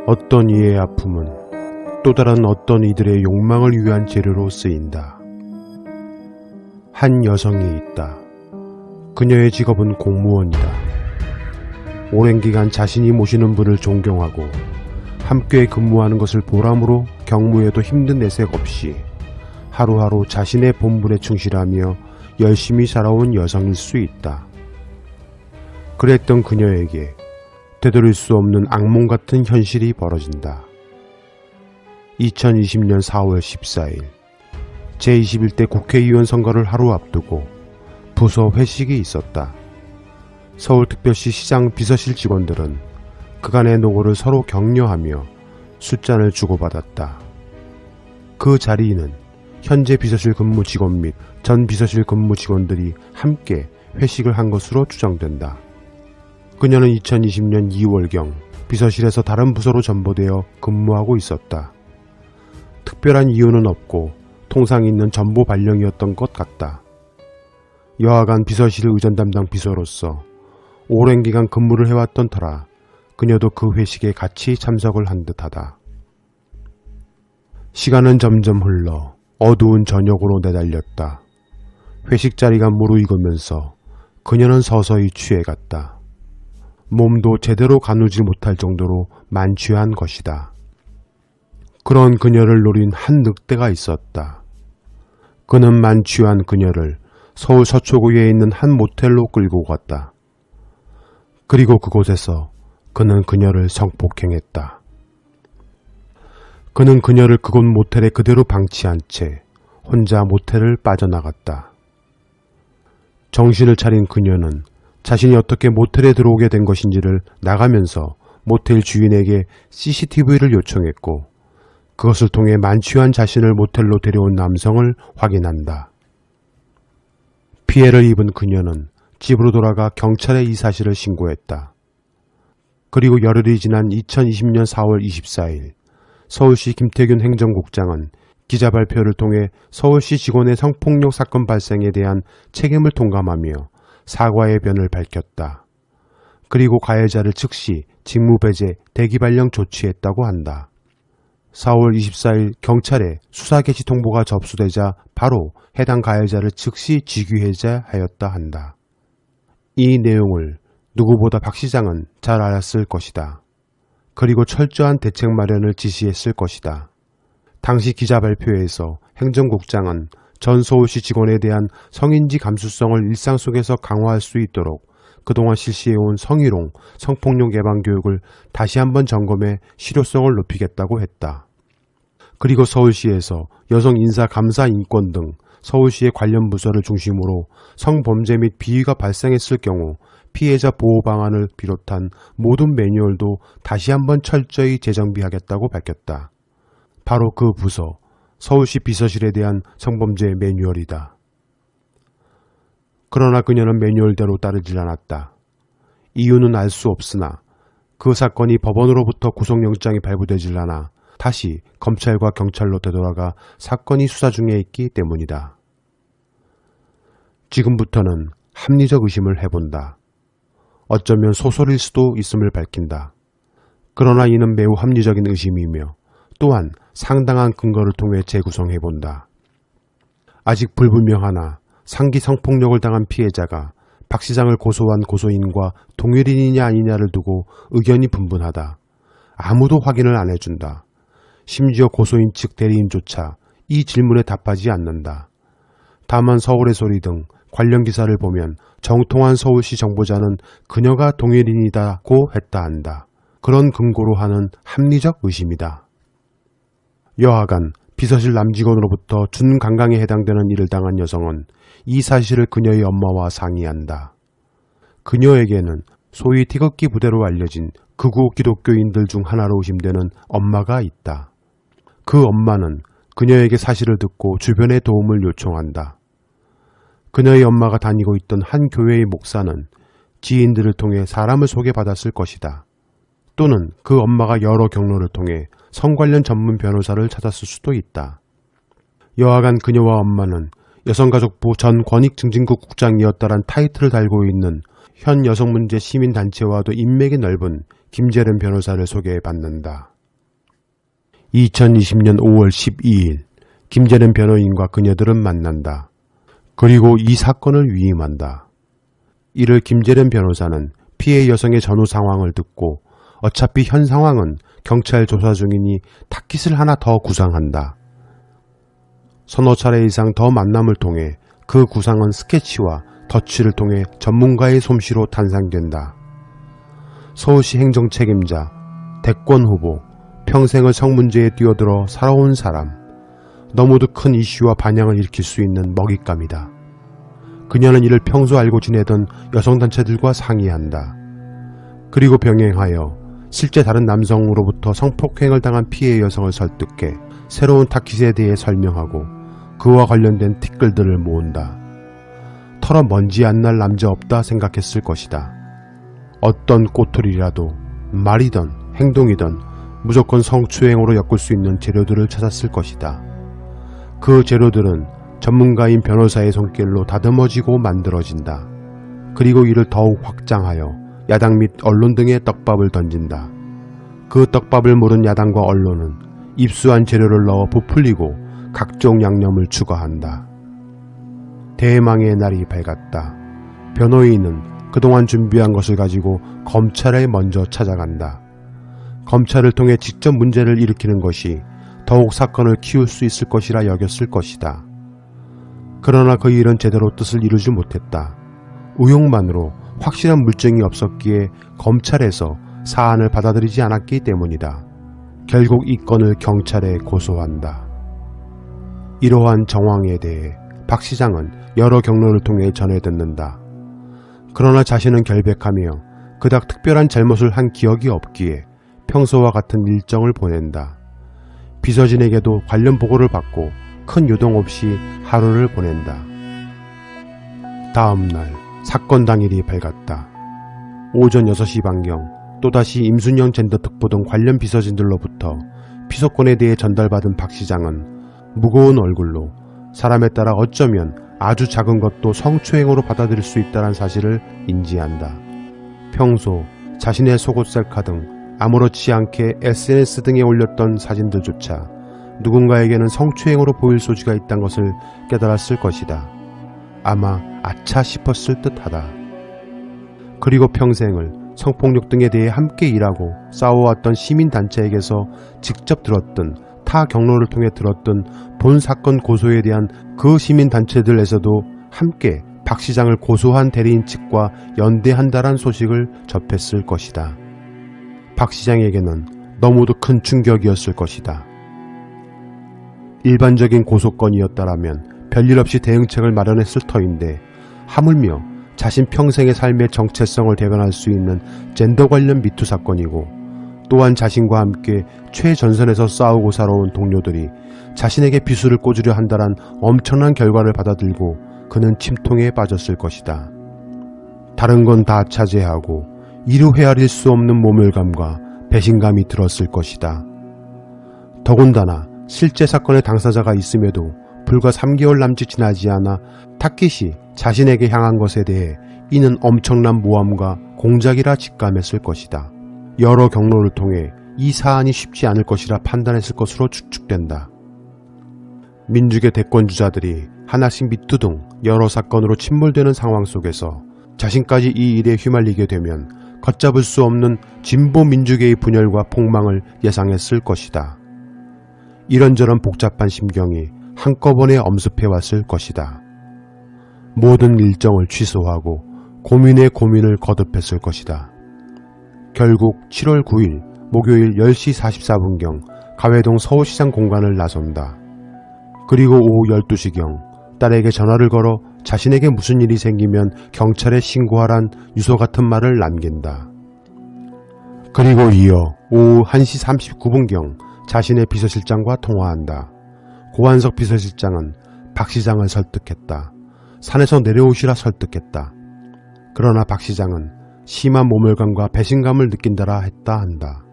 어떤 이의 아픔은 또 다른 어떤 이들의 욕망을 위한 재료로 쓰인다. 한 여성이 있다. 그녀의 직업은 공무원이다. 오랜 기간 자신이 모시는 분을 존경하고 함께 근무하는 것을 보람으로 경무에도 힘든 내색 없이 하루하루 자신의 본분에 충실하며 열심히 살아온 여성일 수 있다. 그랬던 그녀에게 되돌릴 수 없는 악몽 같은 현실이 벌어진다. 2020년 4월 14일 제21대 국회의원 선거를 하루 앞두고 부서 회식이 있었다. 서울특별시 시장 비서실 직원들은 그간의 노고를 서로 격려하며 숫잔을 주고받았다. 그 자리는 현재 비서실 근무 직원 및 전 비서실 근무 직원들이 함께 회식을 한 것으로 추정된다. 그녀는 2020년 2월경 비서실에서 다른 부서로 전보되어 근무하고 있었다. 특별한 이유는 없고 통상 있는 전보 발령이었던 것 같다. 여하간 비서실 의전 담당 비서로서 오랜 기간 근무를 해왔던 터라 그녀도 그 회식에 같이 참석을 한 듯하다. 시간은 점점 흘러 어두운 저녁으로 내달렸다. 회식 자리가 무르익으면서 그녀는 서서히 취해갔다. 몸도 제대로 가누지 못할 정도로 만취한 것이다. 그런 그녀를 노린 한 늑대가 있었다. 그는 만취한 그녀를 서울 서초구에 있는 한 모텔로 끌고 갔다. 그리고 그곳에서 그는 그녀를 성폭행했다. 그는 그녀를 그곳 모텔에 그대로 방치한 채 혼자 모텔을 빠져나갔다. 정신을 차린 그녀는 자신이 어떻게 모텔에 들어오게 된 것인지를 나가면서 모텔 주인에게 CCTV를 요청했고 그것을 통해 만취한 자신을 모텔로 데려온 남성을 확인한다. 피해를 입은 그녀는 집으로 돌아가 경찰에 이 사실을 신고했다. 그리고 열흘이 지난 2020년 4월 24일 서울시 김태균 행정국장은 기자 발표를 통해 서울시 직원의 성폭력 사건 발생에 대한 책임을 통감하며 사과의 변을 밝혔다. 그리고 가해자를 즉시 직무배제, 대기발령 조치했다고 한다. 4월 24일 경찰에 수사 개시 통보가 접수되자 바로 해당 가해자를 즉시 직위해제하였다 한다. 이 내용을 누구보다 박 시장은 잘 알았을 것이다. 그리고 철저한 대책 마련을 지시했을 것이다. 당시 기자 발표에서 행정국장은 전 서울시 직원에 대한 성인지 감수성을 일상 속에서 강화할 수 있도록 그동안 실시해온 성희롱, 성폭력 예방 교육을 다시 한번 점검해 실효성을 높이겠다고 했다. 그리고 서울시에서 여성 인사 감사 인권 등 서울시의 관련 부서를 중심으로 성범죄 및 비위가 발생했을 경우 피해자 보호 방안을 비롯한 모든 매뉴얼도 다시 한번 철저히 재정비하겠다고 밝혔다. 바로 그 부서, 서울시 비서실에 대한 성범죄 매뉴얼이다. 그러나 그녀는 매뉴얼대로 따르질 않았다. 이유는 알 수 없으나 그 사건이 법원으로부터 구속영장이 발부되질 않아 다시 검찰과 경찰로 되돌아가 사건이 수사 중에 있기 때문이다. 지금부터는 합리적 의심을 해본다. 어쩌면 소설일 수도 있음을 밝힌다. 그러나 이는 매우 합리적인 의심이며 또한 상당한 근거를 통해 재구성해본다. 아직 불분명하나 상기 성폭력을 당한 피해자가 박 시장을 고소한 고소인과 동일인이냐 아니냐를 두고 의견이 분분하다. 아무도 확인을 안 해준다. 심지어 고소인 측 대리인조차 이 질문에 답하지 않는다. 다만 서울의 소리 등 관련 기사를 보면 정통한 서울시 정보자는 그녀가 동일인이다고 했다 한다. 그런 근거로 하는 합리적 의심이다. 여하간 비서실 남직원으로부터 준강강에 해당되는 일을 당한 여성은 이 사실을 그녀의 엄마와 상의한다. 그녀에게는 소위 태극기 부대로 알려진 극우 기독교인들 중 하나로 의심되는 엄마가 있다. 그 엄마는 그녀에게 사실을 듣고 주변의 도움을 요청한다. 그녀의 엄마가 다니고 있던 한 교회의 목사는 지인들을 통해 사람을 소개받았을 것이다. 또는 그 엄마가 여러 경로를 통해 성 관련 전문 변호사를 찾았을 수도 있다. 여하간 그녀와 엄마는 여성가족부 전 권익증진국 국장이었다란 타이틀을 달고 있는 현 여성문제 시민단체와도 인맥이 넓은 김재련 변호사를 소개받는다. 2020년 5월 12일 김재련 변호인과 그녀들은 만난다. 그리고 이 사건을 위임한다. 이를 김재련 변호사는 피해 여성의 전후 상황을 듣고 어차피 현 상황은 경찰 조사 중이니 타깃을 하나 더 구상한다. 서너 차례 이상 더 만남을 통해 그 구상은 스케치와 덧칠을 통해 전문가의 솜씨로 탄생된다. 서울시 행정 책임자, 대권 후보, 평생을 성문제에 뛰어들어 살아온 사람, 너무도 큰 이슈와 반향을 일으킬 수 있는 먹잇감이다. 그녀는 이를 평소 알고 지내던 여성단체들과 상의한다. 그리고 병행하여 실제 다른 남성으로부터 성폭행을 당한 피해 여성을 설득해 새로운 타깃에 대해 설명하고 그와 관련된 티끌들을 모은다. 털어 먼지 안 날 남자 없다 생각했을 것이다. 어떤 꼬투리라도 말이든 행동이든 무조건 성추행으로 엮을 수 있는 재료들을 찾았을 것이다. 그 재료들은 전문가인 변호사의 손길로 다듬어지고 만들어진다. 그리고 이를 더욱 확장하여 야당 및 언론 등의 떡밥을 던진다. 그 떡밥을 모른 야당과 언론은 입수한 재료를 넣어 부풀리고 각종 양념을 추가한다. 대망의 날이 밝았다. 변호인은 그동안 준비한 것을 가지고 검찰에 먼저 찾아간다. 검찰을 통해 직접 문제를 일으키는 것이 더욱 사건을 키울 수 있을 것이라 여겼을 것이다. 그러나 그 일은 제대로 뜻을 이루지 못했다. 의혹만으로 확실한 물증이 없었기에 검찰에서 사안을 받아들이지 않았기 때문이다. 결국 이 건을 경찰에 고소한다. 이러한 정황에 대해 박 시장은 여러 경로를 통해 전해 듣는다. 그러나 자신은 결백하며 그닥 특별한 잘못을 한 기억이 없기에 평소와 같은 일정을 보낸다. 비서진에게도 관련 보고를 받고 큰 요동 없이 하루를 보낸다. 다음 날 사건 당일이 밝았다. 오전 6시 반경 또다시 임순영 젠더특보 등 관련 비서진들로부터 피소권에 대해 전달받은 박 시장은 무거운 얼굴로 사람에 따라 어쩌면 아주 작은 것도 성추행으로 받아들일 수 있다는 사실을 인지한다. 평소 자신의 속옷 셀카 등 아무렇지 않게 SNS 등에 올렸던 사진들조차 누군가에게는 성추행으로 보일 소지가 있다는 것을 깨달았을 것이다. 아마 아차 싶었을 듯하다. 그리고 평생을 성폭력 등에 대해 함께 일하고 싸워왔던 시민단체에게서 직접 들었던 타 경로를 통해 들었던 본 사건 고소에 대한 그 시민단체들에서도 함께 박 시장을 고소한 대리인 측과 연대한다란 소식을 접했을 것이다. 박 시장에게는 너무도 큰 충격이었을 것이다. 일반적인 고소건이었다라면 별일 없이 대응책을 마련했을 터인데 하물며 자신 평생의 삶의 정체성을 대변할 수 있는 젠더 관련 미투 사건이고 또한 자신과 함께 최전선에서 싸우고 살아온 동료들이 자신에게 비수를 꽂으려 한다란 엄청난 결과를 받아들고 그는 침통에 빠졌을 것이다. 다른 건 다 차지하고 이루 헤아릴 수 없는 모멸감과 배신감이 들었을 것이다. 더군다나 실제 사건의 당사자가 있음에도 불과 3개월 남짓 지나지 않아 타깃이 자신에게 향한 것에 대해 이는 엄청난 모함과 공작이라 직감했을 것이다. 여러 경로를 통해 이 사안이 쉽지 않을 것이라 판단했을 것으로 추측된다. 민주계 대권주자들이 하나씩 미투 등 여러 사건으로 침몰되는 상황 속에서 자신까지 이 일에 휘말리게 되면 걷잡을 수 없는 진보 민주계의 분열과 폭망을 예상했을 것이다. 이런저런 복잡한 심경이 한꺼번에 엄습해왔을 것이다. 모든 일정을 취소하고 고민에 고민을 거듭했을 것이다. 결국 7월 9일 목요일 10시 44분경 가회동 서울시장 공간을 나선다. 그리고 오후 12시경 딸에게 전화를 걸어 자신에게 무슨 일이 생기면 경찰에 신고하란 유서 같은 말을 남긴다. 그리고 이어 오후 1시 39분경 자신의 비서실장과 통화한다. 고한석 비서실장은 박 시장을 설득했다. 산에서 내려오시라 설득했다. 그러나 박 시장은 심한 모멸감과 배신감을 느낀다라 했다 한다.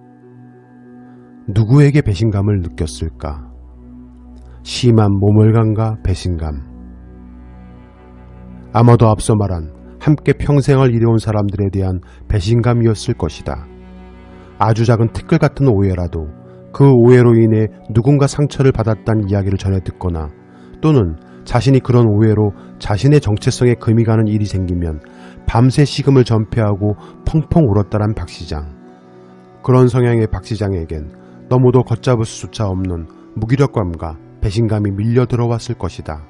누구에게 배신감을 느꼈을까? 심한 모멸감과 배신감. 아마도 앞서 말한 함께 평생을 일해온 사람들에 대한 배신감이었을 것이다. 아주 작은 티끌 같은 오해라도 그 오해로 인해 누군가 상처를 받았다는 이야기를 전해 듣거나 또는 자신이 그런 오해로 자신의 정체성에 금이 가는 일이 생기면 밤새 식음을 전폐하고 펑펑 울었다란 박 시장. 그런 성향의 박 시장에겐 너무도 걷잡을 수조차 없는 무기력감과 배신감이 밀려 들어왔을 것이다.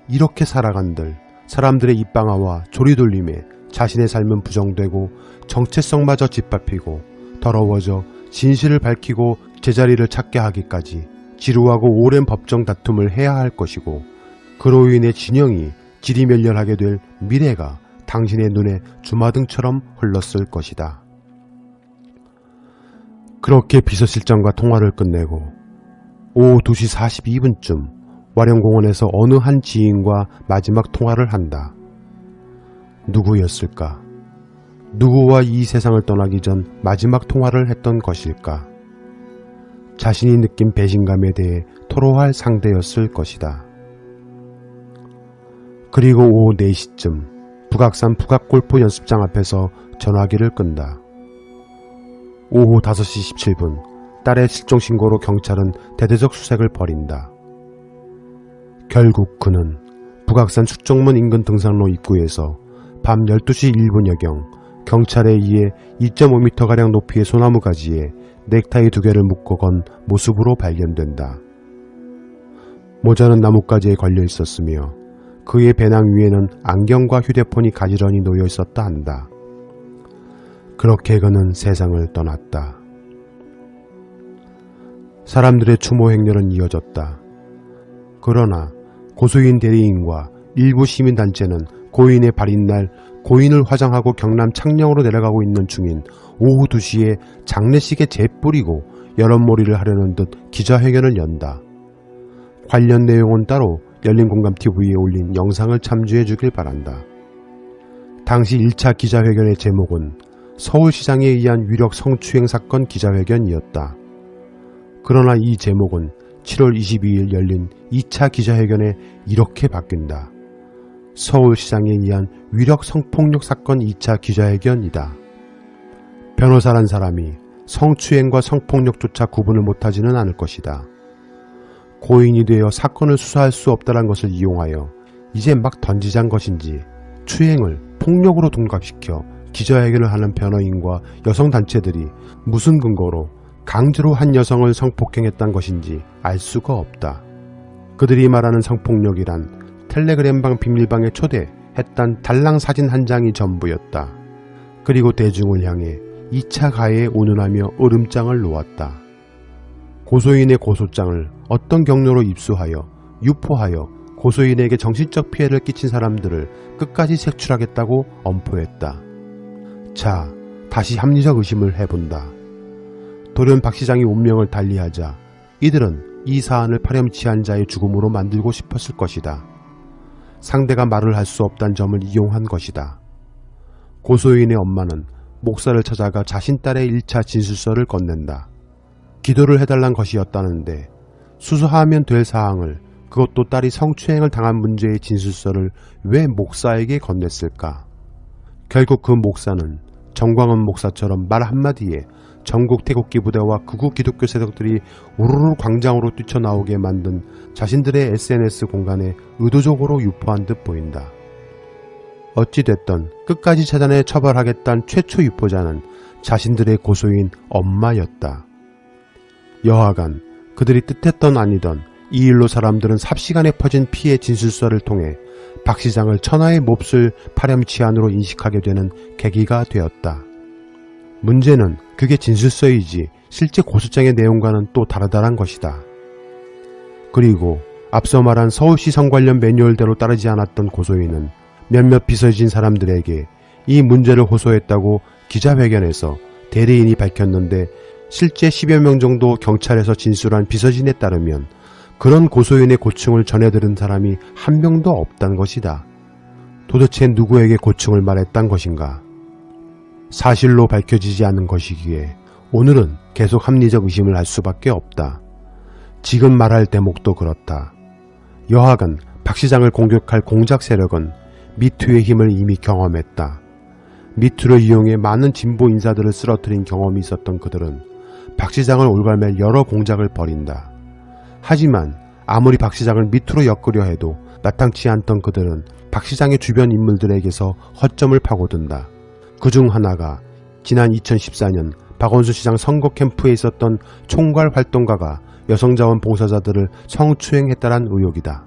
이렇게 살아간들 사람들의 입방아와 조리돌림에 자신의 삶은 부정되고 정체성마저 짓밟히고 더러워져 진실을 밝히고 제자리를 찾게 하기까지 지루하고 오랜 법정 다툼을 해야 할 것이고 그로 인해 진영이 지리멸렬하게 될 미래가 당신의 눈에 주마등처럼 흘렀을 것이다. 그렇게 비서실장과 통화를 끝내고 오후 2시 42분쯤 와령공원에서 어느 한 지인과 마지막 통화를 한다. 누구였을까? 누구와 이 세상을 떠나기 전 마지막 통화를 했던 것일까? 자신이 느낀 배신감에 대해 토로할 상대였을 것이다. 그리고 오후 4시쯤 북악산 북악골프 연습장 앞에서 전화기를 끈다. 오후 5시 17분 딸의 실종 신고로 경찰은 대대적 수색을 벌인다. 결국 그는 북악산 축정문 인근 등산로 입구에서 밤 12시 1분여경 경찰에 의해 2.5m가량 높이의 소나무 가지에 넥타이 2개를 묶어 건 모습으로 발견된다. 모자는 나뭇가지에 걸려 있었으며 그의 배낭 위에는 안경과 휴대폰이 가지런히 놓여 있었다 한다. 그렇게 그는 세상을 떠났다. 사람들의 추모 행렬은 이어졌다. 그러나 고소인 대리인과 일부 시민단체는 고인의 발인날 고인을 화장하고 경남 창녕으로 내려가고 있는 중인 오후 2시에 장례식에 재뿌리고 여럿몰이를 하려는 듯 기자회견을 연다. 관련 내용은 따로 열린공감TV에 올린 영상을 참조해 주길 바란다. 당시 1차 기자회견의 제목은 서울시장에 의한 위력 성추행 사건 기자회견이었다. 그러나 이 제목은 7월 22일 열린 2차 기자회견에 이렇게 바뀐다. 서울시장에 의한 위력 성폭력 사건 2차 기자회견이다. 변호사란 사람이 성추행과 성폭력조차 구분을 못하지는 않을 것이다. 고인이 되어 사건을 수사할 수 없다는 것을 이용하여 이제 막 던지잔 것인지 추행을 폭력으로 둔갑시켜 기자회견을 하는 변호인과 여성단체들이 무슨 근거로 강제로 한 여성을 성폭행했단 것인지 알 수가 없다. 그들이 말하는 성폭력이란 텔레그램방 비밀방에 초대했단 달랑 사진 한 장이 전부였다. 그리고 대중을 향해 2차 가해에 운운하며 으름장을 놓았다. 고소인의 고소장을 어떤 경로로 입수하여 유포하여 고소인에게 정신적 피해를 끼친 사람들을 끝까지 색출하겠다고 엄포했다. 자, 다시 합리적 의심을 해본다. 돌연 박 시장이 운명을 달리하자 이들은 이 사안을 파렴치한 자의 죽음으로 만들고 싶었을 것이다. 상대가 말을 할 수 없다는 점을 이용한 것이다. 고소인의 엄마는 목사를 찾아가 자신 딸의 1차 진술서를 건넨다. 기도를 해달란 것이었다는데 수사하면 될 사항을, 그것도 딸이 성추행을 당한 문제의 진술서를 왜 목사에게 건넸을까? 결국 그 목사는 정광훈 목사처럼 말 한마디에 전국 태극기 부대와 극우 기독교 세력들이 우르르 광장으로 뛰쳐나오게 만든 자신들의 SNS 공간에 의도적으로 유포한 듯 보인다. 어찌됐든 끝까지 찾아내 처벌하겠다는 최초 유포자는 자신들의 고소인 엄마였다. 여하간 그들이 뜻했던 아니던 이 일로 사람들은 삽시간에 퍼진 피해 진술서를 통해 박 시장을 천하의 몹쓸 파렴치한으로 인식하게 되는 계기가 되었다. 문제는 그게 진술서이지 실제 고소장의 내용과는 또 다르다란 것이다. 그리고 앞서 말한 서울시 선 관련 매뉴얼대로 따르지 않았던 고소인은 몇몇 비서진 사람들에게 이 문제를 호소했다고 기자회견에서 대리인이 밝혔는데, 실제 10여 명 정도 경찰에서 진술한 비서진에 따르면 그런 고소인의 고충을 전해들은 사람이 한 명도 없단 것이다. 도대체 누구에게 고충을 말했단 것인가? 사실로 밝혀지지 않은 것이기에 오늘은 계속 합리적 의심을 할 수밖에 없다. 지금 말할 대목도 그렇다. 여하간 박 시장을 공격할 공작 세력은 미투의 힘을 이미 경험했다. 미투를 이용해 많은 진보 인사들을 쓰러뜨린 경험이 있었던 그들은 박 시장을 올갈맬 여러 공작을 벌인다. 하지만 아무리 박 시장을 미투로 엮으려 해도 마땅치 않던 그들은 박 시장의 주변 인물들에게서 허점을 파고든다. 그중 하나가 지난 2014년 박원순 시장 선거 캠프에 있었던 총괄 활동가가 여성자원봉사자들을 성추행했다란 의혹이다.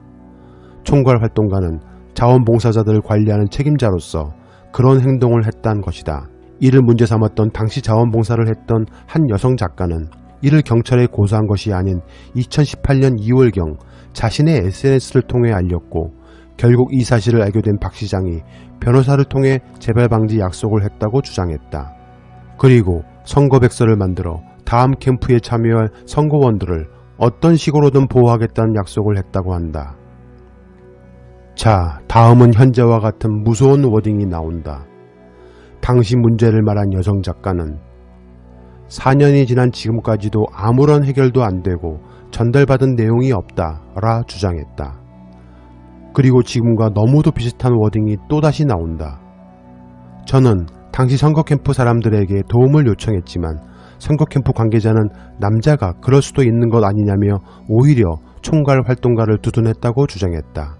총괄 활동가는 자원봉사자들을 관리하는 책임자로서 그런 행동을 했다는 것이다. 이를 문제 삼았던 당시 자원봉사를 했던 한 여성 작가는 이를 경찰에 고소한 것이 아닌 2018년 2월경 자신의 SNS를 통해 알렸고, 결국 이 사실을 알게 된 박 시장이 변호사를 통해 재발 방지 약속을 했다고 주장했다. 그리고 선거백서를 만들어 다음 캠프에 참여할 선거원들을 어떤 식으로든 보호하겠다는 약속을 했다고 한다. 자, 다음은 현재와 같은 무서운 워딩이 나온다. 당시 문제를 말한 여성 작가는 4년이 지난 지금까지도 아무런 해결도 안 되고 전달받은 내용이 없다라 주장했다. 그리고 지금과 너무도 비슷한 워딩이 또다시 나온다. 저는 당시 선거 캠프 사람들에게 도움을 요청했지만 선거 캠프 관계자는 남자가 그럴 수도 있는 것 아니냐며 오히려 총괄 활동가를 두둔했다고 주장했다.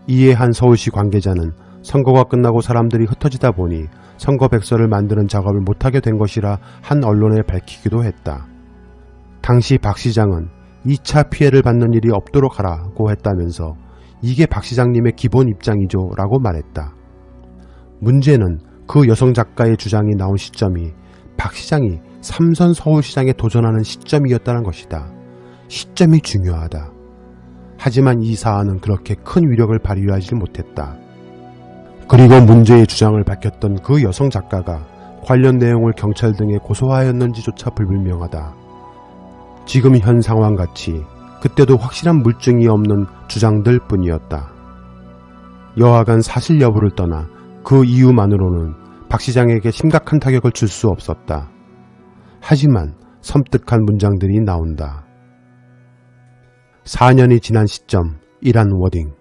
이에 한 서울시 관계자는 선거가 끝나고 사람들이 흩어지다 보니 선거 백서를 만드는 작업을 못하게 된 것이라 한 언론에 밝히기도 했다. 당시 박 시장은 2차 피해를 받는 일이 없도록 하라고 했다면서 이게 박 시장님의 기본 입장이죠 라고 말했다. 문제는 그 여성 작가의 주장이 나온 시점이 박 시장이 3선 서울시장에 도전하는 시점이었다는 것이다. 시점이 중요하다. 하지만 이 사안은 그렇게 큰 위력을 발휘하지 못했다. 그리고 문제의 주장을 밝혔던 그 여성 작가가 관련 내용을 경찰 등에 고소하였는지조차 불분명하다. 지금 현 상황같이 그때도 확실한 물증이 없는 주장들 뿐이었다. 여하간 사실 여부를 떠나 그 이유만으로는 박 시장에게 심각한 타격을 줄 수 없었다. 하지만 섬뜩한 문장들이 나온다. 4년이 지난 시점, 이란 워딩.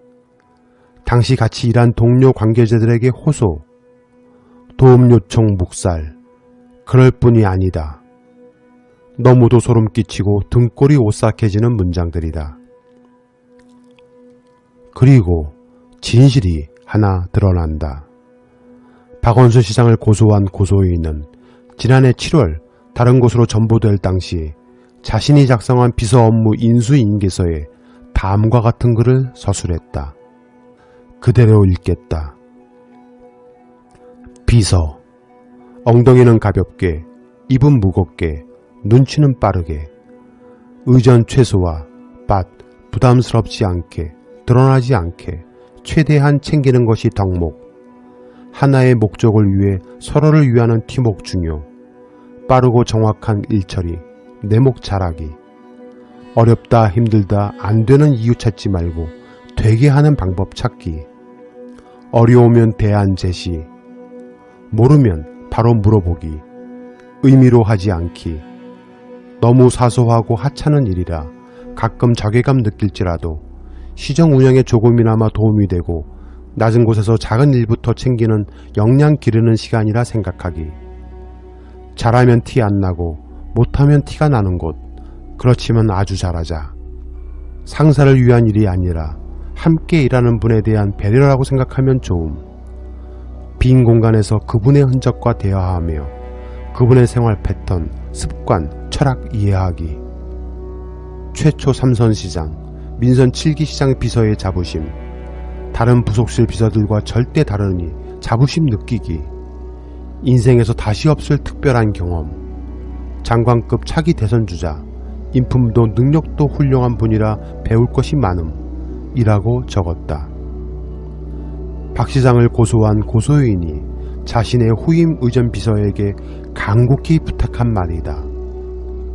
당시 같이 일한 동료 관계자들에게 호소. 도움 요청 묵살. 그럴 뿐이 아니다. 너무도 소름 끼치고 등골이 오싹해지는 문장들이다. 그리고 진실이 하나 드러난다. 박원순 시장을 고소한 고소인은 지난해 7월 다른 곳으로 전보될 당시 자신이 작성한 비서 업무 인수인계서에 다음과 같은 글을 서술했다. 그대로 읽겠다. 비서. 엉덩이는 가볍게, 입은 무겁게, 눈치는 빠르게. 의전 최소화, 밭, 부담스럽지 않게, 드러나지 않게 최대한 챙기는 것이 덕목. 하나의 목적을 위해 서로를 위하는 팀웍 중요. 빠르고 정확한 일처리, 내목 잘하기. 어렵다 힘들다 안되는 이유 찾지 말고 되게 하는 방법 찾기. 어려우면 대안 제시. 모르면 바로 물어보기. 의미로 하지 않기. 너무 사소하고 하찮은 일이라 가끔 자괴감 느낄지라도 시정 운영에 조금이나마 도움이 되고 낮은 곳에서 작은 일부터 챙기는 역량 기르는 시간이라 생각하기. 잘하면 티 안 나고 못하면 티가 나는 곳. 그렇지만 아주 잘하자. 상사를 위한 일이 아니라 함께 일하는 분에 대한 배려라고 생각하면 좋음. 빈 공간에서 그분의 흔적과 대화하며 그분의 생활 패턴, 습관, 철학 이해하기. 최초 3선 시장, 민선 7기 시장 비서의 자부심. 다른 부속실 비서들과 절대 다르니 자부심 느끼기. 인생에서 다시 없을 특별한 경험. 장관급 차기 대선 주자. 인품도 능력도 훌륭한 분이라 배울 것이 많음 이라고 적었다. 박 시장을 고소한 고소인이 자신의 후임 의전 비서에게 간곡히 부탁한 말이다.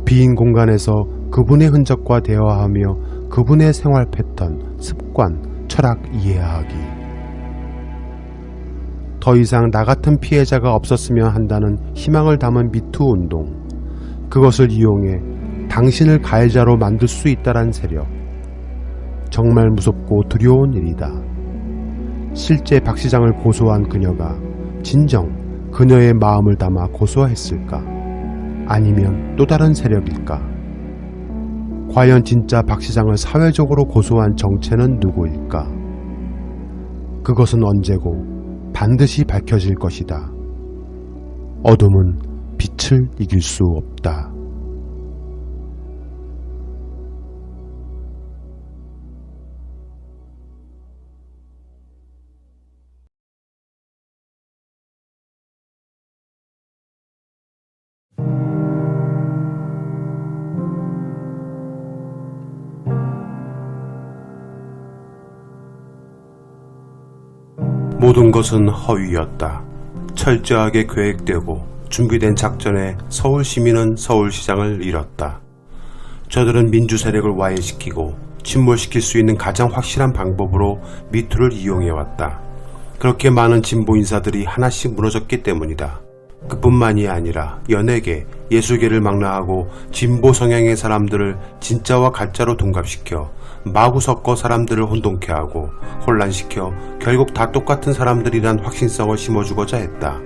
빈 공간에서 그분의 흔적과 대화하며 그분의 생활 패턴, 습관, 철학 이해하기. 더 이상 나 같은 피해자가 없었으면 한다는 희망을 담은 미투 운동. 그것을 이용해 당신을 가해자로 만들 수 있다란 세력. 정말 무섭고 두려운 일이다. 실제 박 시장을 고소한 그녀가 진정 그녀의 마음을 담아 고소했을까? 아니면 또 다른 세력일까? 과연 진짜 박 시장을 사회적으로 고소한 정체는 누구일까? 그것은 언제고 반드시 밝혀질 것이다. 어둠은 빛을 이길 수 없다. 모든 것은 허위였다. 철저하게 계획되고 준비된 작전에 서울 시민은 서울시장을 잃었다. 저들은 민주 세력을 와해시키고 침몰시킬 수 있는 가장 확실한 방법으로 미투를 이용해왔다. 그렇게 많은 진보 인사들이 하나씩 무너졌기 때문이다. 그뿐만이 아니라 연예계, 예술계를 망라하고 진보 성향의 사람들을 진짜와 가짜로 동갑시켜 마구 섞어 사람들을 혼동케 하고 혼란시켜 결국 다 똑같은 사람들이란 확신성을 심어주고자 했다.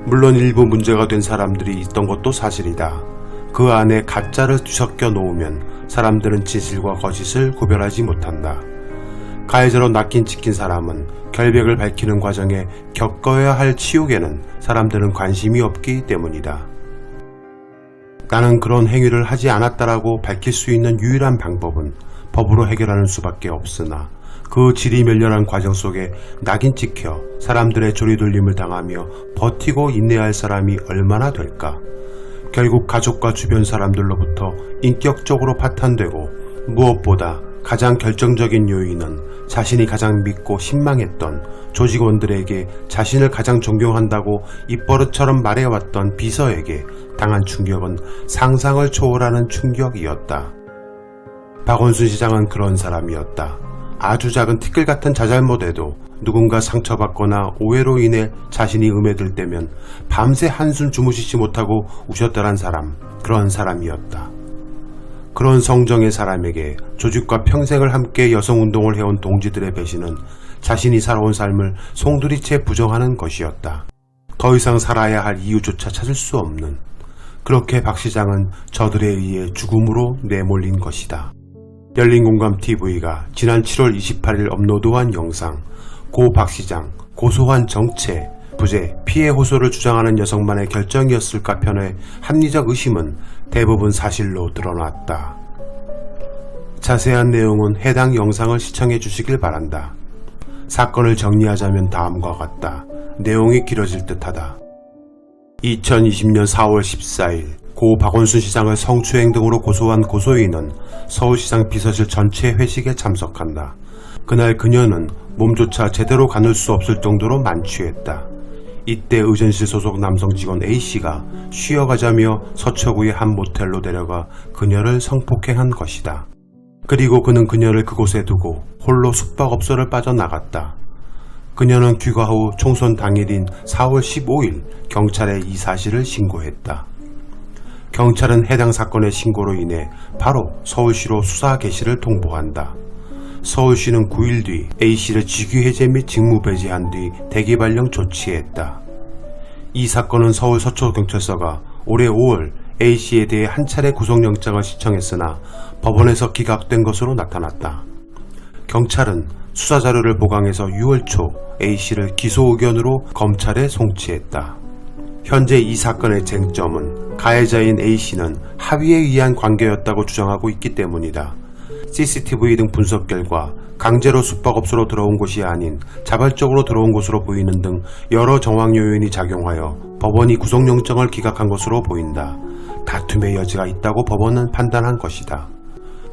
물론 일부 문제가 된 사람들이 있던 것도 사실이다. 그 안에 가짜를 뒤섞여 놓으면 사람들은 진실과 거짓을 구별하지 못한다. 가해자로 낚인 찍힌 사람은 결백을 밝히는 과정에 겪어야 할 치욕에는 사람들은 관심이 없기 때문이다. 나는 그런 행위를 하지 않았다라고 밝힐 수 있는 유일한 방법은 법으로 해결하는 수밖에 없으나 그 지리멸렬한 과정 속에 낙인 찍혀 사람들의 조리돌림을 당하며 버티고 인내할 사람이 얼마나 될까? 결국 가족과 주변 사람들로부터 인격적으로 파탄되고 무엇보다 가장 결정적인 요인은 자신이 가장 믿고 신망했던 조직원들에게 자신을 가장 존경한다고 입버릇처럼 말해왔던 비서에게 당한 충격은 상상을 초월하는 충격이었다. 박원순 시장은 그런 사람이었다. 아주 작은 티끌 같은 자잘못에도 누군가 상처받거나 오해로 인해 자신이 음해들 때면 밤새 한숨 주무시지 못하고 우셨더란 사람, 그런 사람이었다. 그런 성정의 사람에게 조직과 평생을 함께 여성운동을 해온 동지들의 배신은 자신이 살아온 삶을 송두리째 부정하는 것이었다. 더 이상 살아야 할 이유조차 찾을 수 없는, 그렇게 박 시장은 저들에 의해 죽음으로 내몰린 것이다. 열린공감TV가 지난 7월 28일 업로드한 영상 고 박 시장 고소한 정체, 부재, 피해 호소를 주장하는 여성만의 결정이었을까 편의 합리적 의심은 대부분 사실로 드러났다. 자세한 내용은 해당 영상을 시청해 주시길 바란다. 사건을 정리하자면 다음과 같다. 내용이 길어질 듯하다. 2020년 4월 14일 고 박원순 시장을 성추행 등으로 고소한 고소인은 서울시장 비서실 전체 회식에 참석한다. 그날 그녀는 몸조차 제대로 가눌 수 없을 정도로 만취했다. 이때 의전실 소속 남성 직원 A씨가 쉬어가자며 서초구의 한 모텔로 데려가 그녀를 성폭행한 것이다. 그리고 그는 그녀를 그곳에 두고 홀로 숙박업소를 빠져나갔다. 그녀는 귀가 후 총선 당일인 4월 15일 경찰에 이 사실을 신고했다. 경찰은 해당 사건의 신고로 인해 바로 서울시로 수사 개시를 통보한다. 서울시는 9일 뒤 A씨를 직위해제 및 직무배제한 뒤 대기 발령 조치했다. 이 사건은 서울 서초경찰서가 올해 5월 A씨에 대해 한 차례 구속영장을 신청했으나 법원에서 기각된 것으로 나타났다. 경찰은 수사자료를 보강해서 6월 초 A씨를 기소 의견으로 검찰에 송치했다. 현재 이 사건의 쟁점은 가해자인 A씨는 합의에 의한 관계였다고 주장하고 있기 때문이다. CCTV 등 분석 결과 강제로 숙박업소로 들어온 곳이 아닌 자발적으로 들어온 것으로 보이는 등 여러 정황 요인이 작용하여 법원이 구속영장을 기각한 것으로 보인다. 다툼의 여지가 있다고 법원은 판단한 것이다.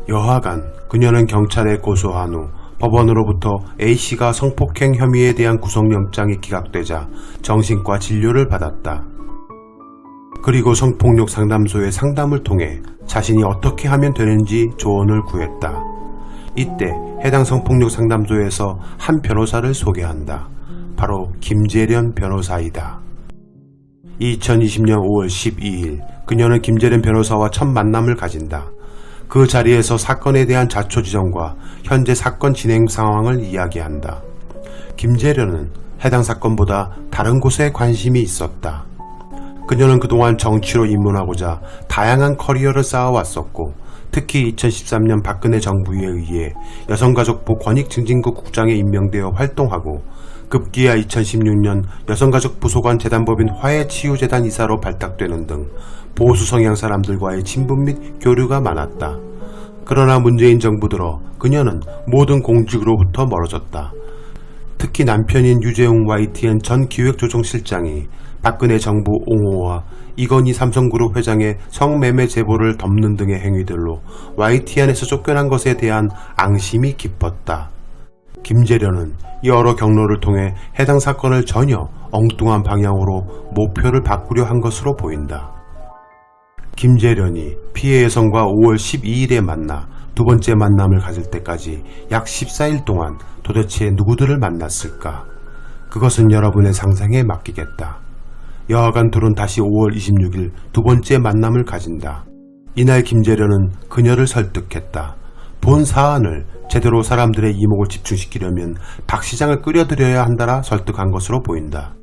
여하간 그녀는 경찰에 고소한 후 법원으로부터 A씨가 성폭행 혐의에 대한 구속영장이 기각되자 정신과 진료를 받았다. 그리고 성폭력 상담소의 상담을 통해 자신이 어떻게 하면 되는지 조언을 구했다. 이때 해당 성폭력 상담소에서 한 변호사를 소개한다. 바로 김재련 변호사이다. 2020년 5월 12일 그녀는 김재련 변호사와 첫 만남을 가진다. 그 자리에서 사건에 대한 자초지종과 현재 사건 진행 상황을 이야기한다. 김재련은 해당 사건보다 다른 곳에 관심이 있었다. 그녀는 그동안 정치로 입문하고자 다양한 커리어를 쌓아왔었고 특히 2013년 박근혜 정부에 의해 여성가족부 권익증진국 국장에 임명되어 활동하고 급기야 2016년 여성가족부소관 재단법인 화해치유재단 이사로 발탁되는 등 보수 성향 사람들과의 친분 및 교류가 많았다. 그러나 문재인 정부 들어 그녀는 모든 공직으로부터 멀어졌다. 특히 남편인 유재웅 YTN 전 기획조정실장이 박근혜 정부 옹호와 이건희 삼성그룹 회장의 성매매 제보를 덮는 등의 행위들로 YTN에서 쫓겨난 것에 대한 앙심이 깊었다. 김재련은 여러 경로를 통해 해당 사건을 전혀 엉뚱한 방향으로 목표를 바꾸려 한 것으로 보인다. 김재련이 피해 여성과 5월 12일에 만나 두 번째 만남을 가질 때까지 약 14일 동안 도대체 누구들을 만났을까? 그것은 여러분의 상상에 맡기겠다. 여하간 둘은 다시 5월 26일 두 번째 만남을 가진다. 이날 김재련은 그녀를 설득했다. 본 사안을 제대로 사람들의 이목을 집중시키려면 박 시장을 끌어들여야 한다라 설득한 것으로 보인다.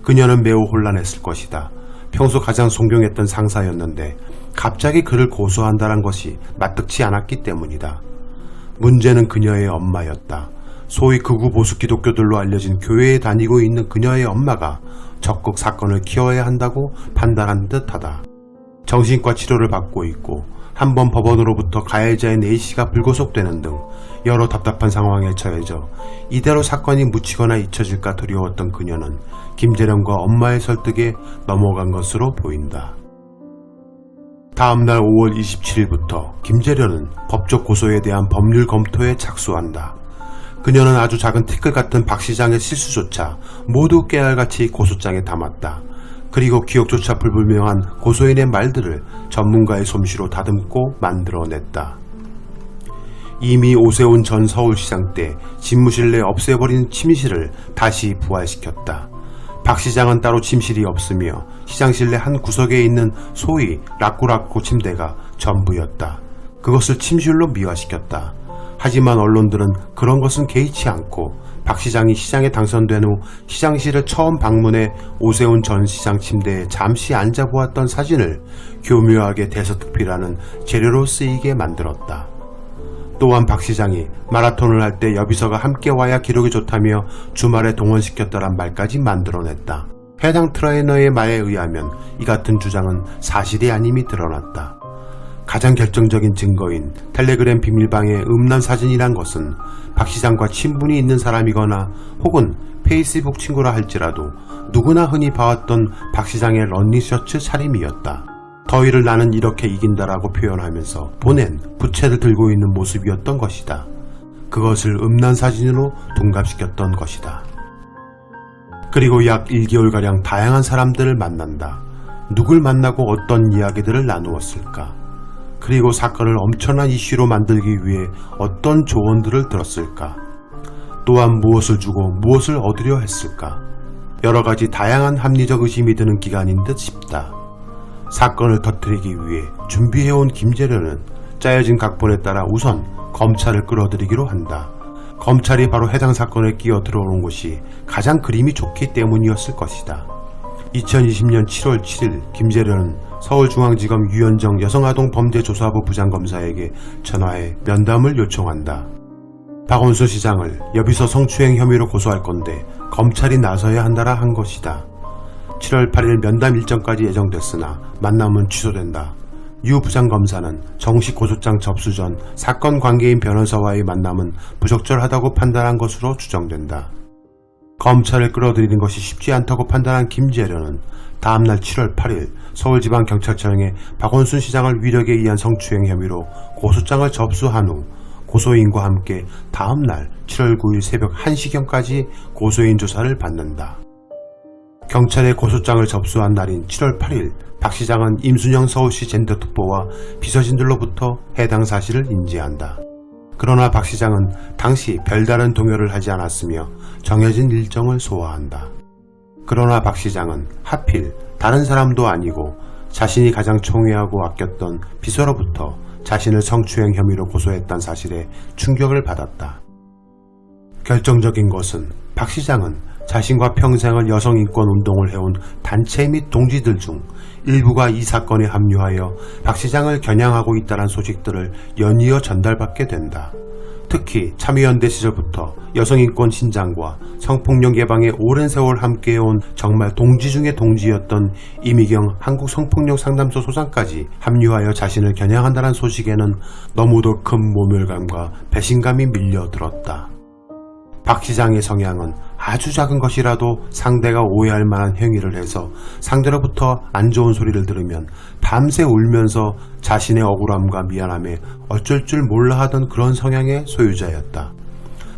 그녀는 매우 혼란했을 것이다. 평소 가장 존경했던 상사였는데 갑자기 그를 고소한다는 것이 마뜩지 않았기 때문이다. 문제는 그녀의 엄마였다. 소위 극우 보수 기독교들로 알려진 교회에 다니고 있는 그녀의 엄마가 적극 사건을 키워야 한다고 판단한 듯하다. 정신과 치료를 받고 있고 한번 법원으로부터 가해자인 A씨가 불구속되는 등 여러 답답한 상황에 처해져 이대로 사건이 묻히거나 잊혀질까 두려웠던 그녀는 김재련과 엄마의 설득에 넘어간 것으로 보인다. 다음날 5월 27일부터 김재련은 법적 고소에 대한 법률 검토에 착수한다. 그녀는 아주 작은 티끌 같은 박 시장의 실수조차 모두 깨알같이 고소장에 담았다. 그리고 기억조차 불분명한 고소인의 말들을 전문가의 솜씨로 다듬고 만들어냈다. 이미 오세훈 전 서울시장 때 집무실 내 없애버린 침실을 다시 부활시켰다. 박 시장은 따로 침실이 없으며 시장실 내 한 구석에 있는 소위 라꾸라꾸 침대가 전부였다. 그것을 침실로 미화시켰다. 하지만 언론들은 그런 것은 개의치 않고 박 시장이 시장에 당선된 후 시장실을 처음 방문해 오세훈 전 시장 침대에 잠시 앉아보았던 사진을 교묘하게 대서특필하는 재료로 쓰이게 만들었다. 또한 박 시장이 마라톤을 할 때 여비서가 함께 와야 기록이 좋다며 주말에 동원시켰다란 말까지 만들어냈다. 해당 트레이너의 말에 의하면 이 같은 주장은 사실이 아님이 드러났다. 가장 결정적인 증거인 텔레그램 비밀방의 음란 사진이란 것은 박 시장과 친분이 있는 사람이거나 혹은 페이스북 친구라 할지라도 누구나 흔히 봐왔던 박 시장의 런닝셔츠 차림이었다. 더위를 나는 이렇게 이긴다라고 표현하면서 보낸 부채를 들고 있는 모습이었던 것이다. 그것을 음란 사진으로 둔갑시켰던 것이다. 그리고 약 1개월가량 다양한 사람들을 만난다. 누굴 만나고 어떤 이야기들을 나누었을까? 그리고 사건을 엄청난 이슈로 만들기 위해 어떤 조언들을 들었을까? 또한 무엇을 주고 무엇을 얻으려 했을까? 여러가지 다양한 합리적 의심이 드는 기간인 듯 싶다. 사건을 터뜨리기 위해 준비해온 김재련은 짜여진 각본에 따라 우선 검찰을 끌어들이기로 한다. 검찰이 바로 해당 사건에 끼어 들어오는 것이 가장 그림이 좋기 때문이었을 것이다. 2020년 7월 7일 김재련은 서울중앙지검 유현정 여성아동범죄조사부 부장검사에게 전화해 면담을 요청한다. 박원순 시장을 여비서 성추행 혐의로 고소할 건데 검찰이 나서야 한다라 한 것이다. 7월 8일 면담 일정까지 예정됐으나 만남은 취소된다. 유 부장검사는 정식 고소장 접수 전 사건 관계인 변호사와의 만남은 부적절하다고 판단한 것으로 추정된다. 검찰을 끌어들이는 것이 쉽지 않다고 판단한 김재련은 다음날 7월 8일 서울지방경찰청에 박원순 시장을 위력에 의한 성추행 혐의로 고소장을 접수한 후 고소인과 함께 다음날 7월 9일 새벽 1시경까지 고소인 조사를 받는다. 경찰에 고소장을 접수한 날인 7월 8일 박 시장은 임순영 서울시 젠더특보와 비서진들로부터 해당 사실을 인지한다. 그러나 박 시장은 당시 별다른 동요를 하지 않았으며 정해진 일정을 소화한다. 그러나 박 시장은 하필 다른 사람도 아니고 자신이 가장 총애하고 아꼈던 비서로부터 자신을 성추행 혐의로 고소했다는 사실에 충격을 받았다. 결정적인 것은 박 시장은 자신과 평생을 여성인권 운동을 해온 단체 및 동지들 중 일부가 이 사건에 합류하여 박 시장을 겨냥하고 있다는 소식들을 연이어 전달받게 된다. 특히 참여연대 시절부터 여성인권 신장과 성폭력 예방에 오랜 세월 함께해온 정말 동지 중의 동지였던 이미경 한국성폭력상담소 소장까지 합류하여 자신을 겨냥한다는 소식에는 너무도 큰 모멸감과 배신감이 밀려들었다. 박 시장의 성향은 아주 작은 것이라도 상대가 오해할 만한 행위를 해서 상대로부터 안 좋은 소리를 들으면 밤새 울면서 자신의 억울함과 미안함에 어쩔 줄 몰라 하던 그런 성향의 소유자였다.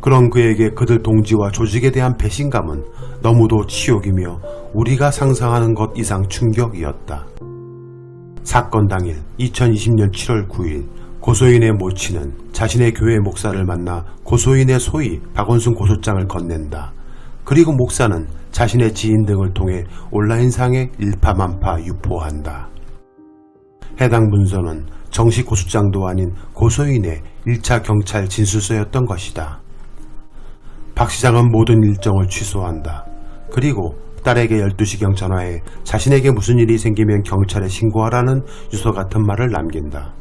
그런 그에게 그들 동지와 조직에 대한 배신감은 너무도 치욕이며 우리가 상상하는 것 이상 충격이었다. 사건 당일 2020년 7월 9일 고소인의 모친은 자신의 교회 목사를 만나 고소인의 소위 박원순 고소장을 건넨다. 그리고 목사는 자신의 지인 등을 통해 온라인상에 일파만파 유포한다. 해당 문서는 정식 고소장도 아닌 고소인의 1차 경찰 진술서였던 것이다. 박 시장은 모든 일정을 취소한다. 그리고 딸에게 12시경 전화해 자신에게 무슨 일이 생기면 경찰에 신고하라는 유서 같은 말을 남긴다.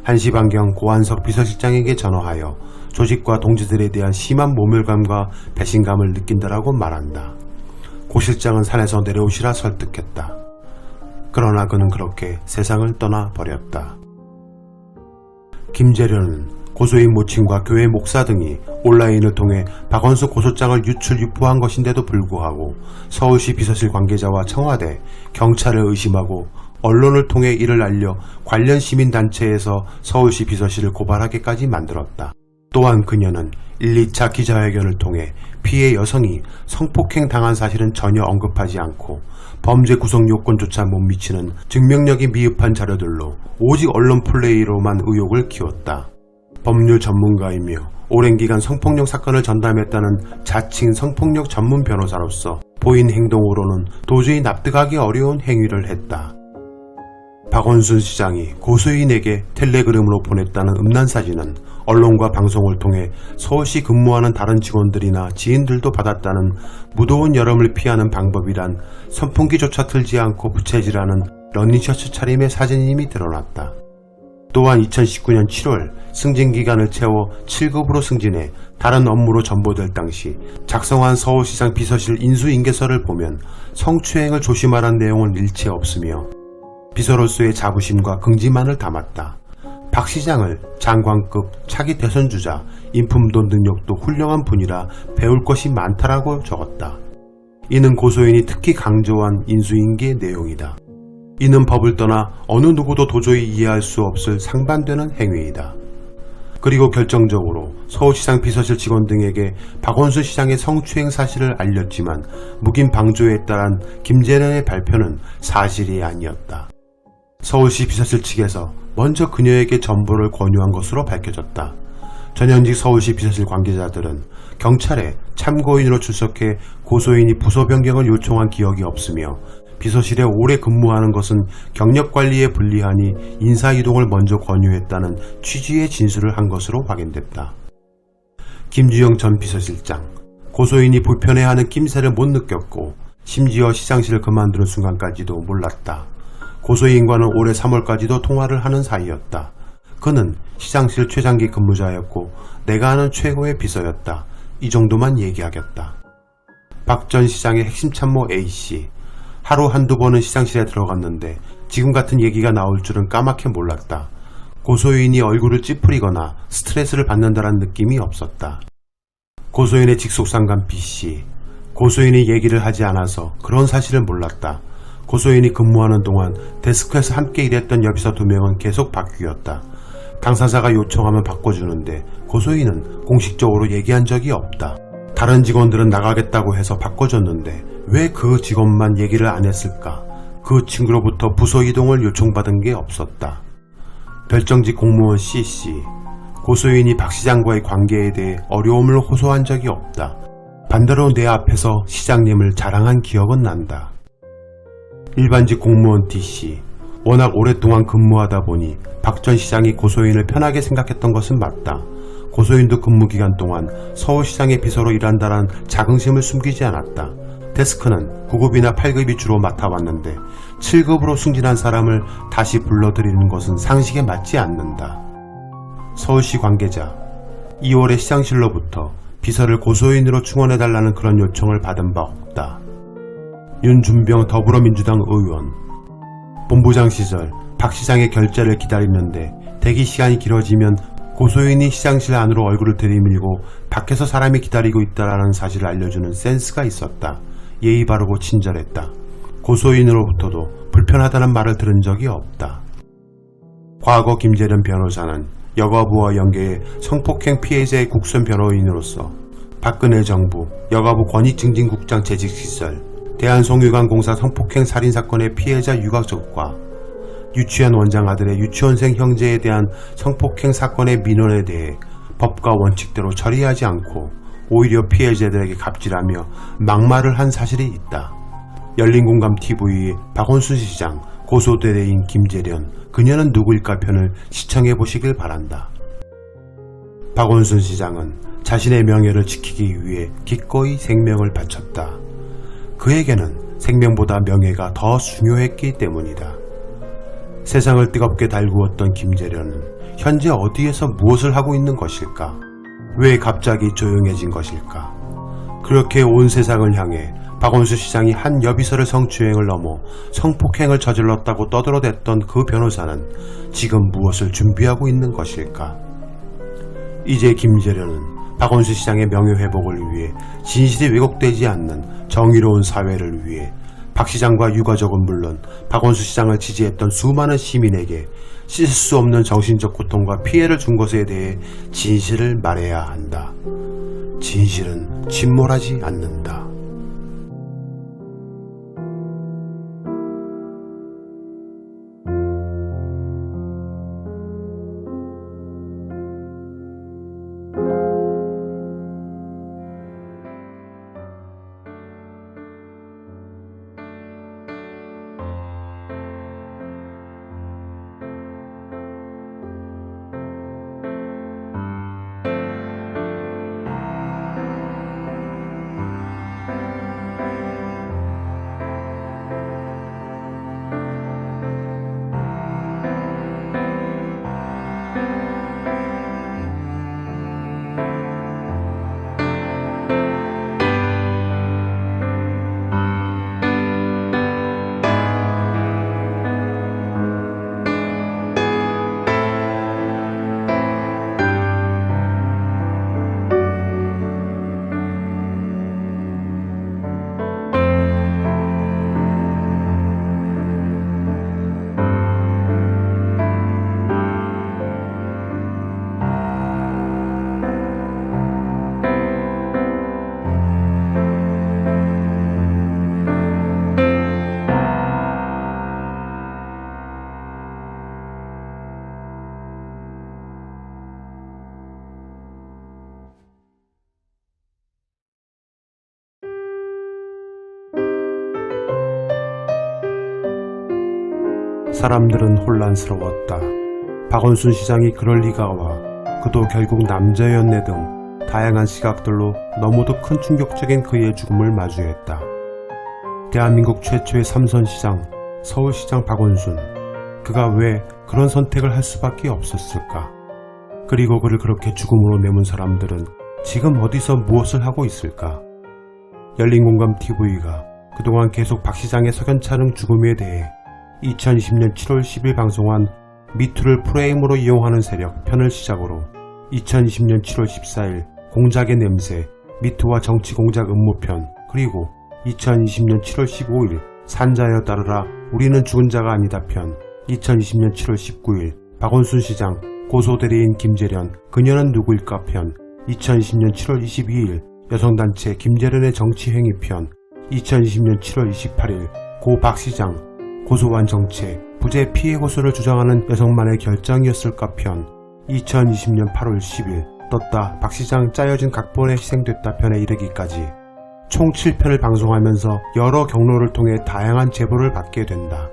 1시 반경 고한석 비서실장에게 전화하여 조직과 동지들에 대한 심한 모멸감과 배신감을 느낀다라고 말한다. 고 실장은 산에서 내려오시라 설득했다. 그러나 그는 그렇게 세상을 떠나버렸다. 김재련은 고소인 모친과 교회 목사 등이 온라인을 통해 박원순 고소장을 유포한 것인데도 불구하고 서울시 비서실 관계자와 청와대, 경찰을 의심하고 언론을 통해 이를 알려 관련 시민단체에서 서울시 비서실을 고발하게까지 만들었다. 또한 그녀는 1, 2차 기자회견을 통해 피해 여성이 성폭행 당한 사실은 전혀 언급하지 않고 범죄 구성 요건조차 못 미치는 증명력이 미흡한 자료들로 오직 언론 플레이로만 의혹을 키웠다. 법률 전문가이며 오랜 기간 성폭력 사건을 전담했다는 자칭 성폭력 전문 변호사로서 보인 행동으로는 도저히 납득하기 어려운 행위를 했다. 박원순 시장이 고소인에게 텔레그램으로 보냈다는 음란 사진은 언론과 방송을 통해 서울시 근무하는 다른 직원들이나 지인들도 받았다는 무더운 여름을 피하는 방법이란 선풍기조차 틀지 않고 부채질하는 러닝셔츠 차림의 사진임이 드러났다. 또한 2019년 7월 승진기간을 채워 7급으로 승진해 다른 업무로 전보될 당시 작성한 서울시장 비서실 인수인계서를 보면 성추행을 조심하라는 내용은 일체 없으며 비서로서의 자부심과 긍지만을 담았다. 박 시장을 장관급 차기 대선주자, 인품도 능력도 훌륭한 분이라 배울 것이 많다라고 적었다. 이는 고소인이 특히 강조한 인수인계 내용이다. 이는 법을 떠나 어느 누구도 도저히 이해할 수 없을 상반되는 행위이다. 그리고 결정적으로 서울시장 비서실 직원 등에게 박원순 시장의 성추행 사실을 알렸지만 묵인 방조했다란 김재련의 발표는 사실이 아니었다. 서울시 비서실 측에서 먼저 그녀에게 전보를 권유한 것으로 밝혀졌다. 전현직 서울시 비서실 관계자들은 경찰에 참고인으로 출석해 고소인이 부서 변경을 요청한 기억이 없으며 비서실에 오래 근무하는 것은 경력관리에 불리하니 인사이동을 먼저 권유했다는 취지의 진술을 한 것으로 확인됐다. 김주영 전 비서실장, 고소인이 불편해하는 낌새를 못 느꼈고 심지어 시장실을 그만두는 순간까지도 몰랐다. 고소인과는 올해 3월까지도 통화를 하는 사이였다. 그는 시장실 최장기 근무자였고 내가 아는 최고의 비서였다. 이 정도만 얘기하겠다. 박 전 시장의 핵심 참모 A씨. 하루 한두 번은 시장실에 들어갔는데 지금 같은 얘기가 나올 줄은 까맣게 몰랐다. 고소인이 얼굴을 찌푸리거나 스트레스를 받는다는 느낌이 없었다. 고소인의 직속 상간 B씨. 고소인이 얘기를 하지 않아서 그런 사실을 몰랐다. 고소인이 근무하는 동안 데스크에서 함께 일했던 여비서 2명은 계속 바뀌었다. 당사자가 요청하면 바꿔주는데 고소인은 공식적으로 얘기한 적이 없다. 다른 직원들은 나가겠다고 해서 바꿔줬는데 왜 그 직원만 얘기를 안 했을까? 그 친구로부터 부서 이동을 요청받은 게 없었다. 별정직 공무원 C씨. 고소인이 박 시장과의 관계에 대해 어려움을 호소한 적이 없다. 반대로 내 앞에서 시장님을 자랑한 기억은 난다. 일반직 공무원 D씨. 워낙 오랫동안 근무하다 보니 박 전 시장이 고소인을 편하게 생각했던 것은 맞다. 고소인도 근무기간 동안 서울시장의 비서로 일한다란 자긍심을 숨기지 않았다. 데스크는 9급이나 8급이 주로 맡아왔는데 7급으로 승진한 사람을 다시 불러들이는 것은 상식에 맞지 않는다. 서울시 관계자. 2월에 시장실로부터 비서를 고소인으로 충원해달라는 그런 요청을 받은 바 없다. 윤준병 더불어민주당 의원. 본부장 시절 박 시장의 결재를 기다리는데 대기 시간이 길어지면 고소인이 시장실 안으로 얼굴을 들이밀고 밖에서 사람이 기다리고 있다라는 사실을 알려주는 센스가 있었다. 예의 바르고 친절했다. 고소인으로부터도 불편하다는 말을 들은 적이 없다. 과거 김재련 변호사는 여가부와 연계해 성폭행 피해자의 국선 변호인으로서 박근혜 정부 여가부 권익증진국장 재직 시절 대한송유관공사 성폭행 살인사건의 피해자 유가족과 유치원 원장 아들의 유치원생 형제에 대한 성폭행 사건의 민원에 대해 법과 원칙대로 처리하지 않고 오히려 피해자들에게 갑질하며 막말을 한 사실이 있다. 열린공감TV의 박원순 시장, 고소대대인 김재련, 그녀는 누구일까 편을 시청해보시길 바란다. 박원순 시장은 자신의 명예를 지키기 위해 기꺼이 생명을 바쳤다. 그에게는 생명보다 명예가 더 중요했기 때문이다. 세상을 뜨겁게 달구었던 김재련은 현재 어디에서 무엇을 하고 있는 것일까? 왜 갑자기 조용해진 것일까? 그렇게 온 세상을 향해 박원순 시장이 한 여비서를 성추행을 넘어 성폭행을 저질렀다고 떠들어댔던 그 변호사는 지금 무엇을 준비하고 있는 것일까? 이제 김재련은 박원순 시장의 명예회복을 위해 진실이 왜곡되지 않는 정의로운 사회를 위해 박 시장과 유가족은 물론 박원순 시장을 지지했던 수많은 시민에게 씻을 수 없는 정신적 고통과 피해를 준 것에 대해 진실을 말해야 한다. 진실은 침몰하지 않는다. 사람들은 혼란스러웠다. 박원순 시장이 그럴 리가와 그도 결국 남자였네 등 다양한 시각들로 너무도 큰 충격적인 그의 죽음을 마주했다. 대한민국 최초의 삼선시장, 서울시장 박원순. 그가 왜 그런 선택을 할 수밖에 없었을까? 그리고 그를 그렇게 죽음으로 내몬 사람들은 지금 어디서 무엇을 하고 있을까? 열린공감TV가 그동안 계속 박 시장의 석연찮은 죽음에 대해 2020년 7월 10일 방송한 미투를 프레임으로 이용하는 세력 편을 시작으로 2020년 7월 14일 공작의 냄새, 미투와 정치공작 음모편, 그리고 2020년 7월 15일 산자여 따르라 우리는 죽은 자가 아니다 편, 2020년 7월 19일 박원순 시장 고소대리인 김재련 그녀는 누구일까 편, 2020년 7월 22일 여성단체 김재련의 정치행위 편, 2020년 7월 28일 고 박 시장 고소한 정체 부재 피해 호소를 주장하는 여성만의 결정이었을까 편, 2020년 8월 10일 떴다 박 시장 짜여진 각본에 희생됐다 편에 이르기까지 총 7편을 방송하면서 여러 경로를 통해 다양한 제보를 받게 된다.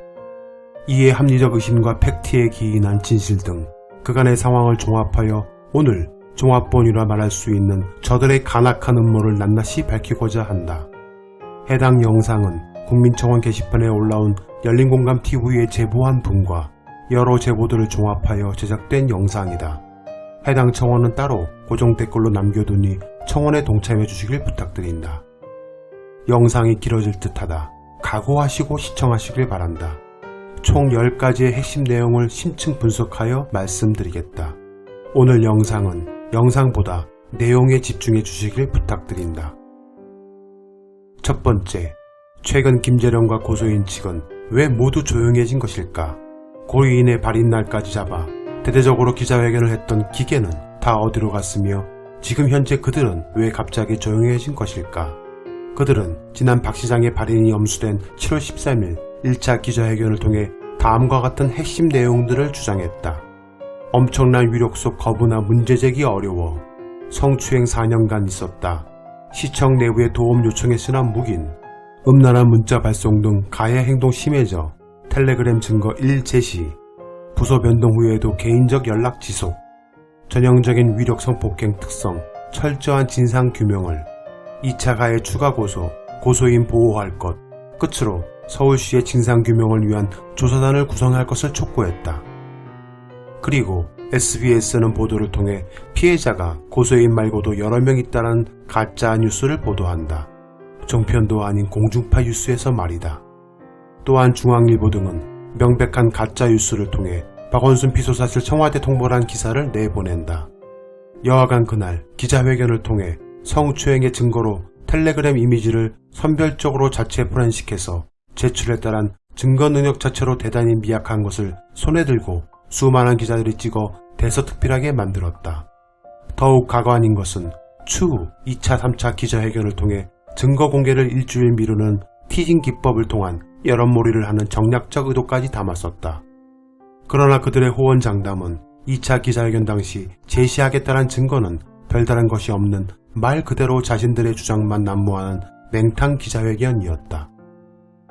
이에 합리적 의심과 팩트에 기인한 진실 등 그간의 상황을 종합하여 오늘 종합본이라 말할 수 있는 저들의 간악한 음모를 낱낱이 밝히고자 한다. 해당 영상은 국민청원 게시판에 올라온 열린공감TV에 제보한 분과 여러 제보들을 종합하여 제작된 영상이다. 해당 청원은 따로 고정 댓글로 남겨두니 청원에 동참해 주시길 부탁드린다. 영상이 길어질 듯하다. 각오하시고 시청하시길 바란다. 총 10가지의 핵심 내용을 심층 분석하여 말씀드리겠다. 오늘 영상은 영상보다 내용에 집중해 주시길 부탁드린다. 첫 번째, 최근 김재련과 고소인 측은 왜 모두 조용해진 것일까? 고의인의 발인 날까지 잡아 대대적으로 기자회견을 했던 기계는 다 어디로 갔으며 지금 현재 그들은 왜 갑자기 조용해진 것일까? 그들은 지난 박 시장의 발인이 엄수된 7월 13일 1차 기자회견을 통해 다음과 같은 핵심 내용들을 주장했다. 엄청난 위력 속 거부나 문제제기 어려워. 성추행 4년간 있었다. 시청 내부에 도움 요청했으나 묵인. 음란한 문자 발송 등 가해 행동 심해져. 텔레그램 증거 1 제시. 부서 변동 후에도 개인적 연락 지속. 전형적인 위력 성폭행 특성. 철저한 진상 규명을. 2차 가해 추가 고소. 고소인 보호할 것. 끝으로 서울시의 진상규명을 위한 조사단을 구성할 것을 촉구했다. 그리고 SBS는 보도를 통해 피해자가 고소인 말고도 여러 명 있다는 가짜 뉴스를 보도한다. 종편도 아닌 공중파 뉴스에서 말이다. 또한 중앙일보 등은 명백한 가짜 뉴스를 통해 박원순 피소사실 청와대 통보란 기사를 내보낸다. 여하간 그날 기자회견을 통해 성추행의 증거로 텔레그램 이미지를 선별적으로 자체 포렌식해서 제출했다란 증거 능력 자체로 대단히 미약한 것을 손에 들고 수많은 기자들이 찍어 대서특필하게 만들었다. 더욱 가관인 것은 추후 2차 3차 기자회견을 통해 증거 공개를 일주일 미루는 티징 기법을 통한 여론몰이를 하는 정략적 의도까지 담았었다. 그러나 그들의 호언장담은 2차 기자회견 당시 제시하겠다는 증거는 별다른 것이 없는 말 그대로 자신들의 주장만 난무하는 맹탕 기자회견이었다.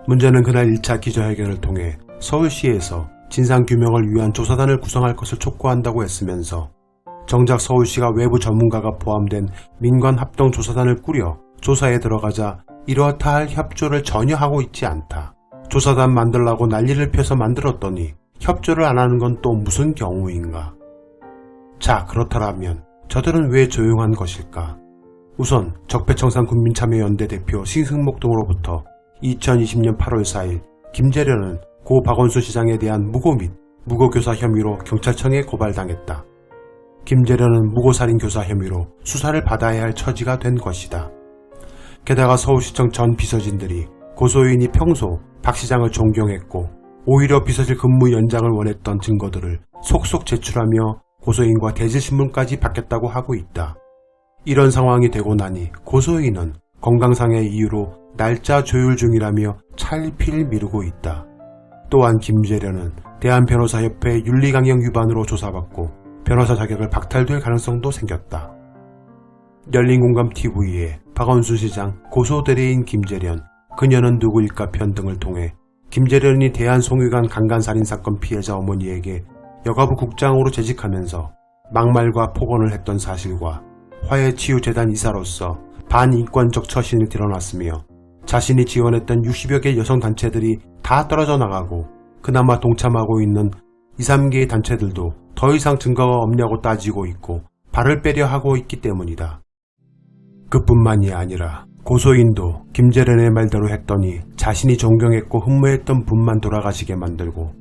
문제는 그날 1차 기자회견을 통해 서울시에서 진상규명을 위한 조사단을 구성할 것을 촉구한다고 했으면서 정작 서울시가 외부 전문가가 포함된 민관합동조사단을 꾸려 조사에 들어가자 이렇다 할 협조를 전혀 하고 있지 않다. 조사단 만들라고 난리를 펴서 만들었더니 협조를 안 하는 건 또 무슨 경우인가? 자, 그렇다면 저들은 왜 조용한 것일까? 우선 적폐청산 국민참여연대 대표 신승목 등으로부터 2020년 8월 4일 김재련은 고 박원순 시장에 대한 무고 및 무고교사 혐의로 경찰청에 고발당했다. 김재련은 무고살인교사 혐의로 수사를 받아야 할 처지가 된 것이다. 게다가 서울시청 전 비서진들이 고소인이 평소 박 시장을 존경했고 오히려 비서실 근무 연장을 원했던 증거들을 속속 제출하며 고소인과 대질신문까지 받겠다고 하고 있다. 이런 상황이 되고 나니 고소인은 건강상의 이유로 날짜 조율 중이라며 차일피일 미루고 있다. 또한 김재련은 대한변호사협회 윤리강령 위반으로 조사받고 변호사 자격을 박탈될 가능성도 생겼다. 열린공감TV에 박원순 시장 고소대리인 김재련, 그녀는 누구일까 편 등을 통해 김재련이 대한송유관 강간살인사건 피해자 어머니에게 여가부 국장으로 재직하면서 막말과 폭언을 했던 사실과 화해치유재단 이사로서 반인권적 처신을 드러났으며 자신이 지원했던 60여 개 여성단체들이 다 떨어져 나가고 그나마 동참하고 있는 2, 3개의 단체들도 더 이상 증거가 없냐고 따지고 있고 발을 빼려 하고 있기 때문이다. 그뿐만이 아니라 고소인도 김재련의 말대로 했더니 자신이 존경했고 흠모했던 분만 돌아가시게 만들고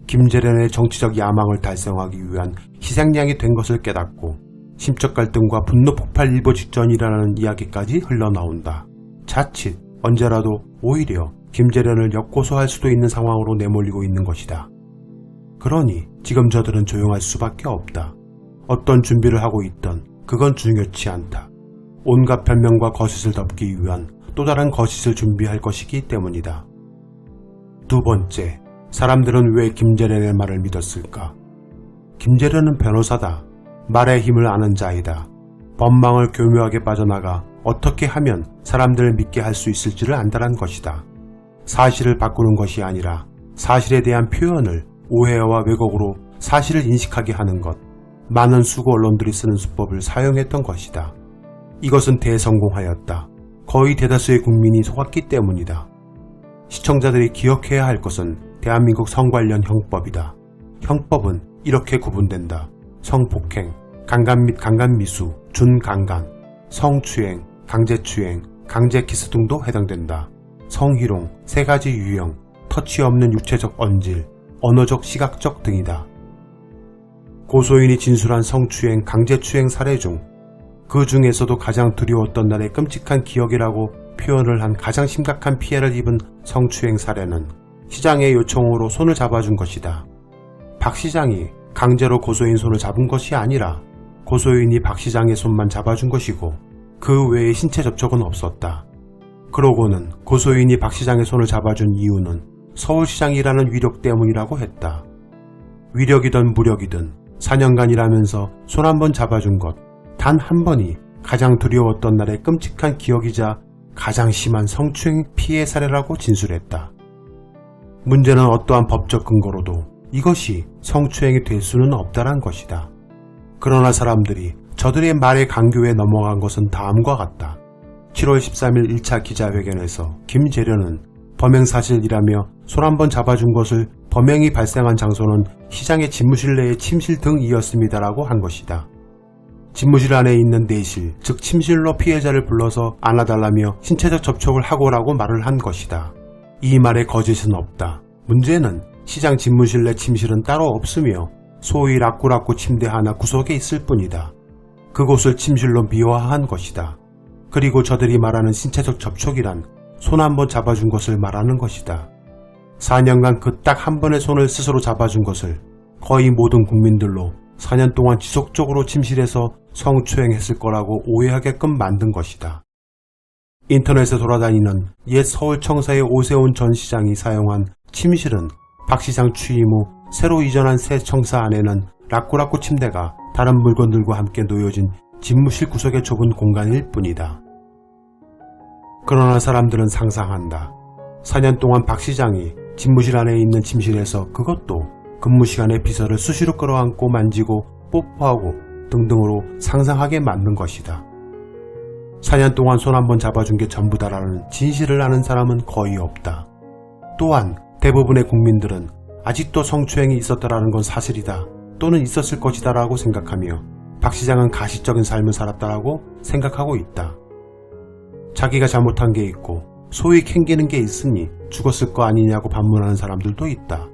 김재련의 정치적 야망을 달성하기 위한 희생양이 된 것을 깨닫고 심적 갈등과 분노 폭발 일보 직전이라는 이야기까지 흘러나온다. 자칫 언제라도 오히려 김재련을 역고소할 수도 있는 상황으로 내몰리고 있는 것이다. 그러니 지금 저들은 조용할 수밖에 없다. 어떤 준비를 하고 있던 그건 중요치 않다. 온갖 변명과 거짓을 덮기 위한 또 다른 거짓을 준비할 것이기 때문이다. 두 번째, 사람들은 왜 김재련의 말을 믿었을까? 김재련은 변호사다. 말의 힘을 아는 자이다. 법망을 교묘하게 빠져나가 어떻게 하면 사람들을 믿게 할 수 있을지를 안다는 것이다. 사실을 바꾸는 것이 아니라 사실에 대한 표현을 오해와 왜곡으로 사실을 인식하게 하는 것, 많은 수구 언론들이 쓰는 수법을 사용했던 것이다. 이것은 대성공하였다. 거의 대다수의 국민이 속았기 때문이다. 시청자들이 기억해야 할 것은 대한민국 성 관련 형법이다. 형법은 이렇게 구분된다. 성폭행, 강간 및 강간미수, 준강간, 성추행, 강제추행, 강제키스 등도 해당된다. 성희롱, 세 가지 유형, 터치 없는 육체적 언질, 언어적, 시각적 등이다. 고소인이 진술한 성추행, 강제추행 사례 중 그 중에서도 가장 두려웠던 날의 끔찍한 기억이라고 표현을 한 가장 심각한 피해를 입은 성추행 사례는 시장의 요청으로 손을 잡아준 것이다. 박 시장이 강제로 고소인 손을 잡은 것이 아니라 고소인이 박 시장의 손만 잡아준 것이고 그 외에 신체 접촉은 없었다. 그러고는 고소인이 박 시장의 손을 잡아준 이유는 서울시장이라는 위력 때문이라고 했다. 위력이든 무력이든 4년간 일하면서 손 한 번 잡아준 것, 단 한 번이 가장 두려웠던 날의 끔찍한 기억이자 가장 심한 성추행 피해 사례라고 진술했다. 문제는 어떠한 법적 근거로도 이것이 성추행이 될 수는 없다는 것이다. 그러나 사람들이 저들의 말의 강교에 넘어간 것은 다음과 같다. 7월 13일 1차 기자회견에서 김재련은 범행사실이라며 손 한 번 잡아준 것을 범행이 발생한 장소는 시장의 집무실 내의 침실 등이었습니다라고 한 것이다. 집무실 안에 있는 내실, 즉 침실로 피해자를 불러서 안아달라며 신체적 접촉을 하고라고 말을 한 것이다. 이 말에 거짓은 없다. 문제는 시장 집무실 내 침실은 따로 없으며 소위 라꾸라꾸 침대 하나 구석에 있을 뿐이다. 그곳을 침실로 미화한 것이다. 그리고 저들이 말하는 신체적 접촉이란 손 한 번 잡아준 것을 말하는 것이다. 4년간 그 딱 한 번의 손을 스스로 잡아준 것을 거의 모든 국민들로 4년 동안 지속적으로 침실에서 성추행했을 거라고 오해하게끔 만든 것이다. 인터넷에 돌아다니는 옛 서울청사의 오세훈 전 시장이 사용한 침실은 박 시장 취임 후 새로 이전한 새 청사 안에는 라꾸라꾸 침대가 다른 물건들과 함께 놓여진 집무실 구석의 좁은 공간일 뿐이다. 그러나 사람들은 상상한다. 4년 동안 박 시장이 집무실 안에 있는 침실에서 그것도 근무 시간에 비서를 수시로 끌어안고 만지고 뽀뽀하고 등등으로 상상하게 만든 것이다. 4년 동안 손 한 번 잡아준 게 전부다라는 진실을 아는 사람은 거의 없다. 또한 대부분의 국민들은 아직도 성추행이 있었다라는 건 사실이다 또는 있었을 것이다 라고 생각하며 박 시장은 가시적인 삶을 살았다라고 생각하고 있다. 자기가 잘못한 게 있고 소위 캥기는 게 있으니 죽었을 거 아니냐고 반문하는 사람들도 있다.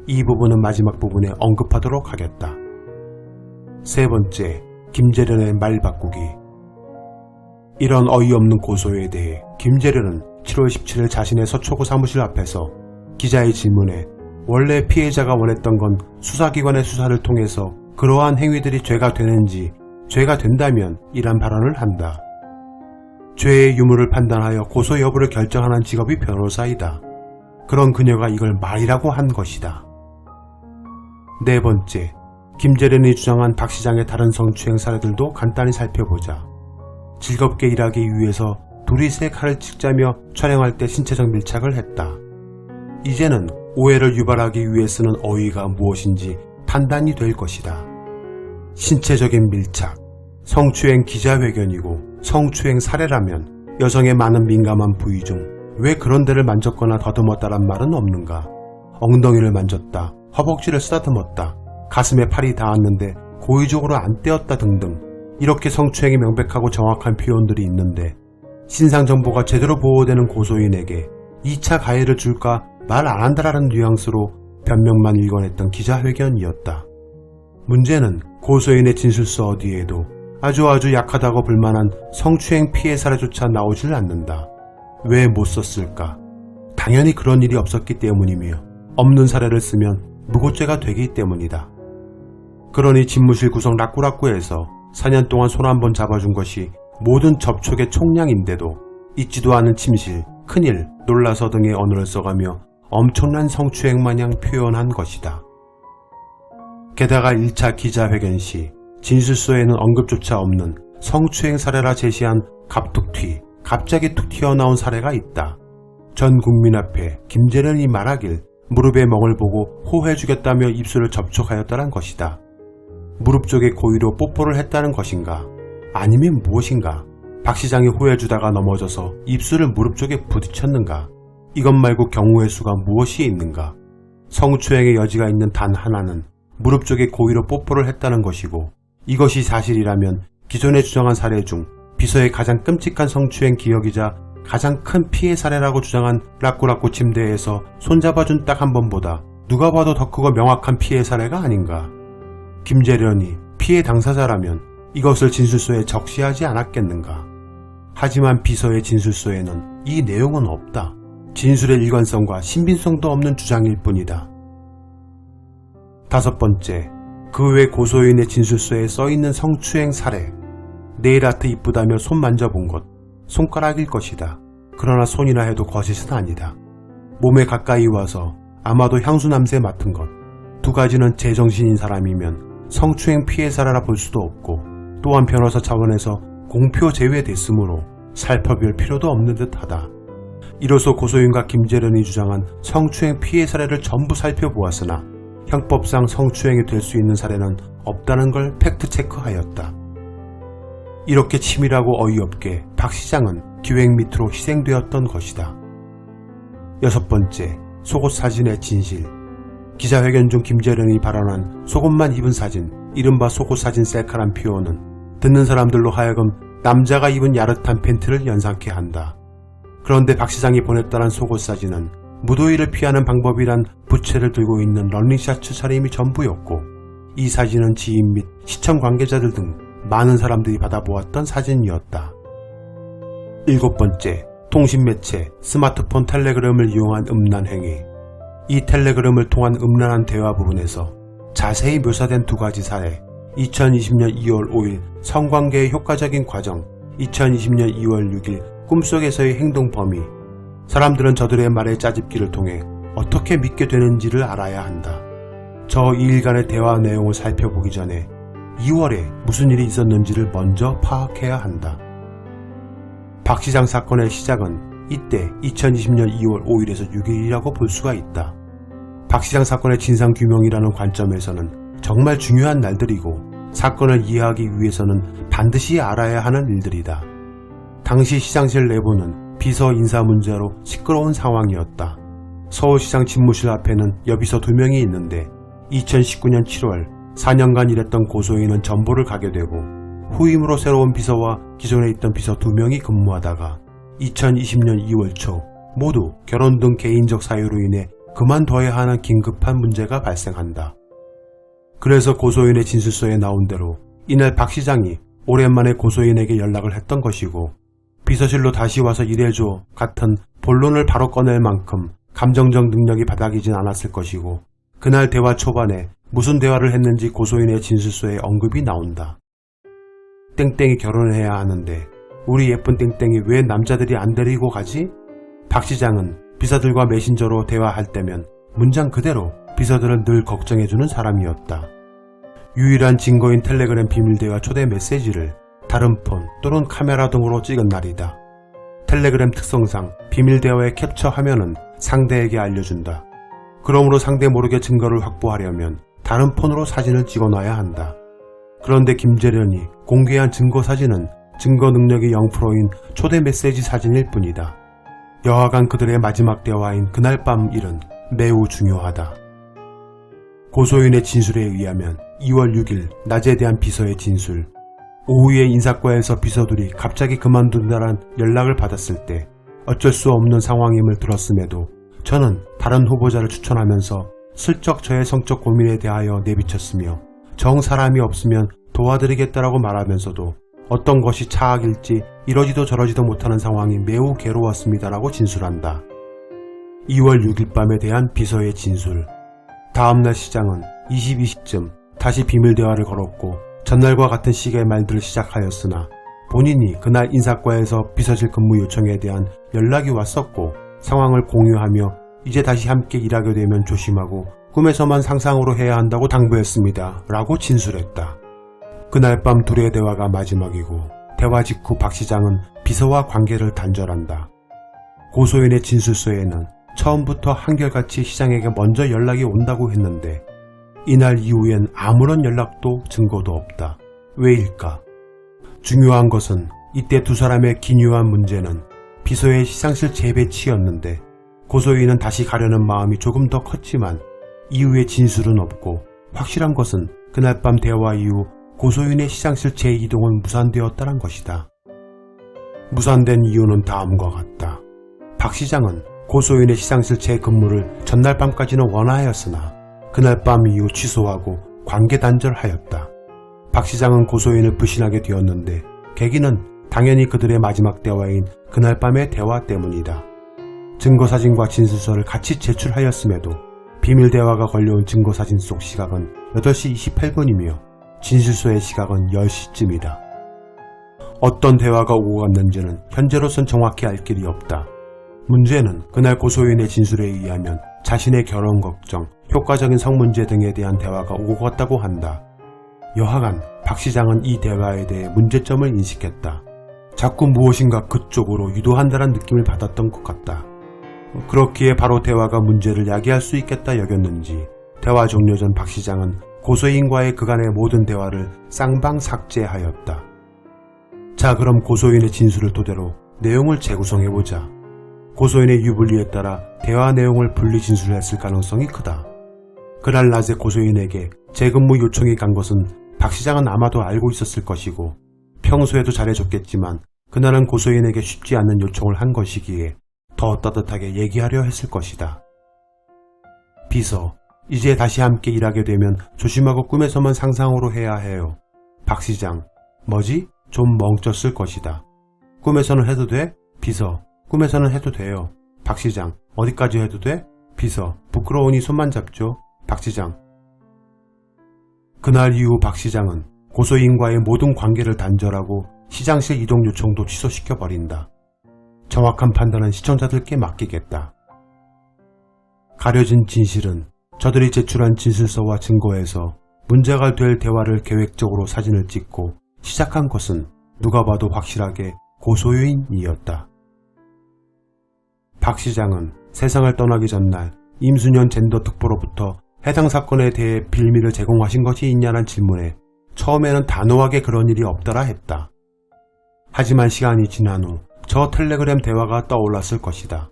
이 부분은 마지막 부분에 언급하도록 하겠다. 세 번째, 김재련의 말 바꾸기. 이런 어이없는 고소에 대해 김재련은 7월 17일 자신의 서초구 사무실 앞에서 기자의 질문에 원래 피해자가 원했던 건 수사기관의 수사를 통해서 그러한 행위들이 죄가 되는지 죄가 된다면 이란 발언을 한다. 죄의 유무를 판단하여 고소 여부를 결정하는 직업이 변호사이다. 그런 그녀가 이걸 말이라고 한 것이다. 네 번째, 김재련이 주장한 박 시장의 다른 성추행 사례들도 간단히 살펴보자. 즐겁게 일하기 위해서 둘이서 칼을 찍자며 촬영할 때 신체적 밀착을 했다. 이제는 오해를 유발하기 위해 쓰는 어휘가 무엇인지 판단이 될 것이다. 신체적인 밀착, 성추행 기자회견이고 성추행 사례라면 여성의 많은 민감한 부위 중 왜 그런 데를 만졌거나 더듬었다란 말은 없는가? 엉덩이를 만졌다, 허벅지를 쓰다듬었다, 가슴에 팔이 닿았는데 고의적으로 안 떼었다 등등 이렇게 성추행이 명백하고 정확한 표현들이 있는데 신상정보가 제대로 보호되는 고소인에게 2차 가해를 줄까 말 안 한다라는 뉘앙스로 변명만 일관했던 기자회견이었다. 문제는 고소인의 진술서 어디에도 아주 약하다고 불만한 성추행 피해 사례조차 나오질 않는다. 왜 못 썼을까? 당연히 그런 일이 없었기 때문이며 없는 사례를 쓰면 무고죄가 되기 때문이다. 그러니 집무실 구성 라꾸라꾸에서 4년 동안 손 한 번 잡아준 것이 모든 접촉의 총량인데도 있지도 않은 침실, 큰일, 놀라서 등의 언어를 써가며 엄청난 성추행 마냥 표현한 것이다. 게다가 1차 기자회견 시 진술서에는 언급조차 없는 성추행 사례라 제시한 갑툭튀, 갑자기 툭 튀어나온 사례가 있다. 전 국민 앞에 김재련이 말하길 무릎에 멍을 보고 호해주겠다며 입술을 접촉하였다는 것이다. 무릎 쪽에 고의로 뽀뽀를 했다는 것인가? 아니면 무엇인가? 박 시장이 호해주다가 넘어져서 입술을 무릎 쪽에 부딪혔는가? 이것 말고 경우의 수가 무엇이 있는가? 성추행의 여지가 있는 단 하나는 무릎 쪽에 고의로 뽀뽀를 했다는 것이고, 이것이 사실이라면 기존에 주장한 사례 중 비서의 가장 끔찍한 성추행 기억이자 가장 큰 피해 사례라고 주장한 라꾸라꾸 침대에서 손잡아준 딱 한 번보다 누가 봐도 더 크고 명확한 피해 사례가 아닌가. 김재련이 피해 당사자라면 이것을 진술서에 적시하지 않았겠는가. 하지만 비서의 진술서에는 이 내용은 없다. 진술의 일관성과 신빙성도 없는 주장일 뿐이다. 5번째, 그 외 고소인의 진술서에 써있는 성추행 사례. 네일아트 이쁘다며 손 만져본 것, 손가락일 것이다. 그러나 손이라 해도 거짓은 아니다. 몸에 가까이 와서 아마도 향수 냄새 맡은 것. 두 가지는 제정신인 사람이면 성추행 피해 사례라 볼 수도 없고, 또한 변호사 차원에서 공표 제외됐으므로 살펴볼 필요도 없는 듯하다. 이로써 고소인과 김재련이 주장한 성추행 피해 사례를 전부 살펴보았으나 형법상 성추행이 될 수 있는 사례는 없다는 걸 팩트체크하였다. 이렇게 치밀하고 어이없게 박 시장은 기획 밑으로 희생되었던 것이다. 6번째, 속옷 사진의 진실. 기자회견 중 김재련이 발언한 속옷만 입은 사진, 이른바 속옷 사진 셀카란 표현은 듣는 사람들로 하여금 남자가 입은 야릇한 팬티를 연상케 한다. 그런데 박 시장이 보냈다는 속옷 사진은 무더위를 피하는 방법이란 부채를 들고 있는 런닝셔츠 차림이 전부였고, 이 사진은 지인 및 시청 관계자들 등 많은 사람들이 받아보았던 사진이었다. 7번째, 통신매체 스마트폰 텔레그램을 이용한 음란 행위. 이 텔레그램을 통한 음란한 대화 부분에서 자세히 묘사된 두 가지 사례, 2020년 2월 5일 성관계의 효과적인 과정, 2020년 2월 6일 꿈속에서의 행동 범위. 사람들은 저들의 말의 짜집기를 통해 어떻게 믿게 되는지를 알아야 한다. 저 2일간의 대화 내용을 살펴보기 전에 2월에 무슨 일이 있었는지를 먼저 파악해야 한다. 박 시장 사건의 시작은 이때 2020년 2월 5일에서 6일이라고 볼 수가 있다. 박 시장 사건의 진상규명이라는 관점에서는 정말 중요한 날들이고, 사건을 이해하기 위해서는 반드시 알아야 하는 일들이다. 당시 시장실 내부는 비서 인사 문제로 시끄러운 상황이었다. 서울시장 집무실 앞에는 여비서 2명이 있는데 2019년 7월 4년간 일했던 고소인은 전보를 가게 되고, 후임으로 새로운 비서와 기존에 있던 비서 2명이 근무하다가 2020년 2월 초 모두 결혼 등 개인적 사유로 인해 그만둬야 하는 긴급한 문제가 발생한다. 그래서 고소인의 진술서에 나온 대로 이날 박 시장이 오랜만에 고소인에게 연락을 했던 것이고, 비서실로 다시 와서 일해줘 같은 본론을 바로 꺼낼 만큼 감정적 능력이 바닥이진 않았을 것이고, 그날 대화 초반에 무슨 대화를 했는지 고소인의 진술서에 언급이 나온다. 땡땡이 결혼을 해야 하는데 우리 예쁜 땡땡이 왜 남자들이 안 데리고 가지? 박 시장은 비서들과 메신저로 대화할 때면 문장 그대로 비서들을 늘 걱정해주는 사람이었다. 유일한 증거인 텔레그램 비밀대화 초대 메시지를 다른 폰 또는 카메라 등으로 찍은 날이다. 텔레그램 특성상 비밀대화의 캡처 화면은 상대에게 알려준다. 그러므로 상대 모르게 증거를 확보하려면 다른 폰으로 사진을 찍어놔야 한다. 그런데 김재련이 공개한 증거 사진은 증거 능력이 0%인 초대 메시지 사진일 뿐이다. 여하간 그들의 마지막 대화인 그날 밤 일은 매우 중요하다. 고소인의 진술에 의하면 2월 6일 낮에 대한 비서의 진술, 오후에 인사과에서 비서들이 갑자기 그만둔다란 연락을 받았을 때 어쩔 수 없는 상황임을 들었음에도 저는 다른 후보자를 추천하면서 슬쩍 저의 성적 고민에 대하여 내비쳤으며 정 사람이 없으면 도와드리겠다라고 말하면서도 어떤 것이 차악일지 이러지도 저러지도 못하는 상황이 매우 괴로웠습니다라고 진술한다. 2월 6일 밤에 대한 비서의 진술. 다음날 시장은 22시쯤 다시 비밀 대화를 걸었고 전날과 같은 시기의 말들을 시작하였으나 본인이 그날 인사과에서 비서실 근무 요청에 대한 연락이 왔었고 상황을 공유하며 이제 다시 함께 일하게 되면 조심하고 꿈에서만 상상으로 해야 한다고 당부했습니다 라고 진술했다. 그날 밤 둘의 대화가 마지막이고 대화 직후 박 시장은 비서와 관계를 단절한다. 고소인의 진술서에는 처음부터 한결같이 시장에게 먼저 연락이 온다고 했는데 이날 이후엔 아무런 연락도 증거도 없다. 왜일까? 중요한 것은 이때 두 사람의 기묘한 문제는 비서의 시상실 재배치였는데 고소인은 다시 가려는 마음이 조금 더 컸지만 이후의 진술은 없고 확실한 것은 그날 밤 대화 이후 고소인의 시상실 재이동은 무산되었다는 것이다. 무산된 이유는 다음과 같다. 박 시장은 고소인의 시상실 재근무를 전날 밤까지는 원하였으나 그날 밤 이후 취소하고 관계 단절하였다. 박 시장은 고소인을 불신하게 되었는데 계기는 당연히 그들의 마지막 대화인 그날 밤의 대화 때문이다. 증거사진과 진술서를 같이 제출하였음에도 비밀 대화가 걸려온 증거사진 속 시각은 8시 28분이며 진술서의 시각은 10시쯤이다. 어떤 대화가 오고 갔는지는 현재로선 정확히 알 길이 없다. 문제는 그날 고소인의 진술에 의하면 자신의 결혼 걱정, 효과적인 성문제 등에 대한 대화가 오고 갔다고 한다. 여하간 박 시장은 이 대화에 대해 문제점을 인식했다. 자꾸 무엇인가 그쪽으로 유도한다는 느낌을 받았던 것 같다. 그렇기에 바로 대화가 문제를 야기할 수 있겠다 여겼는지 대화 종료 전 박 시장은 고소인과의 그간의 모든 대화를 쌍방 삭제하였다. 자, 그럼 고소인의 진술을 토대로 내용을 재구성해보자. 고소인의 유불리에 따라 대화 내용을 분리 진술했을 가능성이 크다. 그날 낮에 고소인에게 재근무 요청이 간 것은 박 시장은 아마도 알고 있었을 것이고 평소에도 잘해줬겠지만 그날은 고소인에게 쉽지 않는 요청을 한 것이기에 더 따뜻하게 얘기하려 했을 것이다. 비서, 이제 다시 함께 일하게 되면 조심하고 꿈에서만 상상으로 해야 해요. 박 시장, 뭐지? 좀 멍쳤을 것이다. 꿈에서는 해도 돼? 비서, 꿈에서는 해도 돼요. 박 시장, 어디까지 해도 돼? 비서, 부끄러우니 손만 잡죠. 박 시장. 그날 이후 박 시장은 고소인과의 모든 관계를 단절하고 시장실 이동 요청도 취소시켜버린다. 정확한 판단은 시청자들께 맡기겠다. 가려진 진실은 저들이 제출한 진술서와 증거에서 문제가 될 대화를 계획적으로 사진을 찍고 시작한 것은 누가 봐도 확실하게 고소인이었다. 박 시장은 세상을 떠나기 전날 임순현 젠더 특보로부터 해당 사건에 대해 빌미를 제공하신 것이 있냐는 질문에 처음에는 단호하게 그런 일이 없더라 했다. 하지만 시간이 지난 후 저 텔레그램 대화가 떠올랐을 것이다.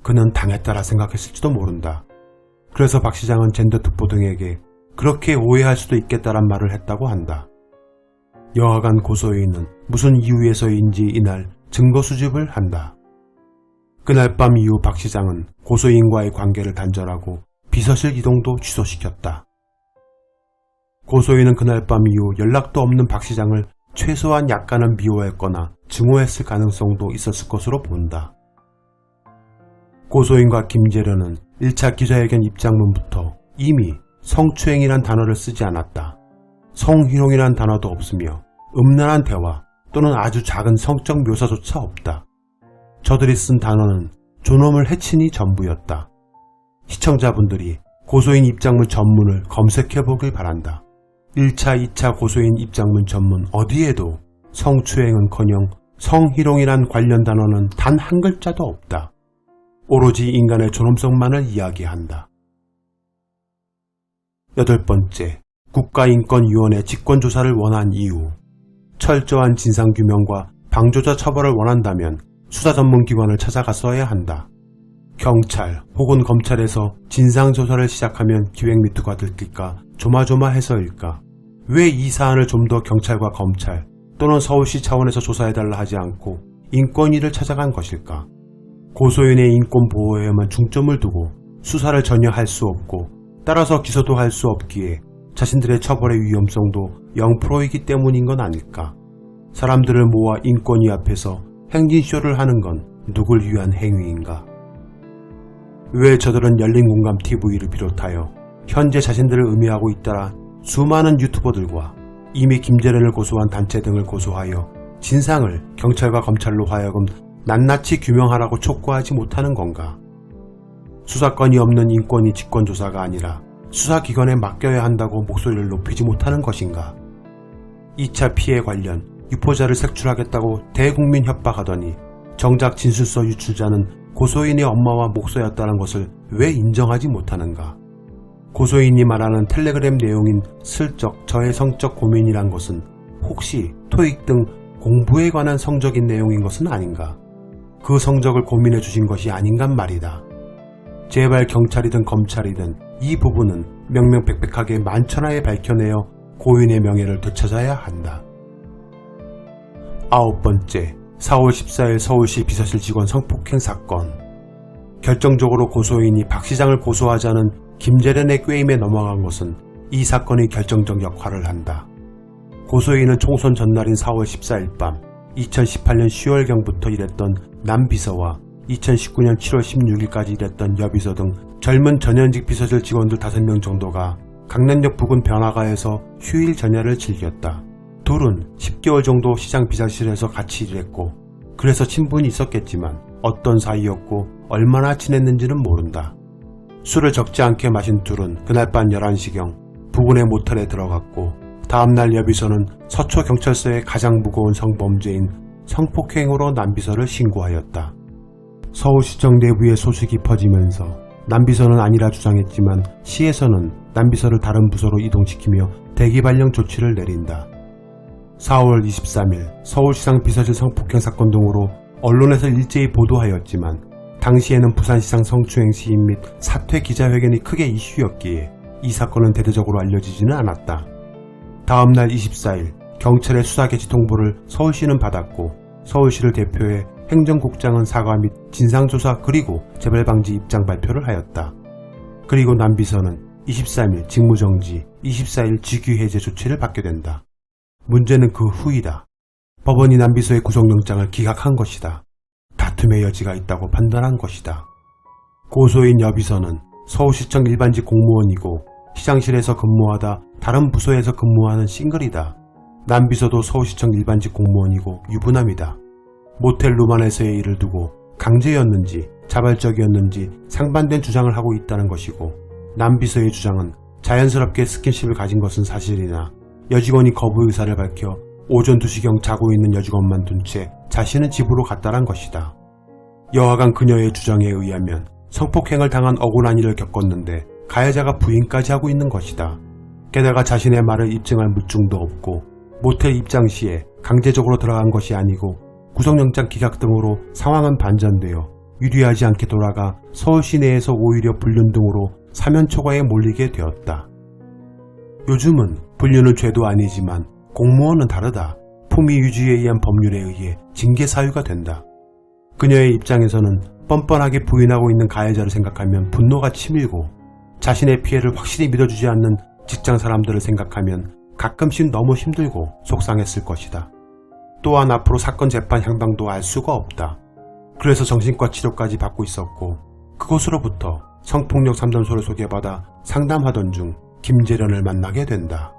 그는 당했다라 생각했을지도 모른다. 그래서 박 시장은 젠더 특보 등에게 그렇게 오해할 수도 있겠다란 말을 했다고 한다. 여하간 고소인은 무슨 이유에서인지 이날 증거 수집을 한다. 그날 밤 이후 박 시장은 고소인과의 관계를 단절하고 비서실 이동도 취소시켰다. 고소인은 그날 밤 이후 연락도 없는 박 시장을 최소한 약간은 미워했거나 증오했을 가능성도 있었을 것으로 본다. 고소인과 김재련은 1차 기자회견 입장문부터 이미 성추행이란 단어를 쓰지 않았다. 성희롱이란 단어도 없으며 음란한 대화 또는 아주 작은 성적 묘사조차 없다. 저들이 쓴 단어는 존엄을 해치니 전부였다. 시청자분들이 고소인 입장문 전문을 검색해보길 바란다. 1차, 2차 고소인 입장문 전문 어디에도 성추행은커녕 성희롱이란 관련 단어는 단 한 글자도 없다. 오로지 인간의 존엄성만을 이야기한다. 8번째, 국가인권위원회 직권조사를 원한 이유. 철저한 진상규명과 방조자 처벌을 원한다면 수사전문기관을 찾아가 써야 한다. 경찰 혹은 검찰에서 진상조사를 시작하면 기획미투가 들킬까 조마조마해서일까? 왜 이 사안을 좀 더 경찰과 검찰 또는 서울시 차원에서 조사해달라 하지 않고 인권위를 찾아간 것일까? 고소인의 인권 보호에만 중점을 두고 수사를 전혀 할 수 없고 따라서 기소도 할 수 없기에 자신들의 처벌의 위험성도 0%이기 때문인 건 아닐까? 사람들을 모아 인권위 앞에서 행진쇼를 하는 건 누굴 위한 행위인가? 왜 저들은 열린공감 TV를 비롯하여 현재 자신들을 의미하고 있다라 수많은 유튜버들과 이미 김재련을 고소한 단체 등을 고소하여 진상을 경찰과 검찰로 하여금 낱낱이 규명하라고 촉구하지 못하는 건가? 수사권이 없는 인권위 직권조사가 아니라 수사기관에 맡겨야 한다고 목소리를 높이지 못하는 것인가? 2차 피해 관련 유포자를 색출하겠다고 대국민 협박하더니 정작 진술서 유출자는 고소인의 엄마와 목소였다는 것을 왜 인정하지 못하는가? 고소인이 말하는 텔레그램 내용인 슬쩍 저의 성적 고민이란 것은 혹시 토익 등 공부에 관한 성적인 내용인 것은 아닌가? 그 성적을 고민해 주신 것이 아닌간 말이다. 제발 경찰이든 검찰이든 이 부분은 명명백백하게 만천하에 밝혀내어 고인의 명예를 되찾아야 한다. 9번째, 4월 14일 서울시 비서실 직원 성폭행 사건. 결정적으로 고소인이 박 시장을 고소하자는 김재련의 꾀임에 넘어간 것은 이 사건이 결정적 역할을 한다. 고소인은 총선 전날인 4월 14일 밤 2018년 10월경부터 일했던 남비서와 2019년 7월 16일까지 일했던 여비서 등 젊은 전현직 비서실 직원들 5명 정도가 강남역 부근 변화가에서 휴일 전야를 즐겼다. 둘은 10개월 정도 시장 비서실에서 같이 일했고 그래서 친분이 있었겠지만 어떤 사이였고 얼마나 친했는지는 모른다. 술을 적지 않게 마신 둘은 그날 밤 11시경 부근의 모텔에 들어갔고 다음날 여비서는 서초경찰서의 가장 무거운 성범죄인 성폭행으로 남비서를 신고하였다. 서울시청 내부의 소식이 퍼지면서 남비서는 아니라 주장했지만 시에서는 남비서를 다른 부서로 이동시키며 대기발령 조치를 내린다. 4월 23일 서울시장 비서실 성폭행 사건 등으로 언론에서 일제히 보도하였지만 당시에는 부산시장 성추행 시인 및 사퇴 기자회견이 크게 이슈였기에 이 사건은 대대적으로 알려지지는 않았다. 다음날 24일 경찰의 수사 개시 통보를 서울시는 받았고 서울시를 대표해 행정국장은 사과 및 진상조사 그리고 재발방지 입장 발표를 하였다. 그리고 남비서는 23일 직무정지, 24일 직위해제 조치를 받게 된다. 문제는 그 후이다. 법원이 남비서의 구속영장을 기각한 것이다. 다툼의 여지가 있다고 판단한 것이다. 고소인 여비서는 서울시청 일반직 공무원이고 시장실에서 근무하다 다른 부서에서 근무하는 싱글이다. 남비서도 서울시청 일반직 공무원이고 유부남이다. 모텔 루만에서의 일을 두고 강제였는지 자발적이었는지 상반된 주장을 하고 있다는 것이고 남비서의 주장은 자연스럽게 스킨십을 가진 것은 사실이나 여직원이 거부 의사를 밝혀 오전 2시경 자고 있는 여직원만 둔 채 자신은 집으로 갔다란 것이다. 여하간 그녀의 주장에 의하면 성폭행을 당한 억울한 일을 겪었는데 가해자가 부인까지 하고 있는 것이다. 게다가 자신의 말을 입증할 물증도 없고 모텔 입장 시에 강제적으로 들어간 것이 아니고 구속영장 기각 등으로 상황은 반전되어 유리하지 않게 돌아가 서울시 내에서 오히려 불륜 등으로 사면 초과에 몰리게 되었다. 요즘은 불륜은 죄도 아니지만 공무원은 다르다. 품위 유지에 의한 법률에 의해 징계 사유가 된다. 그녀의 입장에서는 뻔뻔하게 부인하고 있는 가해자를 생각하면 분노가 치밀고 자신의 피해를 확실히 믿어주지 않는 직장 사람들을 생각하면 가끔씩 너무 힘들고 속상했을 것이다. 또한 앞으로 사건 재판 향방도 알 수가 없다. 그래서 정신과 치료까지 받고 있었고 그곳으로부터 성폭력 상담소를 소개받아 상담하던 중 김재련을 만나게 된다.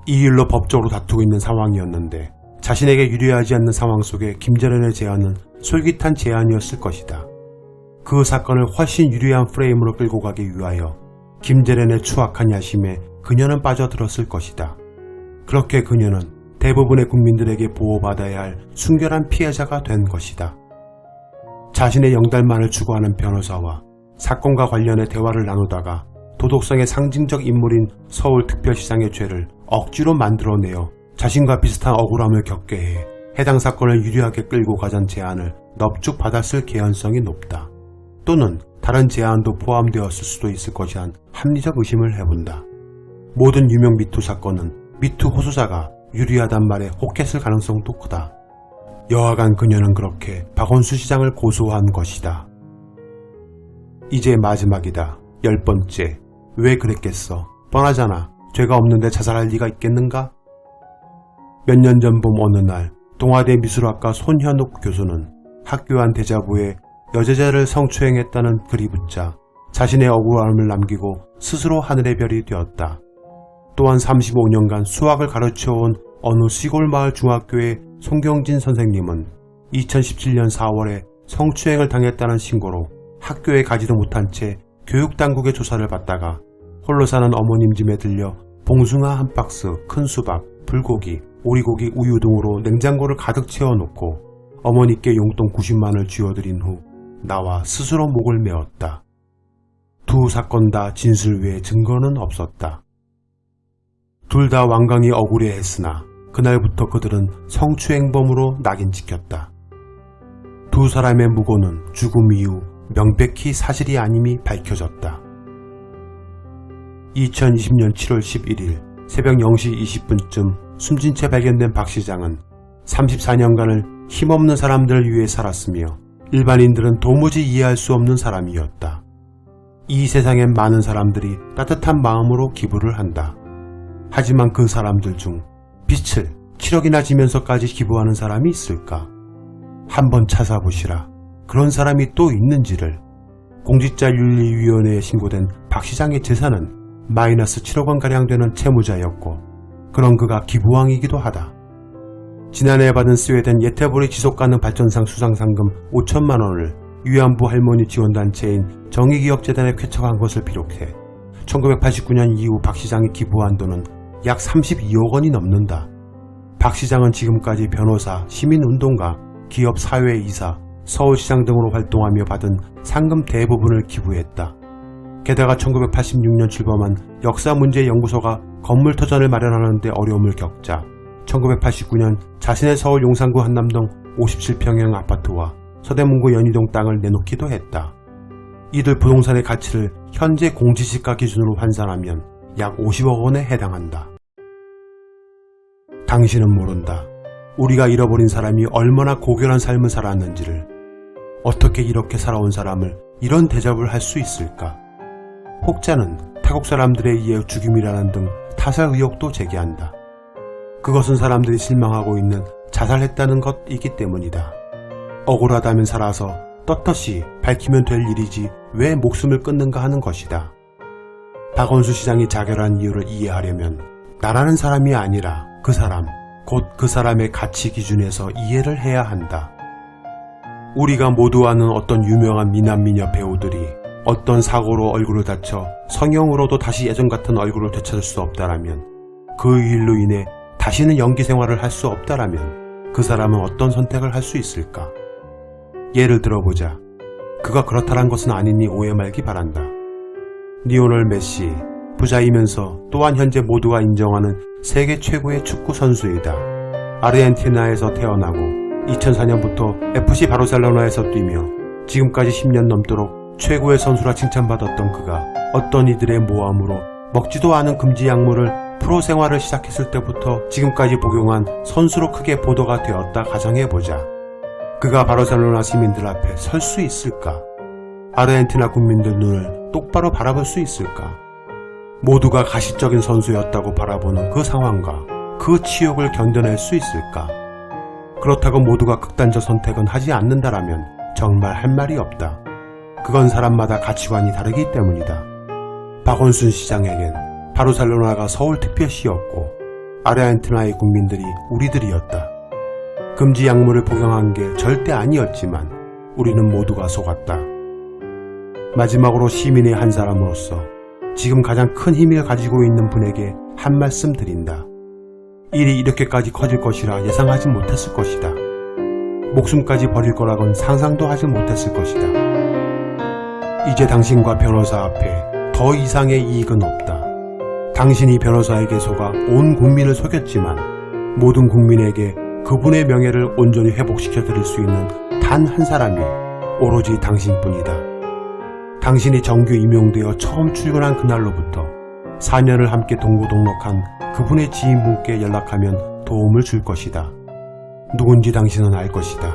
이 일로 법적으로 다투고 있는 상황이었는데 자신에게 유리하지 않는 상황 속에 김재련의 제안은 솔깃한 제안이었을 것이다. 그 사건을 훨씬 유리한 프레임으로 끌고 가기 위하여 김재련의 추악한 야심에 그녀는 빠져들었을 것이다. 그렇게 그녀는 대부분의 국민들에게 보호받아야 할 순결한 피해자가 된 것이다. 자신의 영달만을 추구하는 변호사와 사건과 관련해 대화를 나누다가 도덕성의 상징적 인물인 서울특별시장의 죄를 억지로 만들어내어 자신과 비슷한 억울함을 겪게 해 해당 사건을 유리하게 끌고 가자는 제안을 넙죽받았을 개연성이 높다. 또는 다른 제안도 포함되었을 수도 있을 것이란 합리적 의심을 해본다. 모든 유명 미투 사건은 미투 호소자가 유리하단 말에 혹했을 가능성도 크다. 여하간 그녀는 그렇게 박원순 시장을 고소한 것이다. 이제 마지막이다. 10번째. 왜 그랬겠어? 뻔하잖아. 죄가 없는데 자살할 리가 있겠는가? 몇 년 전 봄 어느 날 동아대 미술학과 손현욱 교수는 학교 안 대자보에 여제자를 성추행했다는 글이 붙자 자신의 억울함을 남기고 스스로 하늘의 별이 되었다. 또한 35년간 수학을 가르쳐온 어느 시골 마을 중학교의 송경진 선생님은 2017년 4월에 성추행을 당했다는 신고로 학교에 가지도 못한 채 교육당국의 조사를 받다가 홀로 사는 어머님 집에 들려 봉숭아 한 박스, 큰 수박, 불고기, 오리고기, 우유 등으로 냉장고를 가득 채워놓고 어머니께 용돈 90만을 쥐어드린 후 나와 스스로 목을 메었다. 두 사건 다 진술 외에 증거는 없었다. 둘 다 완강히 억울해했으나 그날부터 그들은 성추행범으로 낙인 찍혔다. 두 사람의 무고는 죽음 이후 명백히 사실이 아님이 밝혀졌다. 2020년 7월 11일 새벽 0시 20분쯤 숨진 채 발견된 박 시장은 34년간을 힘없는 사람들을 위해 살았으며 일반인들은 도무지 이해할 수 없는 사람이었다. 이 세상엔 많은 사람들이 따뜻한 마음으로 기부를 한다. 하지만 그 사람들 중 빛을 7억이나 지면서까지 기부하는 사람이 있을까? 한번 찾아보시라. 그런 사람이 또 있는지를. 공직자윤리위원회에 신고된 박 시장의 재산은 마이너스 7억 원가량 되는 채무자였고 그런 그가 기부왕이기도 하다. 지난해 받은 스웨덴 예테보리 지속가능 발전상 수상상금 5천만 원을 위안부 할머니 지원단체인 정의기억재단에 쾌척한 것을 비롯해 1989년 이후 박 시장이 기부한 돈은 약 32억 원이 넘는다. 박 시장은 지금까지 변호사, 시민운동가, 기업 사회이사, 서울시장 등으로 활동하며 받은 상금 대부분을 기부했다. 게다가 1986년 출범한 역사문제연구소가 건물 터전을 마련하는 데 어려움을 겪자 1989년 자신의 서울 용산구 한남동 57평형 아파트와 서대문구 연희동 땅을 내놓기도 했다. 이들 부동산의 가치를 현재 공시지가 기준으로 환산하면 약 50억 원에 해당한다. 당신은 모른다. 우리가 잃어버린 사람이 얼마나 고결한 삶을 살았는지를. 어떻게 이렇게 살아온 사람을 이런 대접을 할 수 있을까? 혹자는 타국 사람들에 의해 죽임이라는 등 타살 의혹도 제기한다. 그것은 사람들이 실망하고 있는 자살했다는 것이기 때문이다. 억울하다면 살아서 떳떳이 밝히면 될 일이지 왜 목숨을 끊는가 하는 것이다. 박원순 시장이 자결한 이유를 이해하려면 나라는 사람이 아니라 그 사람, 곧 그 사람의 가치 기준에서 이해를 해야 한다. 우리가 모두 아는 어떤 유명한 미남미녀 배우들이 어떤 사고로 얼굴을 다쳐 성형으로도 다시 예전 같은 얼굴을 되찾을 수 없다라면, 그 일로 인해 다시는 연기 생활을 할 수 없다라면 그 사람은 어떤 선택을 할 수 있을까? 예를 들어보자. 그가 그렇다란 것은 아니니 오해 말기 바란다. 리오넬 메시, 부자이면서 또한 현재 모두가 인정하는 세계 최고의 축구 선수이다. 아르헨티나에서 태어나고 2004년부터 FC 바르셀로나에서 뛰며 지금까지 10년 넘도록 최고의 선수라 칭찬받았던 그가 어떤 이들의 모함으로 먹지도 않은 금지 약물을 프로 생활을 시작했을 때부터 지금까지 복용한 선수로 크게 보도가 되었다 가정해보자. 그가 바르셀로나 시민들 앞에 설 수 있을까? 아르헨티나 국민들 눈을 똑바로 바라볼 수 있을까? 모두가 가시적인 선수였다고 바라보는 그 상황과 그 치욕을 견뎌낼 수 있을까? 그렇다고 모두가 극단적 선택은 하지 않는다라면 정말 할 말이 없다. 그건 사람마다 가치관이 다르기 때문이다. 박원순 시장에겐 바르셀로나가 서울특별시였고 아르헨티나의 국민들이 우리들이었다. 금지 약물을 복용한 게 절대 아니었지만 우리는 모두가 속았다. 마지막으로 시민의 한 사람으로서 지금 가장 큰 힘을 가지고 있는 분에게 한 말씀 드린다. 일이 이렇게까지 커질 것이라 예상하지 못했을 것이다. 목숨까지 버릴 거라곤 상상도 하지 못했을 것이다. 이제 당신과 변호사 앞에 더 이상의 이익은 없다. 당신이 변호사에게 속아 온 국민을 속였지만 모든 국민에게 그분의 명예를 온전히 회복시켜 드릴 수 있는 단 한 사람이 오로지 당신뿐이다. 당신이 정규 임용되어 처음 출근한 그날로부터 4년을 함께 동고동락한 그분의 지인분께 연락하면 도움을 줄 것이다. 누군지 당신은 알 것이다.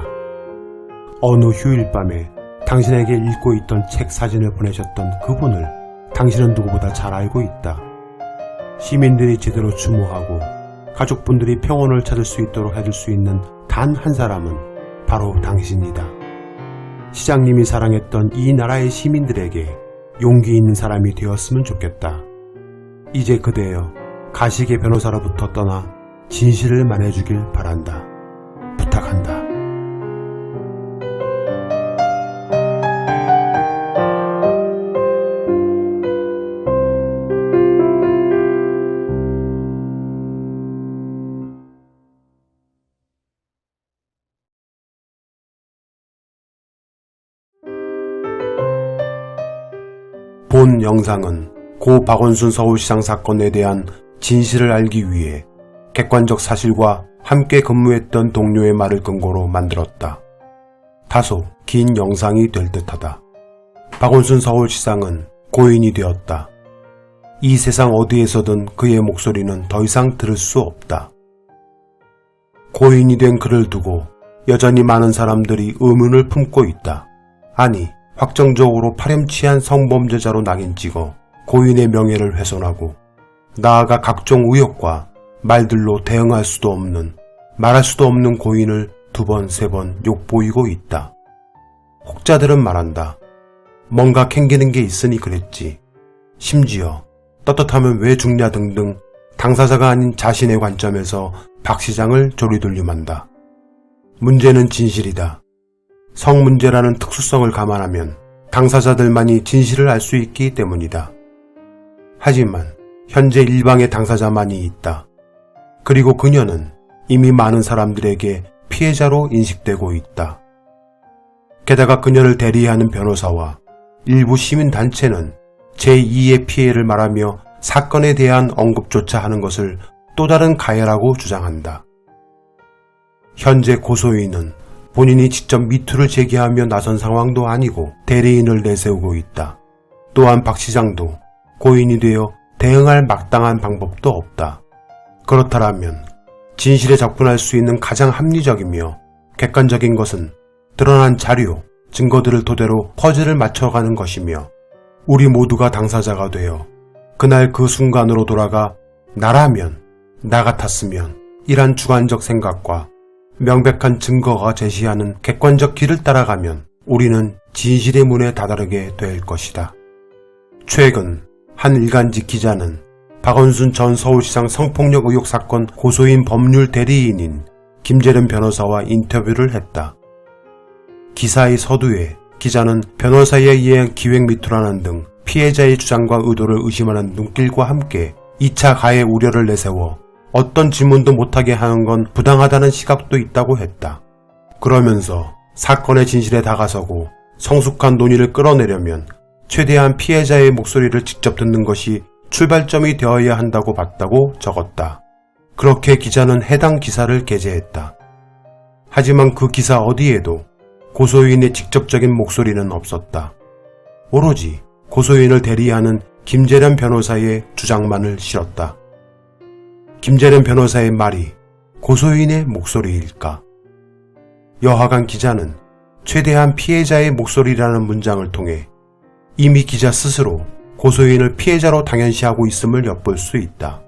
어느 휴일 밤에 당신에게 읽고 있던 책 사진을 보내셨던 그분을 당신은 누구보다 잘 알고 있다. 시민들이 제대로 추모하고 가족분들이 평온을 찾을 수 있도록 해줄 수 있는 단 한 사람은 바로 당신이다. 시장님이 사랑했던 이 나라의 시민들에게 용기 있는 사람이 되었으면 좋겠다. 이제 그대여 가식의 변호사로부터 떠나 진실을 말해주길 바란다. 부탁한다. 본 영상은 고 박원순 서울시장 사건에 대한 진실을 알기 위해 객관적 사실과 함께 근무했던 동료의 말을 근거로 만들었다. 다소 긴 영상이 될 듯하다. 박원순 서울시장은 고인이 되었다. 이 세상 어디에서든 그의 목소리는 더 이상 들을 수 없다. 고인이 된 그를 두고 여전히 많은 사람들이 의문을 품고 있다. 아니, 확정적으로 파렴치한 성범죄자로 낙인 찍어 고인의 명예를 훼손하고 나아가 각종 의혹과 말들로 대응할 수도 없는, 말할 수도 없는 고인을 2번, 3번 욕보이고 있다. 혹자들은 말한다. 뭔가 캥기는 게 있으니 그랬지. 심지어 떳떳하면 왜 죽냐 등등 당사자가 아닌 자신의 관점에서 박 시장을 조리돌림한다. 문제는 진실이다. 성문제라는 특수성을 감안하면 당사자들만이 진실을 알 수 있기 때문이다. 하지만 현재 일방의 당사자만이 있다. 그리고 그녀는 이미 많은 사람들에게 피해자로 인식되고 있다. 게다가 그녀를 대리하는 변호사와 일부 시민단체는 제2의 피해를 말하며 사건에 대한 언급조차 하는 것을 또 다른 가해라고 주장한다. 현재 고소인은 본인이 직접 미투를 제기하며 나선 상황도 아니고 대리인을 내세우고 있다. 또한 박 시장도 고인이 되어 대응할 마땅한 방법도 없다. 그렇다면 진실에 접근할 수 있는 가장 합리적이며 객관적인 것은 드러난 자료, 증거들을 토대로 퍼즐을 맞춰가는 것이며 우리 모두가 당사자가 되어 그날 그 순간으로 돌아가 나라면, 나 같았으면 이란 주관적 생각과 명백한 증거가 제시하는 객관적 길을 따라가면 우리는 진실의 문에 다다르게 될 것이다. 최근 한 일간지 기자는 박원순 전 서울시장 성폭력 의혹 사건 고소인 법률 대리인인 김재련 변호사와 인터뷰를 했다. 기사의 서두에 기자는 변호사에 의한 기획 미투라는 등 피해자의 주장과 의도를 의심하는 눈길과 함께 2차 가해 우려를 내세워 어떤 질문도 못하게 하는 건 부당하다는 시각도 있다고 했다. 그러면서 사건의 진실에 다가서고 성숙한 논의를 끌어내려면 최대한 피해자의 목소리를 직접 듣는 것이 출발점이 되어야 한다고 봤다고 적었다. 그렇게 기자는 해당 기사를 게재했다. 하지만 그 기사 어디에도 고소인의 직접적인 목소리는 없었다. 오로지 고소인을 대리하는 김재련 변호사의 주장만을 실었다. 김재련 변호사의 말이 고소인의 목소리일까? 여하간 기자는 최대한 피해자의 목소리라는 문장을 통해 이미 기자 스스로 고소인을 피해자로 당연시하고 있음을 엿볼 수 있다.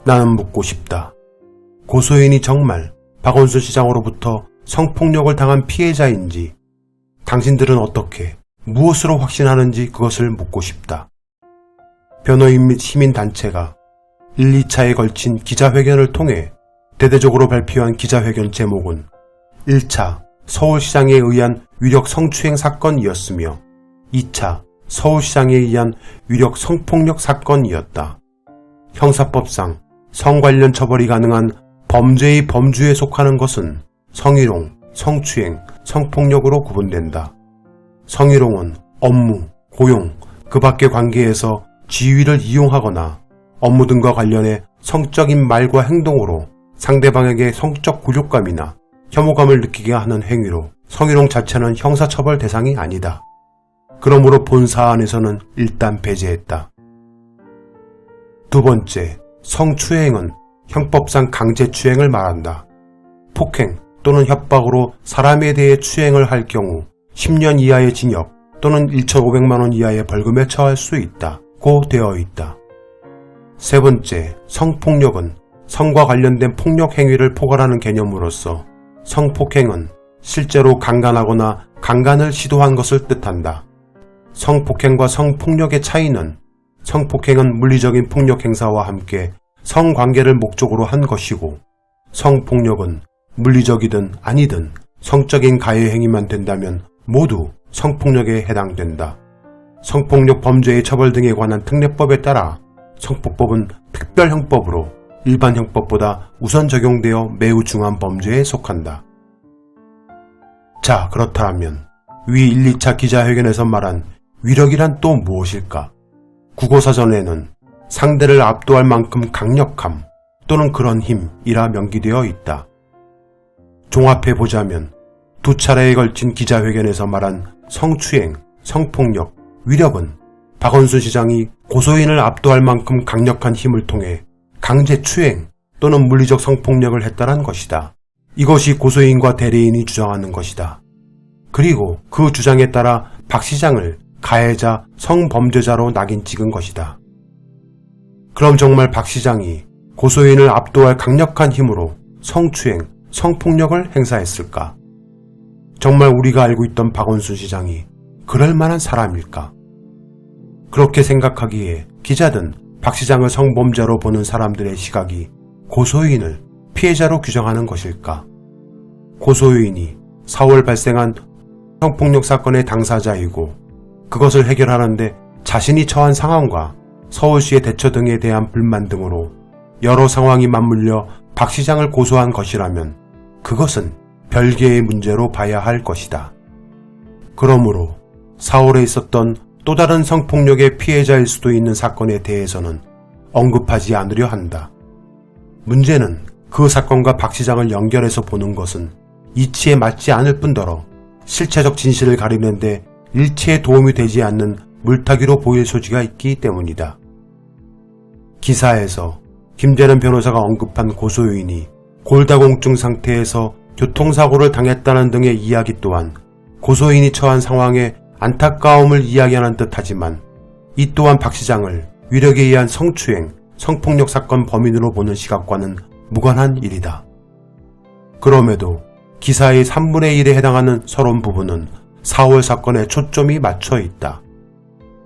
나는 묻고 싶다. 고소인이 정말 박원순 시장으로부터 성폭력을 당한 피해자인지 당신들은 어떻게 무엇으로 확신하는지 그것을 묻고 싶다. 변호인 및 시민단체가 1, 2차에 걸친 기자회견을 통해 대대적으로 발표한 기자회견 제목은 1차 서울시장에 의한 위력 성추행 사건이었으며 2차 서울시장에 의한 위력 성폭력 사건이었다. 형사법상 성 관련 처벌이 가능한 범죄의 범주에 속하는 것은 성희롱, 성추행, 성폭력으로 구분된다. 성희롱은 업무, 고용, 그 밖의 관계에서 지위를 이용하거나 업무 등과 관련해 성적인 말과 행동으로 상대방에게 성적 굴욕감이나 혐오감을 느끼게 하는 행위로 성희롱 자체는 형사처벌 대상이 아니다. 그러므로 본 사안에서는 일단 배제했다. 두 번째, 성추행은 형법상 강제추행을 말한다. 폭행 또는 협박으로 사람에 대해 추행을 할 경우 10년 이하의 징역 또는 1,500만원 이하의 벌금에 처할 수 있다고 되어 있다. 세 번째, 성폭력은 성과 관련된 폭력 행위를 포괄하는 개념으로서 성폭행은 실제로 강간하거나 강간을 시도한 것을 뜻한다. 성폭행과 성폭력의 차이는 성폭행은 물리적인 폭력 행사와 함께 성관계를 목적으로 한 것이고 성폭력은 물리적이든 아니든 성적인 가해 행위만 된다면 모두 성폭력에 해당된다. 성폭력 범죄의 처벌 등에 관한 특례법에 따라 성폭법은 특별형법으로 일반 형법보다 우선 적용되어 매우 중한 범죄에 속한다. 자, 그렇다면 위 1, 2차 기자회견에서 말한 위력이란 또 무엇일까? 국어사전에는 상대를 압도할 만큼 강력함 또는 그런 힘이라 명기되어 있다. 종합해보자면 두 차례에 걸친 기자회견에서 말한 성추행, 성폭력, 위력은 박원순 시장이 고소인을 압도할 만큼 강력한 힘을 통해 강제추행 또는 물리적 성폭력을 했다는 것이다. 이것이 고소인과 대리인이 주장하는 것이다. 그리고 그 주장에 따라 박 시장을 가해자, 성범죄자로 낙인 찍은 것이다. 그럼 정말 박 시장이 고소인을 압도할 강력한 힘으로 성추행, 성폭력을 행사했을까? 정말 우리가 알고 있던 박원순 시장이 그럴 만한 사람일까? 그렇게 생각하기에 기자든 박 시장을 성범죄로 보는 사람들의 시각이 고소인을 피해자로 규정하는 것일까? 고소인이 4월 발생한 성폭력 사건의 당사자이고 그것을 해결하는데 자신이 처한 상황과 서울시의 대처 등에 대한 불만 등으로 여러 상황이 맞물려 박 시장을 고소한 것이라면 그것은 별개의 문제로 봐야 할 것이다. 그러므로 4월에 있었던 또 다른 성폭력의 피해자일 수도 있는 사건에 대해서는 언급하지 않으려 한다. 문제는 그 사건과 박 시장을 연결해서 보는 것은 이치에 맞지 않을 뿐더러 실체적 진실을 가리는데 일체에 도움이 되지 않는 물타기로 보일 소지가 있기 때문이다. 기사에서 김재련 변호사가 언급한 고소인이 골다공증 상태에서 교통사고를 당했다는 등의 이야기 또한 고소인이 처한 상황에 안타까움을 이야기하는 듯하지만 이 또한 박 시장을 위력에 의한 성추행, 성폭력 사건 범인으로 보는 시각과는 무관한 일이다. 그럼에도 기사의 3분의 1에 해당하는 서론 부분은 4월 사건에 초점이 맞춰 있다.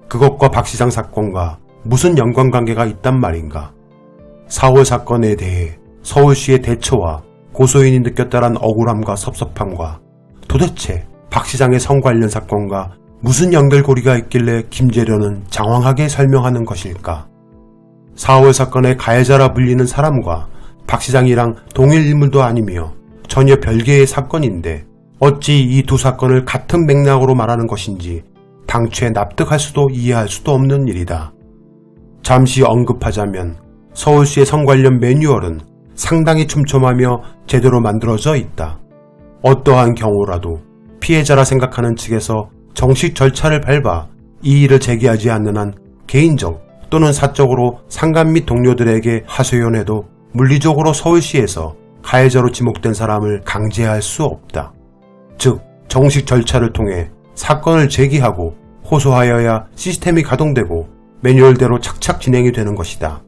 그것과 박 시장 사건과 무슨 연관관계가 있단 말인가? 4월 사건에 대해 서울시의 대처와 고소인이 느꼈다란 억울함과 섭섭함과 도대체 박 시장의 성 관련 사건과 무슨 연결고리가 있길래 김재련은 장황하게 설명하는 것일까? 4월 사건의 가해자라 불리는 사람과 박 시장이랑 동일 인물도 아니며 전혀 별개의 사건인데 어찌 이 두 사건을 같은 맥락으로 말하는 것인지 당최 납득할 수도 이해할 수도 없는 일이다. 잠시 언급하자면 서울시의 성 관련 매뉴얼은 상당히 촘촘하며 제대로 만들어져 있다. 어떠한 경우라도 피해자라 생각하는 측에서 정식 절차를 밟아 이 일을 제기하지 않는 한 개인적 또는 사적으로 상간 및 동료들에게 하소연해도 물리적으로 서울시에서 가해자로 지목된 사람을 강제할 수 없다. 즉 정식 절차를 통해 사건을 제기하고 호소하여야 시스템이 가동되고 매뉴얼대로 착착 진행이 되는 것이다.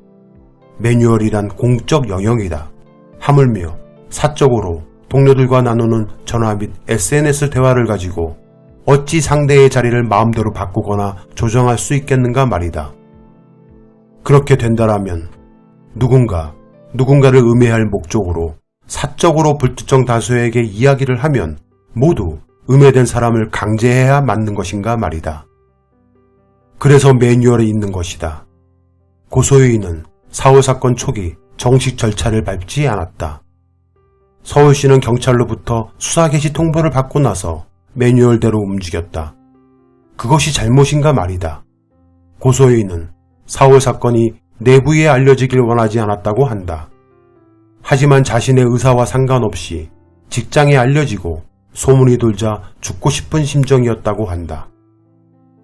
매뉴얼이란 공적 영역이다. 하물며 사적으로 동료들과 나누는 전화 및 SNS 대화를 가지고 어찌 상대의 자리를 마음대로 바꾸거나 조정할 수 있겠는가 말이다. 그렇게 된다라면 누군가를 음해할 목적으로 사적으로 불특정 다수에게 이야기를 하면 모두 음해된 사람을 강제해야 맞는 것인가 말이다. 그래서 매뉴얼에 있는 것이다. 고소인은 4월 사건 초기 정식 절차를 밟지 않았다. 서울시는 경찰로부터 수사 개시 통보를 받고 나서 매뉴얼대로 움직였다. 그것이 잘못인가 말이다. 고소인은 4월 사건이 내부에 알려지길 원하지 않았다고 한다. 하지만 자신의 의사와 상관없이 직장에 알려지고 소문이 돌자 죽고 싶은 심정이었다고 한다.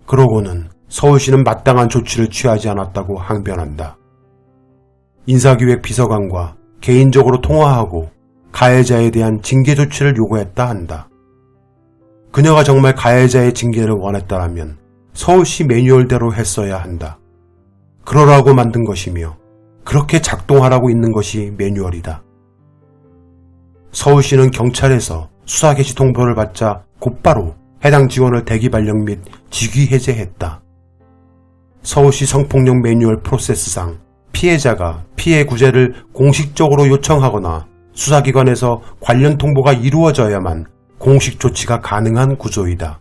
그러고는 서울시는 마땅한 조치를 취하지 않았다고 항변한다. 인사기획 비서관과 개인적으로 통화하고 가해자에 대한 징계 조치를 요구했다 한다. 그녀가 정말 가해자의 징계를 원했다라면 서울시 매뉴얼대로 했어야 한다. 그러라고 만든 것이며 그렇게 작동하라고 있는 것이 매뉴얼이다. 서울시는 경찰에서 수사 개시 통보를 받자 곧바로 해당 직원을 대기 발령 및 직위 해제했다. 서울시 성폭력 매뉴얼 프로세스상 피해자가 피해 구제를 공식적으로 요청하거나 수사기관에서 관련 통보가 이루어져야만 공식 조치가 가능한 구조이다.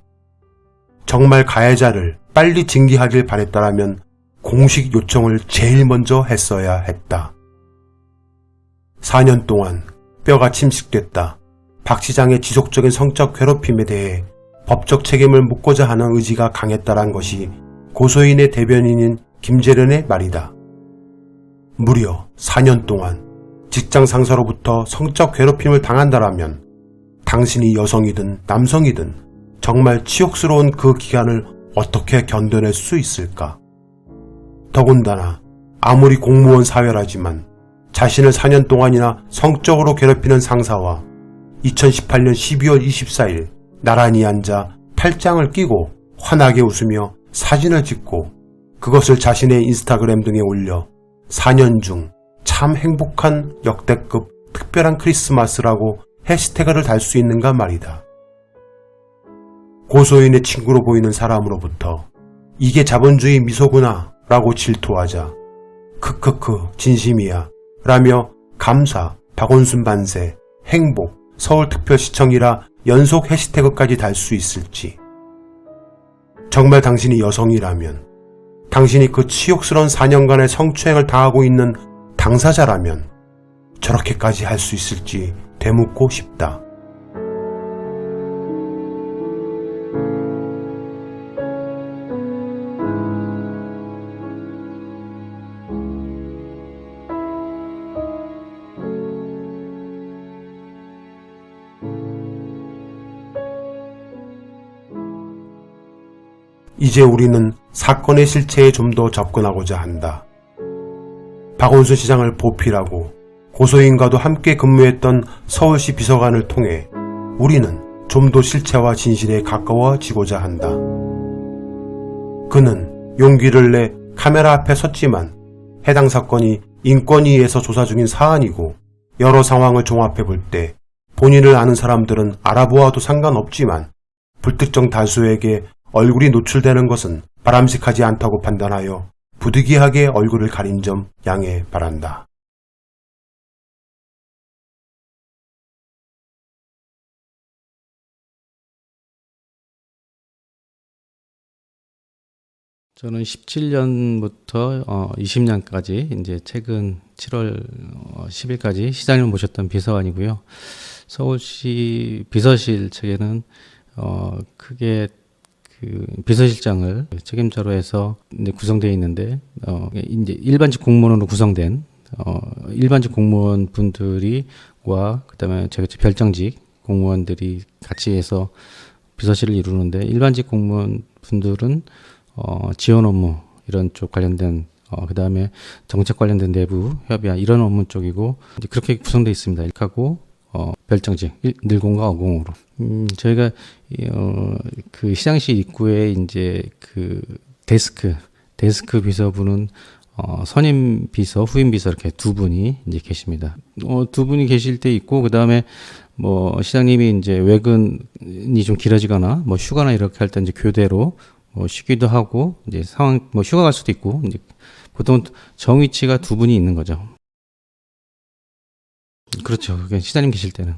정말 가해자를 빨리 징계하길 바랬다라면 공식 요청을 제일 먼저 했어야 했다. 4년 동안 뼈가 침식됐다. 박 시장의 지속적인 성적 괴롭힘에 대해 법적 책임을 묻고자 하는 의지가 강했다란 것이 고소인의 대변인인 김재련의 말이다. 무려 4년 동안 직장 상사로부터 성적 괴롭힘을 당한다라면 당신이 여성이든 남성이든 정말 치욕스러운 그 기간을 어떻게 견뎌낼 수 있을까? 더군다나 아무리 공무원 사회라지만 자신을 4년 동안이나 성적으로 괴롭히는 상사와 2018년 12월 24일 나란히 앉아 팔짱을 끼고 환하게 웃으며 사진을 찍고 그것을 자신의 인스타그램 등에 올려 4년 중 참 행복한 역대급 특별한 크리스마스라고 해시태그를 달 수 있는가 말이다. 고소인의 친구로 보이는 사람으로부터 이게 자본주의 미소구나 라고 질투하자 크크크 진심이야 라며 감사, 박원순 반세, 행복, 서울특별시청이라 연속 해시태그까지 달 수 있을지. 정말 당신이 여성이라면, 당신이 그 치욕스러운 4년간의 성추행을 당하고 있는 당사자라면 저렇게까지 할 수 있을지 되묻고 싶다. 이제 우리는 사건의 실체에 좀 더 접근하고자 한다. 박원순 시장을 보필하고 고소인과도 함께 근무했던 서울시 비서관을 통해 우리는 좀 더 실체와 진실에 가까워지고자 한다. 그는 용기를 내 카메라 앞에 섰지만 해당 사건이 인권위에서 조사 중인 사안이고 여러 상황을 종합해 볼 때 본인을 아는 사람들은 알아보아도 상관없지만 불특정 다수에게 얼굴이 노출되는 것은 바람직하지 않다고 판단하여 부득이하게 얼굴을 가린 점 양해 바란다. 저는 17년부터 20년까지 이제 최근 7월 10일까지 시장님을 모셨던 비서관이고요. 서울시 비서실 측에는 크게 그 비서실장을 책임자로 해서 이제 구성되어 있는데 이제 일반직 공무원으로 구성된 일반직 공무원 분들이와 그다음에 제가 별정직 공무원들이 같이 해서 비서실을 이루는데 일반직 공무원 분들은 지원 업무 이런 쪽 관련된 그다음에 정책 관련된 내부 협의와 이런 업무 쪽이고 이제 그렇게 구성되어 있습니다. 하고 별정직 늘공과 어공으로 저희가 그 시장실 입구에 이제 그 데스크 비서분은 선임 비서, 후임 비서 이렇게 두 분이 이제 계십니다. 두 분이 계실 때 있고 그다음에 뭐 시장님이 이제 외근이 좀 길어지거나 뭐 휴가나 이렇게 할 때 이제 교대로 쉬기도 하고 이제 상황 뭐 휴가 갈 수도 있고 이제 보통 정위치가 두 분이 있는 거죠. 그렇죠. 시장님 계실 때는.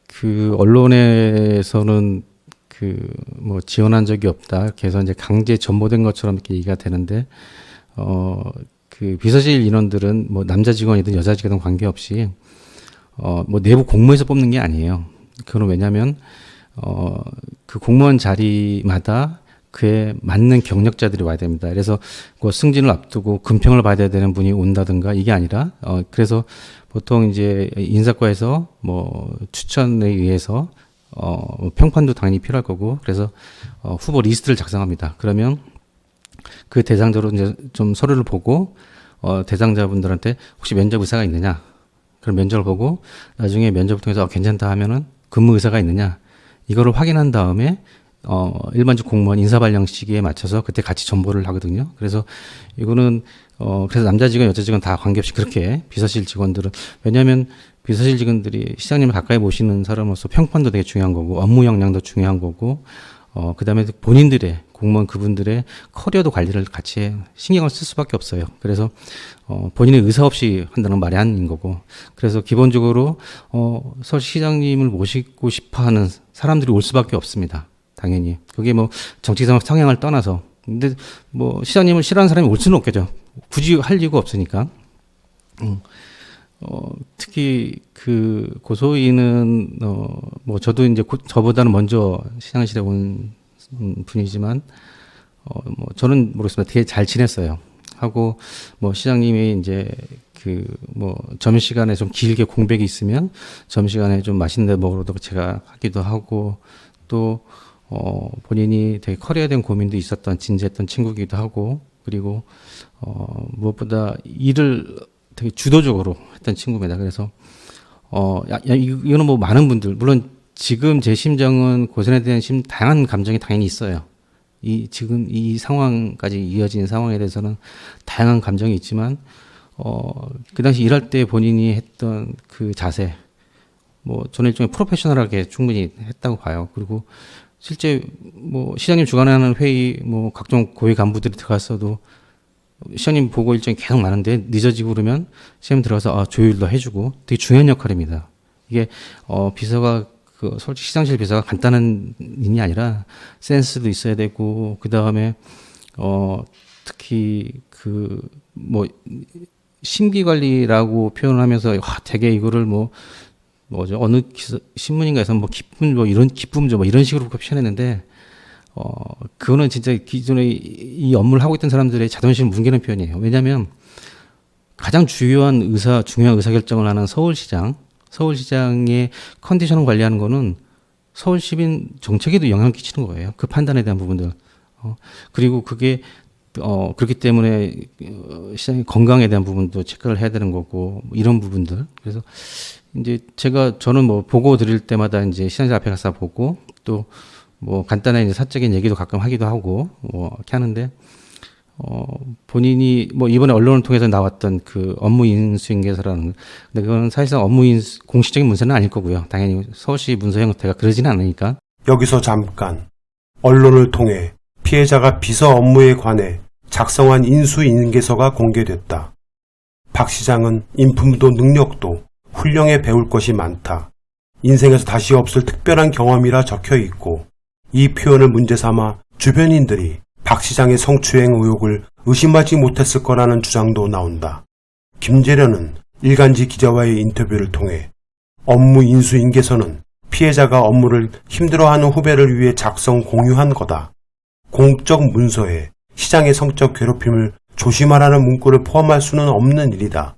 그 언론에서는 그 뭐 지원한 적이 없다. 그래서 이제 강제 전보된 것처럼 이렇게 얘기가 되는데 그 비서실 인원들은 뭐 남자 직원이든 여자 직원이든 관계없이 뭐 내부 공모에서 뽑는 게 아니에요. 그건 왜냐면 그 공무원 자리마다 그에 맞는 경력자들이 와야 됩니다. 그래서 그 승진을 앞두고 금평을 받아야 되는 분이 온다든가 이게 아니라 그래서 보통 이제 인사과에서 뭐 추천에 의해서 평판도 당연히 필요할 거고 그래서 후보 리스트를 작성합니다. 그러면 그 대상적으로 이제 좀 서류를 보고 대상자분들한테 혹시 면접 의사가 있느냐? 그럼 면접을 보고 나중에 면접을 통해서 괜찮다 하면은 근무 의사가 있느냐? 이거를 확인한 다음에 일반직 공무원 인사발령 시기에 맞춰서 그때 같이 전보를 하거든요. 그래서 이거는 그래서 남자 직원, 여자 직원 다 관계없이 그렇게 비서실 직원들은 왜냐하면 비서실 직원들이 시장님을 가까이 모시는 사람으로서 평판도 되게 중요한 거고 업무 역량도 중요한 거고 그다음에 본인들의 공무원 그분들의 커리어도 관리를 같이 신경을 쓸 수밖에 없어요. 그래서 본인의 의사 없이 한다는 말이 아닌 거고 그래서 기본적으로 서울시장님을 모시고 싶어하는 사람들이 올 수밖에 없습니다. 당연히 그게 뭐 정치적 성향을 떠나서 근데 뭐 시장님을 싫어하는 사람이 올 수는 없겠죠. 굳이 할 이유가 없으니까. 특히 그 고소인은 뭐 저도 이제 저보다는 먼저 시장실에 온 분이지만 뭐 저는 모르겠습니다. 되게 잘 지냈어요. 하고 뭐 시장님이 이제 그 뭐 점심시간에 좀 길게 공백이 있으면 점심시간에 좀 맛있는 데 먹으러도 제가 하기도 하고 또 본인이 되게 커리어에 대한 고민도 있었던 진지했던 친구기도 하고 그리고 무엇보다 일을 되게 주도적으로 했던 친구입니다. 그래서 이거는 뭐 많은 분들 물론 지금 제 심정은 고선에 대한 다양한 감정이 당연히 있어요. 지금 이 상황까지 이어진 상황에 대해서는 다양한 감정이 있지만 그 당시 일할 때 본인이 했던 그 자세 뭐 저는 일종의 프로페셔널하게 충분히 했다고 봐요. 그리고 실제 뭐 시장님 주관하는 회의 뭐 각종 고위 간부들이 들어갔어도 시장님 보고 일정이 계속 많은데 늦어지고 그러면 시장님 들어가서 조율도 해주고 되게 중요한 역할입니다. 이게 비서가 그 솔직히 시장실 비서가 간단한 일이 아니라 센스도 있어야 되고 그 다음에 특히 그 뭐 심기 관리라고 표현을 하면서 되게 이거를 뭐죠 어느 신문인가에서 뭐 기쁨 뭐 이런 기쁨죠 뭐 이런 식으로 표현했는데 그거는 진짜 기존에 이 업무를 하고 있던 사람들의 자존심을 뭉개는 표현이에요. 왜냐하면 가장 중요한 의사결정을 하는 서울시장의 컨디션을 관리하는 거는 서울 시민 정책에도 영향을 끼치는 거예요. 그 판단에 대한 부분들. 그리고 그게 그렇기 때문에 시장의 건강에 대한 부분도 체크를 해야 되는 거고 뭐 이런 부분들. 그래서 이제 저는 뭐 보고 드릴 때마다 이제 시장실 앞에 가서 보고 또 뭐 간단한 이제 사적인 얘기도 가끔 하기도 하고 뭐 이렇게 하는데 본인이 뭐 이번에 언론을 통해서 나왔던 그 업무 인수인계서라는 근데 그건 사실상 공식적인 문서는 아닐 거고요. 당연히 서울시 문서 형태가 그러지는 않으니까. 여기서 잠깐 언론을 통해 피해자가 비서 업무에 관해 작성한 인수인계서가 공개됐다. 박 시장은 인품도 능력도 훌륭해 배울 것이 많다. 인생에서 다시 없을 특별한 경험이라 적혀 있고 이 표현을 문제 삼아 주변인들이 박 시장의 성추행 의혹을 의심하지 못했을 거라는 주장도 나온다. 김재련은 일간지 기자와의 인터뷰를 통해 업무 인수인계서는 피해자가 업무를 힘들어하는 후배를 위해 작성 공유한 거다. 공적 문서에 시장의 성적 괴롭힘을 조심하라는 문구를 포함할 수는 없는 일이다.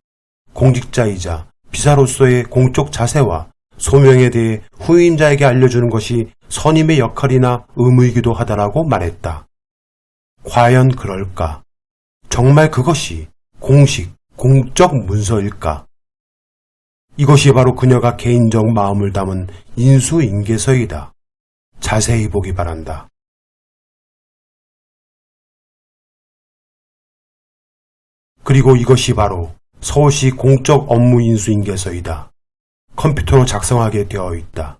공직자이자 비서로서의 공적 자세와 소명에 대해 후임자에게 알려주는 것이 선임의 역할이나 의무이기도 하다라고 말했다. 과연 그럴까? 정말 그것이 공적 문서일까? 이것이 바로 그녀가 개인적 마음을 담은 인수인계서이다. 자세히 보기 바란다. 그리고 이것이 바로 서울시 공적 업무 인수인계서이다. 컴퓨터로 작성하게 되어 있다.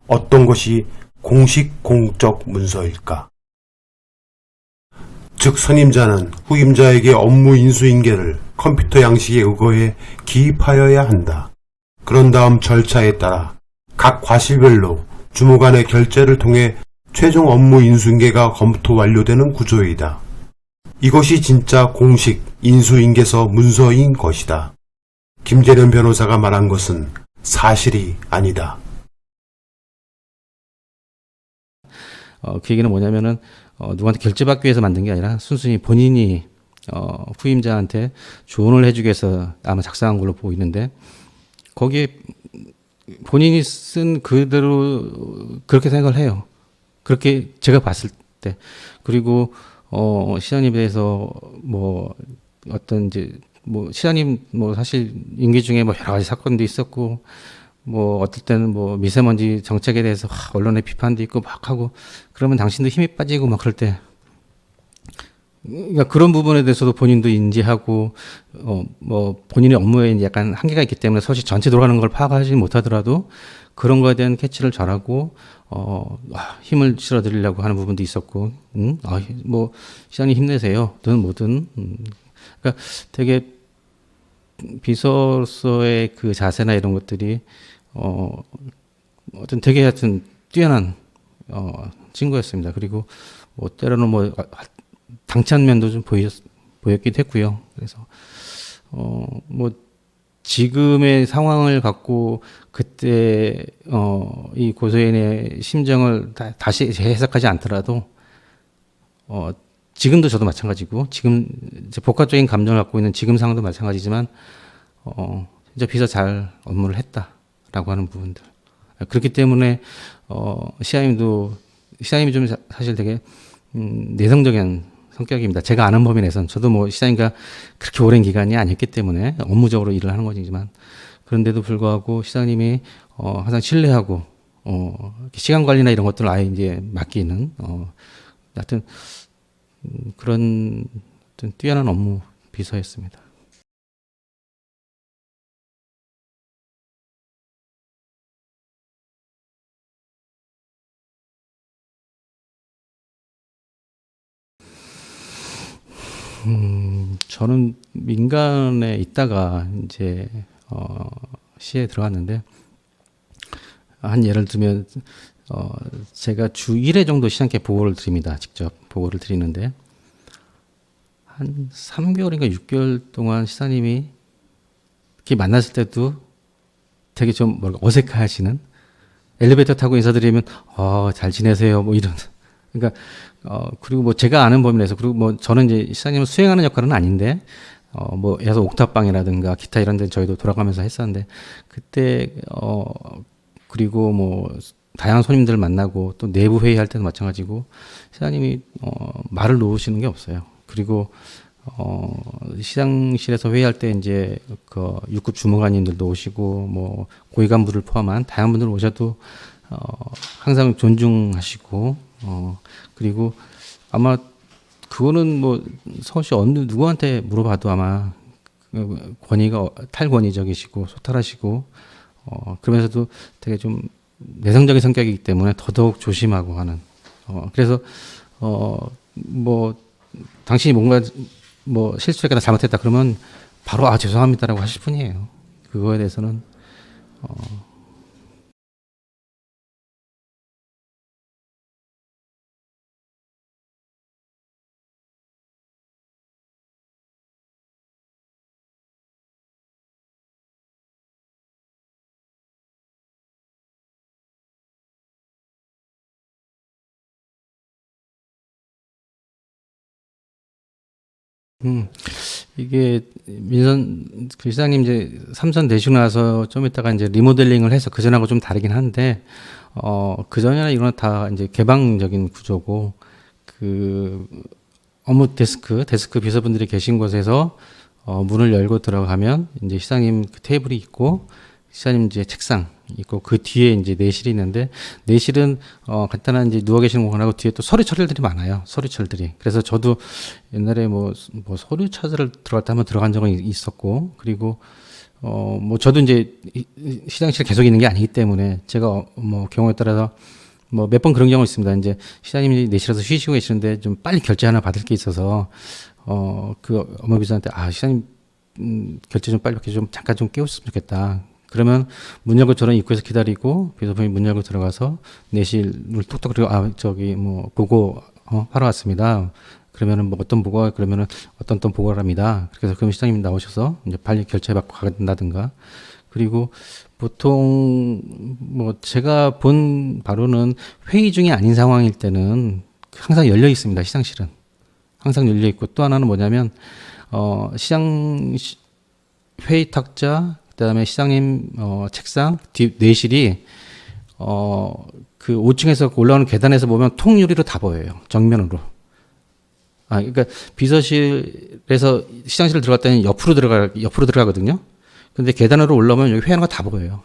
어떤 것이 공식 공적 문서일까? 즉 선임자는 후임자에게 업무 인수인계를 컴퓨터 양식에 의거해 기입하여야 한다. 그런 다음 절차에 따라 각 과실별로 주무관의 결재를 통해 최종 업무 인수인계가 검토 완료되는 구조이다. 이것이 진짜 공식 인수인계서 문서인 것이다. 김재련 변호사가 말한 것은 사실이 아니다. 그 얘기는 뭐냐면은 누구한테 결제받기 위해서 만든 게 아니라 순순히 본인이 후임자한테 조언을 해주기 위해서 아마 작성한 걸로 보고 있는데 거기에 본인이 쓴 그대로 그렇게 생각을 해요. 그렇게 제가 봤을 때. 그리고 시장님에 대해서 뭐 어떤 이제 뭐 시장님 뭐 사실 임기 중에 뭐 여러 가지 사건도 있었고 뭐 어떨 때는 뭐 미세먼지 정책에 대해서 언론의 비판도 있고 막 하고 그러면 당신도 힘이 빠지고 막 그럴 때 그러니까 그런 부분에 대해서도 본인도 인지하고 뭐 본인의 업무에 이제 약간 한계가 있기 때문에 서울시 전체 돌아가는 걸 파악하지 못하더라도 그런 거에 대한 캐치를 잘하고 힘을 실어드리려고 하는 부분도 있었고 뭐 시장님 힘내세요 든 뭐든 그러니까 되게 비서로서의 그 자세나 이런 것들이 어떤 되게 하여튼 뛰어난 친구였습니다. 그리고 뭐 때로는 뭐 당찬 면도 좀 보였기도 했고요. 그래서 뭐 지금의 상황을 갖고 그때 이 고소인의 심정을 다시 재해석하지 않더라도 지금도 저도 마찬가지고 지금 이제 복합적인 감정을 갖고 있는 지금 상황도 마찬가지지만 진짜 비서 잘 업무를 했다라고 하는 부분들 그렇기 때문에 시장님이 좀 사실 되게 내성적인 성격입니다. 제가 아는 범위 내선 저도 뭐 시장님과 그렇게 오랜 기간이 아니었기 때문에 업무적으로 일을 하는 거지만 그런데도 불구하고 시장님이 항상 신뢰하고 시간 관리나 이런 것들을 아예 이제 맡기는 하여튼 그런 어떤 뛰어난 업무 비서였습니다. 저는 민간에 있다가 이제 시에 들어갔는데 한 예를 들면 제가 주 1회 정도 시장께 보고를 드립니다. 직접 보고를 드리는데 한 3개월인가 6개월 동안 시사님이 이렇게 만났을 때도 되게 좀 어색해하시는 엘리베이터 타고 인사드리면 잘 지내세요 뭐 이런 그러니까 그리고 뭐 제가 아는 범위 내에서 그리고 뭐 저는 이제 시사님을 수행하는 역할은 아닌데 뭐 예를 들어서 옥탑방이라든가 기타 이런 데 저희도 돌아가면서 했었는데 그때 그리고 뭐 다양한 손님들 만나고 또 내부 회의할 때도 마찬가지고 시장님이 말을 놓으시는 게 없어요. 그리고 시장실에서 회의할 때 이제 그 6급 주무관님들도 오시고 뭐 고위 간부를 포함한 다양한 분들 오셔도 항상 존중하시고 그리고 아마 그거는 뭐 서울시 어느 누구한테 물어봐도 아마 권위가 탈권위적이시고 소탈하시고 그러면서도 되게 좀 내성적인 성격이기 때문에 더더욱 조심하고 하는 그래서 뭐 당신이 뭔가 뭐 실수했거나 잘못했다 그러면 바로 죄송합니다라고 하실 뿐이에요. 그거에 대해서는 이게 그 시장님 이제 삼선 되시고 나서 좀 있다가 이제 리모델링을 해서 그 전하고 좀 다르긴 한데 그 전이나 이거는 다 이제 개방적인 구조고 그 업무 데스크 비서분들이 계신 곳에서 문을 열고 들어가면 이제 시장님 그 테이블이 있고 시장님 이제 책상 있고 그 뒤에 이제 내실이 있는데 내실은 간단한 이제 누워 계시는 공간하고 뒤에 또 서류 처리들이 많아요. 서류 처리들이. 그래서 저도 옛날에 뭐 서류 찾으러 들어갈 때 한번 들어간 적은 있었고 그리고 뭐 저도 이제 시장실에 계속 있는 게 아니기 때문에 제가 뭐 경우에 따라서 뭐 몇 번 그런 경우 있습니다. 이제 시장님이 내실에서 쉬시고 계시는데 좀 빨리 결제 하나 받을 게 있어서 그 업무비서한테 시장님 결제 좀 빨리 이렇게 좀 잠깐 좀 깨웠으면 좋겠다. 그러면 문 열고 저는 입구에서 기다리고 비서분이 문 열고 들어가서 내실을 톡톡 그리고 저기 뭐 보고 하러 왔습니다. 그러면은 뭐 어떤 보고 그러면은 어떤 보고를 합니다. 그래서 그럼 시장님 나오셔서 이제 빨리 결제 받고 가든다든가 그리고 보통 뭐 제가 본 바로는 회의 중이 아닌 상황일 때는 항상 열려 있습니다. 시장실은 항상 열려 있고 또 하나는 뭐냐면 시장 회의 탁자 그다음에 시장님 책상 뒤 내실이 그 5층에서 올라오는 계단에서 보면 통유리로 다 보여요. 정면으로. 그러니까 비서실에서 시장실을 들어갔더니 옆으로 들어가거든요. 근데 계단으로 올라오면 여기 회의하는 거 다 보여요.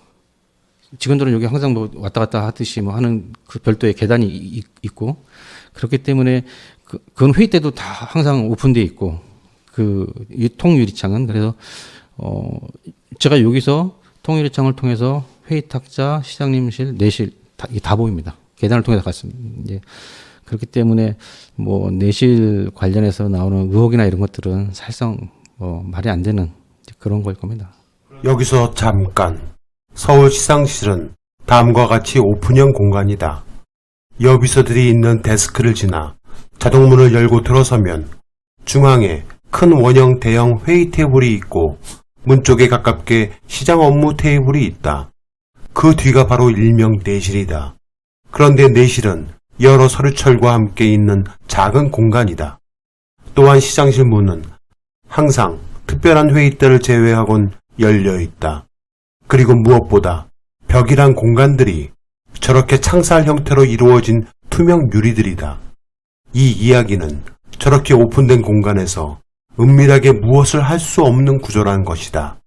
직원들은 여기 항상 뭐 왔다 갔다 하듯이 뭐 하는 그 별도의 계단이 있고, 그렇기 때문에 그건 회의 때도 다 항상 오픈돼 있고, 그 통유리창은. 그래서 제가 여기서 통유리창을 통해서 회의 탁자, 시장님실, 내실 다 보입니다. 계단을 통해서 갔습니다. 이제 그렇기 때문에 뭐 내실 관련해서 나오는 의혹이나 이런 것들은 사실상 뭐 말이 안 되는 그런 걸 겁니다. 여기서 잠깐. 서울시상실은 다음과 같이 오픈형 공간이다. 여비서들이 있는 데스크를 지나 자동문을 열고 들어서면 중앙에 큰 원형 대형 회의 테이블이 있고 문 쪽에 가깝게 시장 업무 테이블이 있다. 그 뒤가 바로 일명 내실이다. 그런데 내실은 여러 서류철과 함께 있는 작은 공간이다. 또한 시장실 문은 항상 특별한 회의 때를 제외하곤 열려 있다. 그리고 무엇보다 벽이란 공간들이 저렇게 창살 형태로 이루어진 투명 유리들이다. 이 이야기는 저렇게 오픈된 공간에서 은밀하게 무엇을 할 수 없는 구조라는 것이다.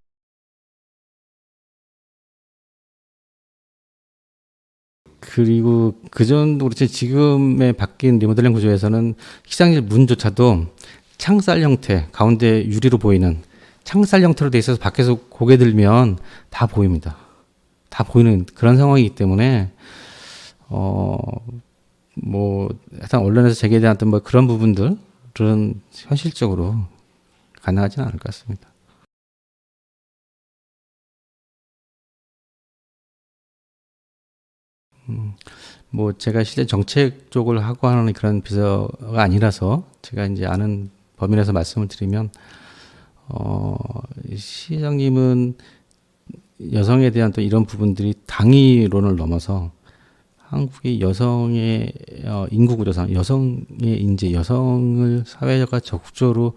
그리고 그전도 그렇지 지금의 바뀐 리모델링 구조에서는 시장실 문조차도 창살 형태, 가운데 유리로 보이는 창살 형태로 돼 있어서 밖에서 고개 들면 다 보입니다. 다 보이는 그런 상황이기 때문에 뭐 하여튼 언론에서 제기된 어떤 뭐 그런 부분들은 현실적으로 가능하지는 않을 것 같습니다. 뭐 제가 실제 정책 쪽을 하고 하는 그런 비서가 아니라서 제가 이제 아는 범위 내에서 말씀을 드리면 시장님은 여성에 대한 또 이런 부분들이 당위론을 넘어서 한국의 여성의 인구 구조상 여성의 인재, 여성을 사회가 적극적으로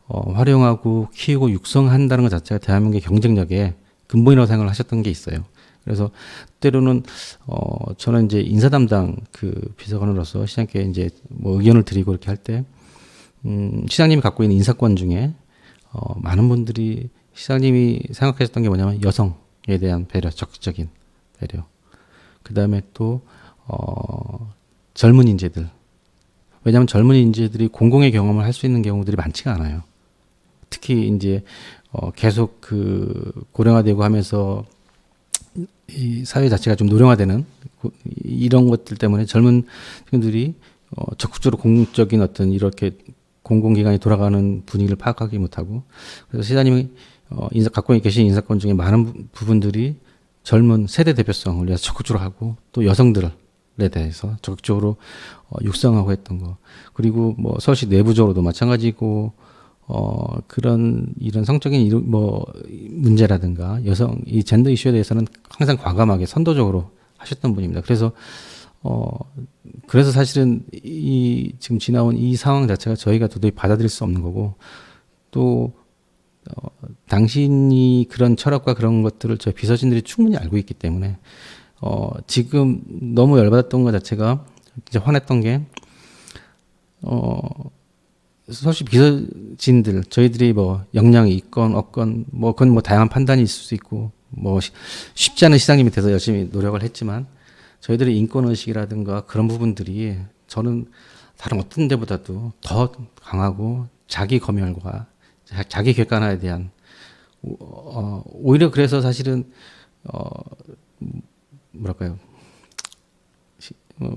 활용하고 키우고 육성한다는 것 자체가 대한민국의 경쟁력의 근본이라고 생각을 하셨던 게 있어요. 그래서 때로는 저는 이제 인사 담당 그 비서관으로서 시장님께 이제 뭐 의견을 드리고 이렇게 할 때 시장님이 갖고 있는 인사권 중에 많은 분들이 시장님이 생각하셨던 게 뭐냐면 여성에 대한 배려, 적극적인 배려. 그 다음에 또 젊은 인재들. 왜냐하면 젊은 인재들이 공공의 경험을 할 수 있는 경우들이 많지가 않아요. 특히 이제 계속 그 고령화되고 하면서 이 사회 자체가 좀 노령화되는 이런 것들 때문에 젊은 친구들이 적극적으로 공적인 어떤 이렇게 공공기관이 돌아가는 분위기를 파악하기 못하고, 그래서 시장님이 갖고 계신 인사권 중에 많은 부분들이 젊은 세대 대표성을 위해서 적극적으로 하고 또 여성들에 대해서 적극적으로 육성하고 했던 거. 그리고 뭐 서울시 내부적으로도 마찬가지고 그런 이런 성적인 뭐 문제라든가 여성 이 젠더 이슈에 대해서는 항상 과감하게 선도적으로 하셨던 분입니다. 그래서 사실은 이 지금 지나온 이 상황 자체가 저희가 도저히 받아들일 수 없는 거고, 또 당신이 그런 철학과 그런 것들을 저희 비서진들이 충분히 알고 있기 때문에 지금 너무 열받았던 것 자체가 이제 화냈던 게 서울시 비서진들 저희들이 뭐 역량이 있건 없건 뭐 그건 뭐 다양한 판단이 있을 수 있고 뭐 쉽지 않은 시장님 밑에서 열심히 노력을 했지만 저희들의 인권의식이라든가 그런 부분들이 저는 다른 어떤 데보다도 더 강하고 자기 검열과 자기 객관화에 대한 오히려 그래서 사실은 뭐랄까요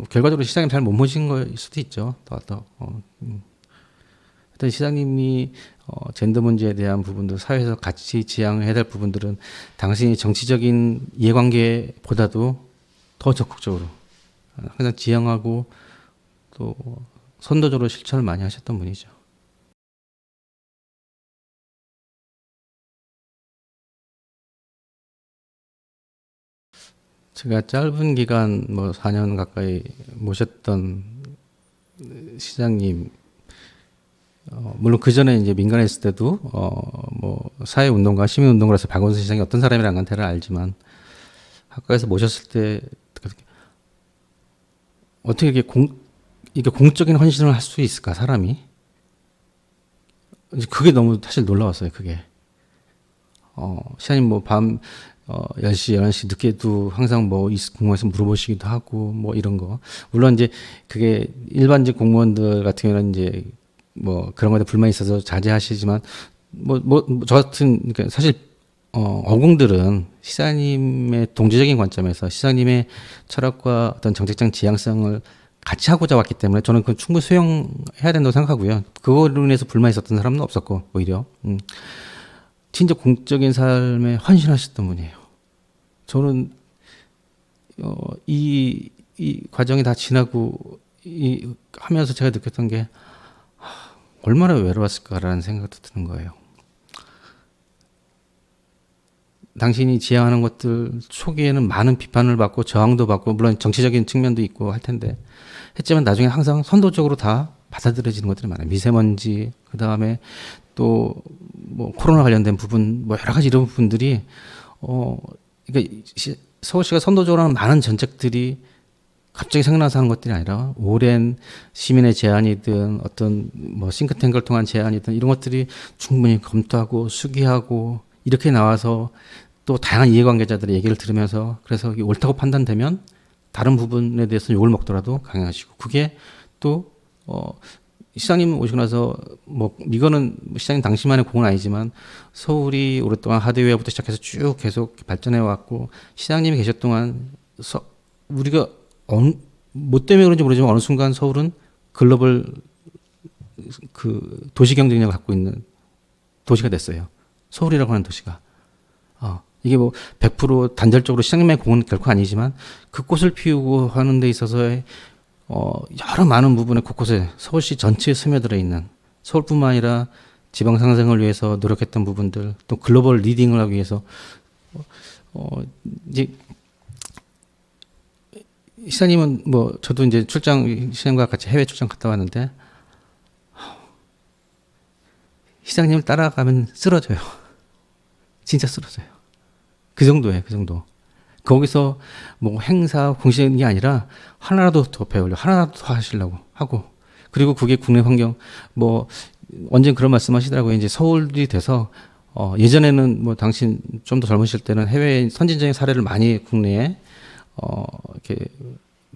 결과적으로 시장님 잘 못 모신 걸 수도 있죠. 하여튼 시장님이 젠더 문제에 대한 부분도 사회에서 같이 지향해야 될 부분들은 당신이 정치적인 이해관계보다도 더 적극적으로 항상 지향하고 또 선도적으로 실천을 많이 하셨던 분이죠. 제가 짧은 기간 뭐 4년 가까이 모셨던 시장님, 물론 그 전에 이제 민간에 있을 때도 뭐 사회 운동가, 시민 운동가로서 박원순 시장이 어떤 사람이라는 건 대략 알지만 학과에서 모셨을 때 어떻게 이게 공적인 헌신을 할 수 있을까 사람이? 이제 그게 너무 사실 놀라웠어요. 그게 시장님 뭐 밤 10시, 11시 늦게도 항상 뭐 이 공무원에서 물어보시기도 하고 뭐 이런 거. 물론 이제 그게 일반직 공무원들 같은 경우는 이제 뭐 그런 거에 불만이 있어서 자제하시지만 저 같은 그러니까 사실 어공들은 시장님의 동지적인 관점에서 시장님의 철학과 어떤 정책적 지향성을 같이 하고자 왔기 때문에 저는 그건 충분히 수용해야 된다고 생각하고요. 그거로 인해서 불만이 있었던 사람은 없었고 오히려 진짜 공적인 삶에 헌신하셨던 분이에요. 저는 이 과정이 다 지나고 하면서 제가 느꼈던 게 얼마나 외로웠을까라는 생각도 드는 거예요. 당신이 지향하는 것들 초기에는 많은 비판을 받고 저항도 받고 물론 정치적인 측면도 있고 할 텐데 했지만 나중에 항상 선도적으로 다 받아들여지는 것들이 많아요. 미세먼지 그다음에 또 뭐 코로나 관련된 부분 뭐 여러 가지 이런 부분들이 그러니까 서울시가 선도적으로 하는 많은 정책들이 갑자기 생각나서 하는 것들이 아니라 오랜 시민의 제안이든 어떤 뭐 싱크탱크를 통한 제안이든 이런 것들이 충분히 검토하고 수기하고 이렇게 나와서 또 다양한 이해관계자들의 얘기를 들으면서 그래서 이게 옳다고 판단되면 다른 부분에 대해서 욕을 먹더라도 강행하시고 그게 또 시장님 오시고 나서 뭐 이거는 시장님 당시만의 공은 아니지만 서울이 오랫동안 하드웨어부터 시작해서 쭉 계속 발전해 왔고 시장님이 계셨 동안 우리가 뭐 때문에 그런지 모르지만 어느 순간 서울은 글로벌 그 도시 경쟁력을 갖고 있는 도시가 됐어요. 서울이라고 하는 도시가. 이게 뭐 100% 단절적으로 시장님의 공은 결코 아니지만 그 꽃을 피우고 하는 데 있어서의 여러 많은 부분에 곳곳에 서울시 전체에 스며들어 있는 서울뿐만 아니라 지방 상생을 위해서 노력했던 부분들 또 글로벌 리딩을 하기 위해서 이제 시장님은 뭐 저도 이제 시장님과 같이 해외 출장 갔다 왔는데 시장님을 따라가면 쓰러져요. 진짜 쓰러져요. 그 정도예요. 그 정도. 거기서 뭐 행사 공식이 아니라 하나라도 더 배우려 하나라도 더 하시려고 하고 그리고 그게 국내 환경 뭐 언젠 그런 말씀하시더라고요. 이제 서울이 돼서 예전에는 뭐 당신 좀 더 젊으실 때는 해외 선진적인 사례를 많이 국내에 이렇게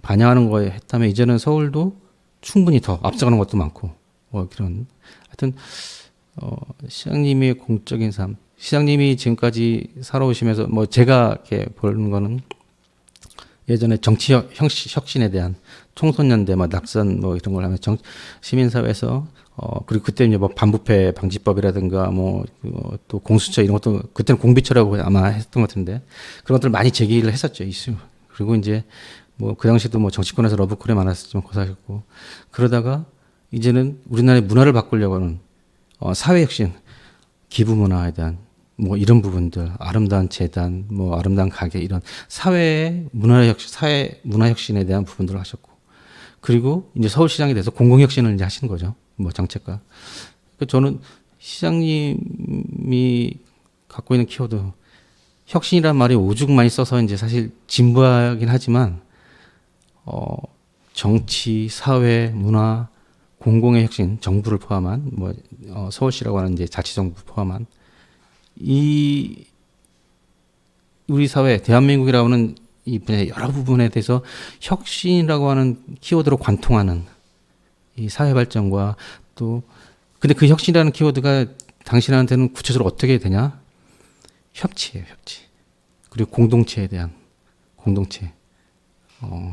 반영하는 거에 했다면 이제는 서울도 충분히 더 앞서가는 것도 많고 뭐 그런 하여튼 시장님의 공적인 삶 시장님이 지금까지 살아오시면서 뭐 제가 이렇게 보는 거는 예전에 정치 혁신에 대한 청소년대 막 낙선 뭐 이런 걸 하면 시민사회에서 그리고 그때 이제 뭐 반부패 방지법이라든가 뭐 또 공수처 이런 것도 그때는 공비처라고 아마 했던 것 같은데 그런 것들 많이 제기를 했었죠 이슈. 그리고 이제 뭐 그 당시도 뭐 정치권에서 러브콜이 많았었지만 고사하셨고 그러다가 이제는 우리나라의 문화를 바꾸려고 하는 사회혁신 기부 문화에 대한 뭐 이런 부분들 아름다운 재단 뭐 아름다운 가게 이런 사회 문화 혁신에 대한 부분들을 하셨고 그리고 이제 서울시장에 대해서 공공혁신을 이제 하시는 거죠 뭐 정책과 저는 시장님이 갖고 있는 키워드 혁신이란 말이 오죽 많이 써서 이제 사실 진부하긴 하지만 정치 사회 문화 공공의 혁신 정부를 포함한 뭐 서울시라고 하는 이제 자치정부 포함한 이 우리 사회 대한민국이라고 하는 이 분야 여러 부분에 대해서 혁신이라고 하는 키워드로 관통하는 이 사회 발전과 또 근데 그 혁신이라는 키워드가 당신한테는 구체적으로 어떻게 되냐? 협치예요, 협치. 그리고 공동체에 대한 공동체.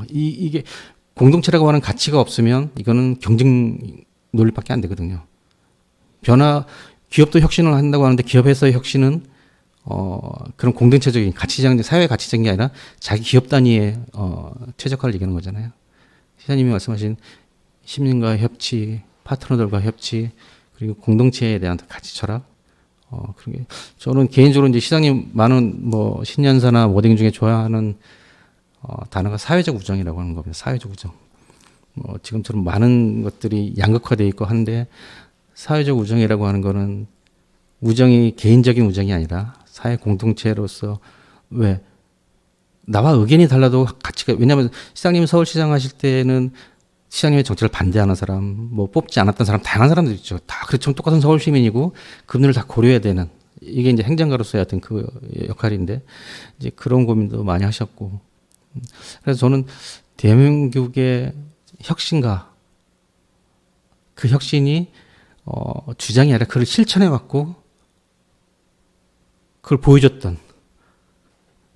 이게 공동체라고 하는 가치가 없으면 이거는 경쟁 논리밖에 안 되거든요. 기업도 혁신을 한다고 하는데 기업에서의 혁신은 그런 공동체적인 가치적 사회 가치적인 게 아니라 자기 기업 단위의 최적화를 얘기하는 거잖아요. 시장님이 말씀하신 시민과 협치, 파트너들과 협치, 그리고 공동체에 대한 가치 철학. 그게 저는 개인적으로 이제 시장님 많은 뭐 신년사나 워딩 중에 좋아하는 단어가 사회적 우정이라고 하는 겁니다. 사회적 우정. 뭐 지금처럼 많은 것들이 양극화되어 있고 한데 사회적 우정이라고 하는 거는 우정이 개인적인 우정이 아니라 사회 공동체로서 왜 나와 의견이 달라도 가치가 왜냐하면 시장님 서울시장 하실 때는 시장님의 정책을 반대하는 사람, 뭐 뽑지 않았던 사람, 다양한 사람들이 있죠. 다 그렇지만 똑같은 서울 시민이고 그분들을 다 고려해야 되는 이게 이제 행정가로서의 어떤 그 역할인데 이제 그런 고민도 많이 하셨고 그래서 저는 대한민국의 혁신가 그 혁신이 주장이 아니라 그걸 실천해 왔고 그걸 보여줬던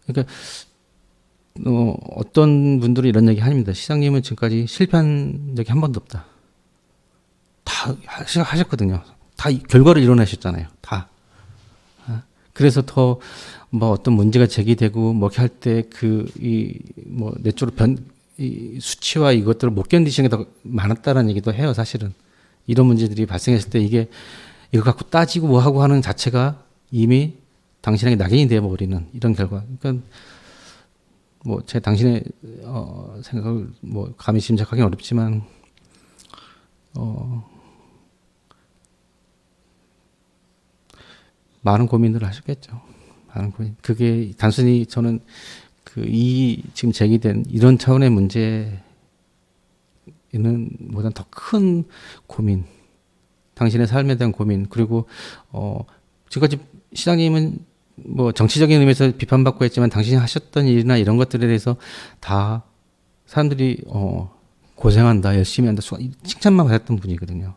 그러니까 어떤 분들은 이런 얘기 합니다. 시장님은 지금까지 실패한 적이 한 번도 없다. 다 하셨거든요. 다 결과를 이뤄내셨잖아요. 다. 그래서 더 뭐 어떤 문제가 제기되고 뭐 이렇게 할 때 그 이 뭐 내적으로 이 수치와 이것들을 못 견디시는 게 더 많았다라는 얘기도 해요. 사실은 이런 문제들이 발생했을 때 이게 이거 갖고 따지고 뭐 하고 하는 자체가 이미 당신에게 낙인이 되어 버리는 이런 결과. 그러니까 뭐 제 당신의 생각을 뭐 감히 짐작하기는 어렵지만 많은 고민들을 하셨겠죠. 많은 고민. 그게 단순히 저는 그 이 지금 제기된 이런 차원의 문제는 보다 더 큰 고민, 당신의 삶에 대한 고민 그리고 지금까지 시장님은 뭐 정치적인 의미에서 비판받고 했지만 당신이 하셨던 일이나 이런 것들에 대해서 다 사람들이 고생한다, 열심히 한다, 칭찬만 받았던 분이거든요.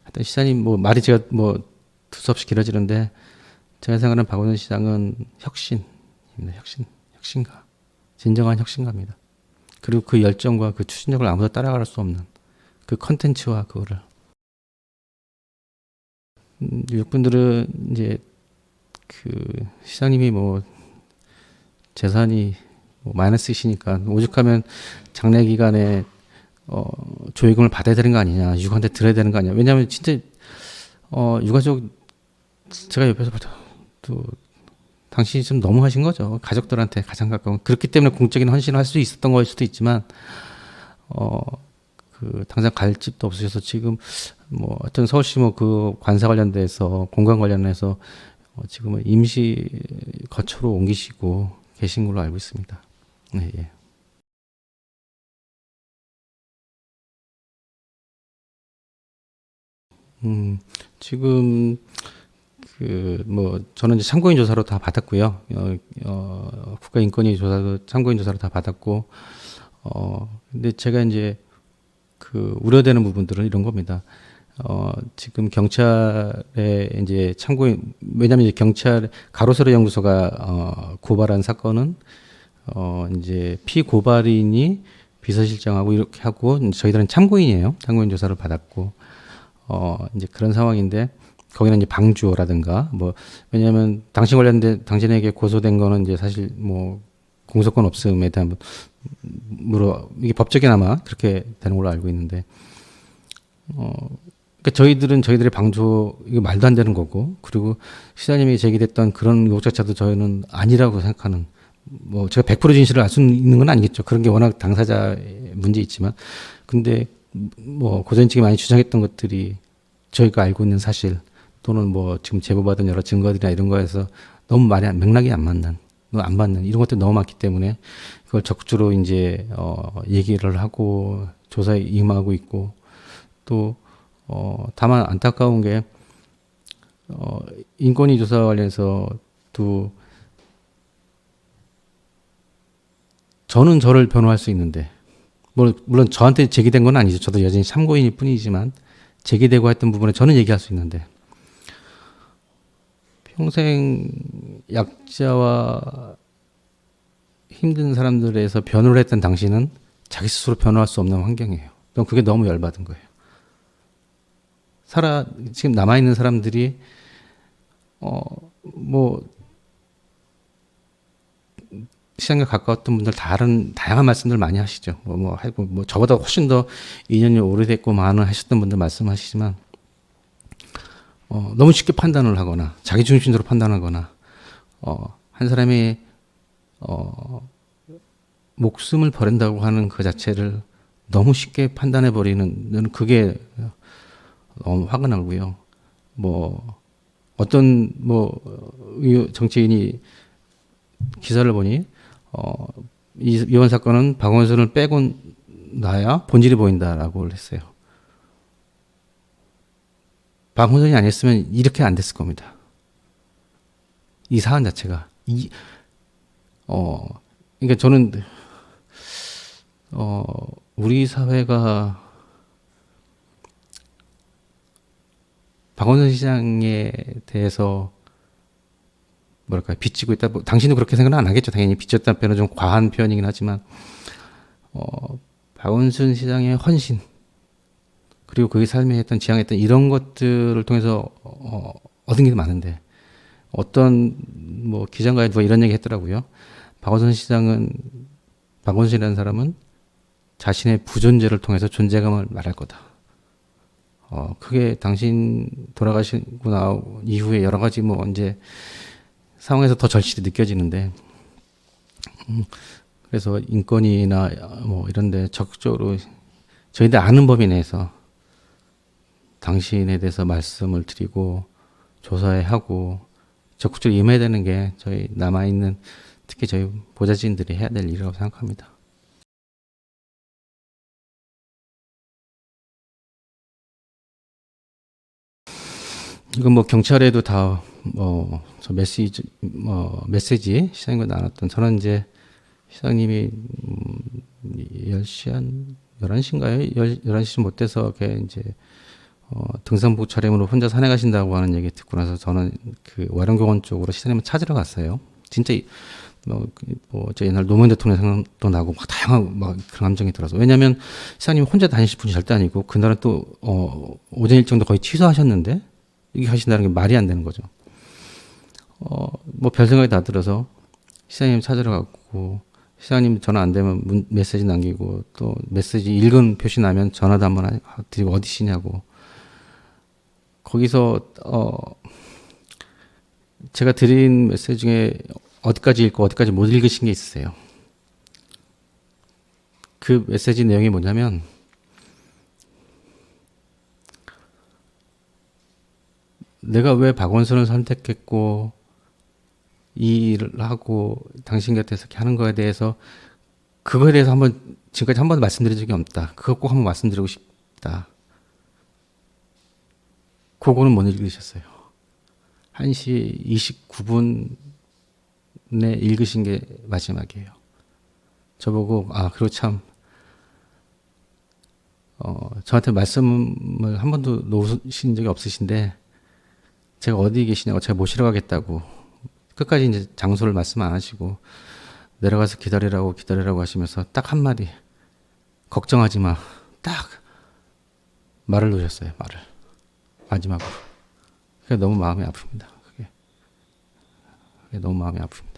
하여튼 시장님 뭐 말이 제가 뭐 두서없이 길어지는데 제가 생각하는 박원순 시장은 혁신입니다. 혁신가, 진정한 혁신가입니다. 그리고 그 열정과 그 추진력을 아무도 따라갈 수 없는 그 컨텐츠와 그거를 유족분들은 이제 그 시장님이 뭐 재산이 뭐 마이너스이시니까 오죽하면 장례 기간에 조의금을 받아야 되는 거 아니냐, 유가한테 들어야 되는 거 아니냐. 왜냐하면 진짜 유가족 제가 옆에서 봐도 또 당신이 좀 너무 하신 거죠. 가족들한테 가장 가까운 그렇기 때문에 공적인 헌신을 할 수 있었던 거일 수도 있지만 그 당장 갈 집도 없으셔서 지금 뭐 하여튼 서울시 뭐 그 관사 관련돼서 공간 관련해서 지금은 임시 거처로 옮기시고 계신 걸로 알고 있습니다. 네, 예. 지금 그 뭐 저는 이제 참고인 조사로 다 받았고요. 국가인권위 조사도 참고인 조사로 다 받았고 근데 제가 이제 그 우려되는 부분들은 이런 겁니다. 지금 경찰에 이제 참고인 왜냐하면 이제 경찰 가로세로 연구소가 고발한 사건은 이제 피고발인이 비서실장하고 이렇게 하고 저희들은 참고인이에요. 참고인 조사를 받았고 이제 그런 상황인데 거기는 이제 방주라든가 뭐 왜냐하면 당신 관련된 당신에게 고소된 거는 이제 사실 뭐 공소권 없음에 대한 으로 이게 법적이나마 그렇게 되는 걸로 알고 있는데 그러니까 저희들은 저희들의 방조 이거 말도 안 되는 거고 그리고 시장님이 제기됐던 그런 의혹 자체도 저희는 아니라고 생각하는 뭐 제가 100% 진실을 알 수 있는 건 아니겠죠. 그런 게 워낙 당사자의 문제 있지만 근데 뭐 고전 측이 많이 주장했던 것들이 저희가 알고 있는 사실 또는 뭐 지금 제보받은 여러 증거들이나 이런 거에서 너무 말이 맥락이 안 맞는 안 맞는 이런 것들이 너무 많기 때문에 그걸 적극적으로 이제 얘기를 하고 조사에 임하고 있고 또 다만 안타까운 게 인권위 조사 관련해서 또 저는 저를 변호할 수 있는데 물론 저한테 제기된 건 아니죠. 저도 여전히 참고인일 뿐이지만 제기되고 했던 부분에 저는 얘기할 수 있는데 평생 약자와 힘든 사람들에서 변호를 했던 당신은 자기 스스로 변호할 수 없는 환경이에요. 그럼 그게 너무 열받은 거예요. 지금 남아있는 사람들이 뭐 시장과 가까웠던 분들 다양한 말씀들 많이 하시죠. 뭐 저보다 훨씬 더 인연이 오래됐고 많은 하셨던 분들 말씀하시지만 너무 쉽게 판단을 하거나 자기 중심적으로 판단하거나 한 사람이 목숨을 버린다고 하는 그 자체를 너무 쉽게 판단해 버리는 그게 너무 화가 나고요. 뭐 어떤 뭐 정치인이 기사를 보니 이번 사건은 박원순을 빼고 나야 본질이 보인다라고 했어요. 박원순이 아니었으면 이렇게 안 됐을 겁니다. 이 사안 자체가 그러니까 저는 우리 사회가 박원순 시장에 대해서 뭐랄까 빚지고 있다. 뭐, 당신도 그렇게 생각은 안 하겠죠. 당연히 빚졌다는 표현은 좀 과한 표현이긴 하지만 박원순 시장의 헌신 그리고 그의 삶에 했던 지향했던 이런 것들을 통해서 얻은 게 많은데 어떤 뭐 기자가 누가 이런 얘기 했더라고요. 박원순이라는 사람은 자신의 부존재를 통해서 존재감을 말할 거다. 그게 당신 돌아가시고 나 이후에 여러 가지 뭐 이제 상황에서 더 절실히 느껴지는데, 그래서 인권위나 뭐 이런데 적극적으로 저희들 아는 범위 내에서 당신에 대해서 말씀을 드리고 조사해 하고 적극적으로 임해야 되는 게 저희 남아있는 특히 저희 보좌진들이 해야 될 일이라고 생각합니다. 이건 뭐 경찰에도 다 저 메시지 시장님과 나눴던 저는 이제 시장님이 10시 한 11시인가요? 11시쯤 못 돼서 이제 등산복 차림으로 혼자 산에 가신다고 하는 얘기 듣고 나서 저는 그 와룡공원 쪽으로 시장님을 찾으러 갔어요. 진짜 저 옛날 노무현 대통령 생각도 나고 막 다양한 막 그런 감정이 들어서 왜냐하면 시장님 혼자 다니실 분이 절대 아니고 그날은 또 오전 일정도 거의 취소하셨는데 이게 하신다는 게 말이 안 되는 거죠. 뭐 별 생각이 다 들어서 시장님 찾으러 갔고 시장님 전화 안 되면 메시지 남기고 또 메시지 읽은 표시 나면 전화도 한번 드리고 어디시냐고 거기서 제가 드린 메시지 중에 어디까지 읽고 어디까지 못 읽으신 게 있으세요. 그 메시지 내용이 뭐냐면 내가 왜 박원순을 선택했고 이 일을 하고 당신 곁에서 이렇게 하는 거에 대해서 그거에 대해서 지금까지 한 번도 말씀드린 적이 없다. 그거 꼭 한번 말씀드리고 싶다. 그거는 못 읽으셨어요. 1시 29분에 읽으신 게 마지막이에요. 저보고 그리고 참 저한테 말씀을 한 번도 놓으신 적이 없으신데 제가 어디 계시냐고 제가 모시러 가겠다고 끝까지 이제 장소를 말씀 안 하시고 내려가서 기다리라고 하시면서 딱 한마디 걱정하지 마 딱 말을 놓으셨어요. 말을 마지막으로. 그게 너무 마음이 아픕니다. 그게 너무 마음이 아픕니다.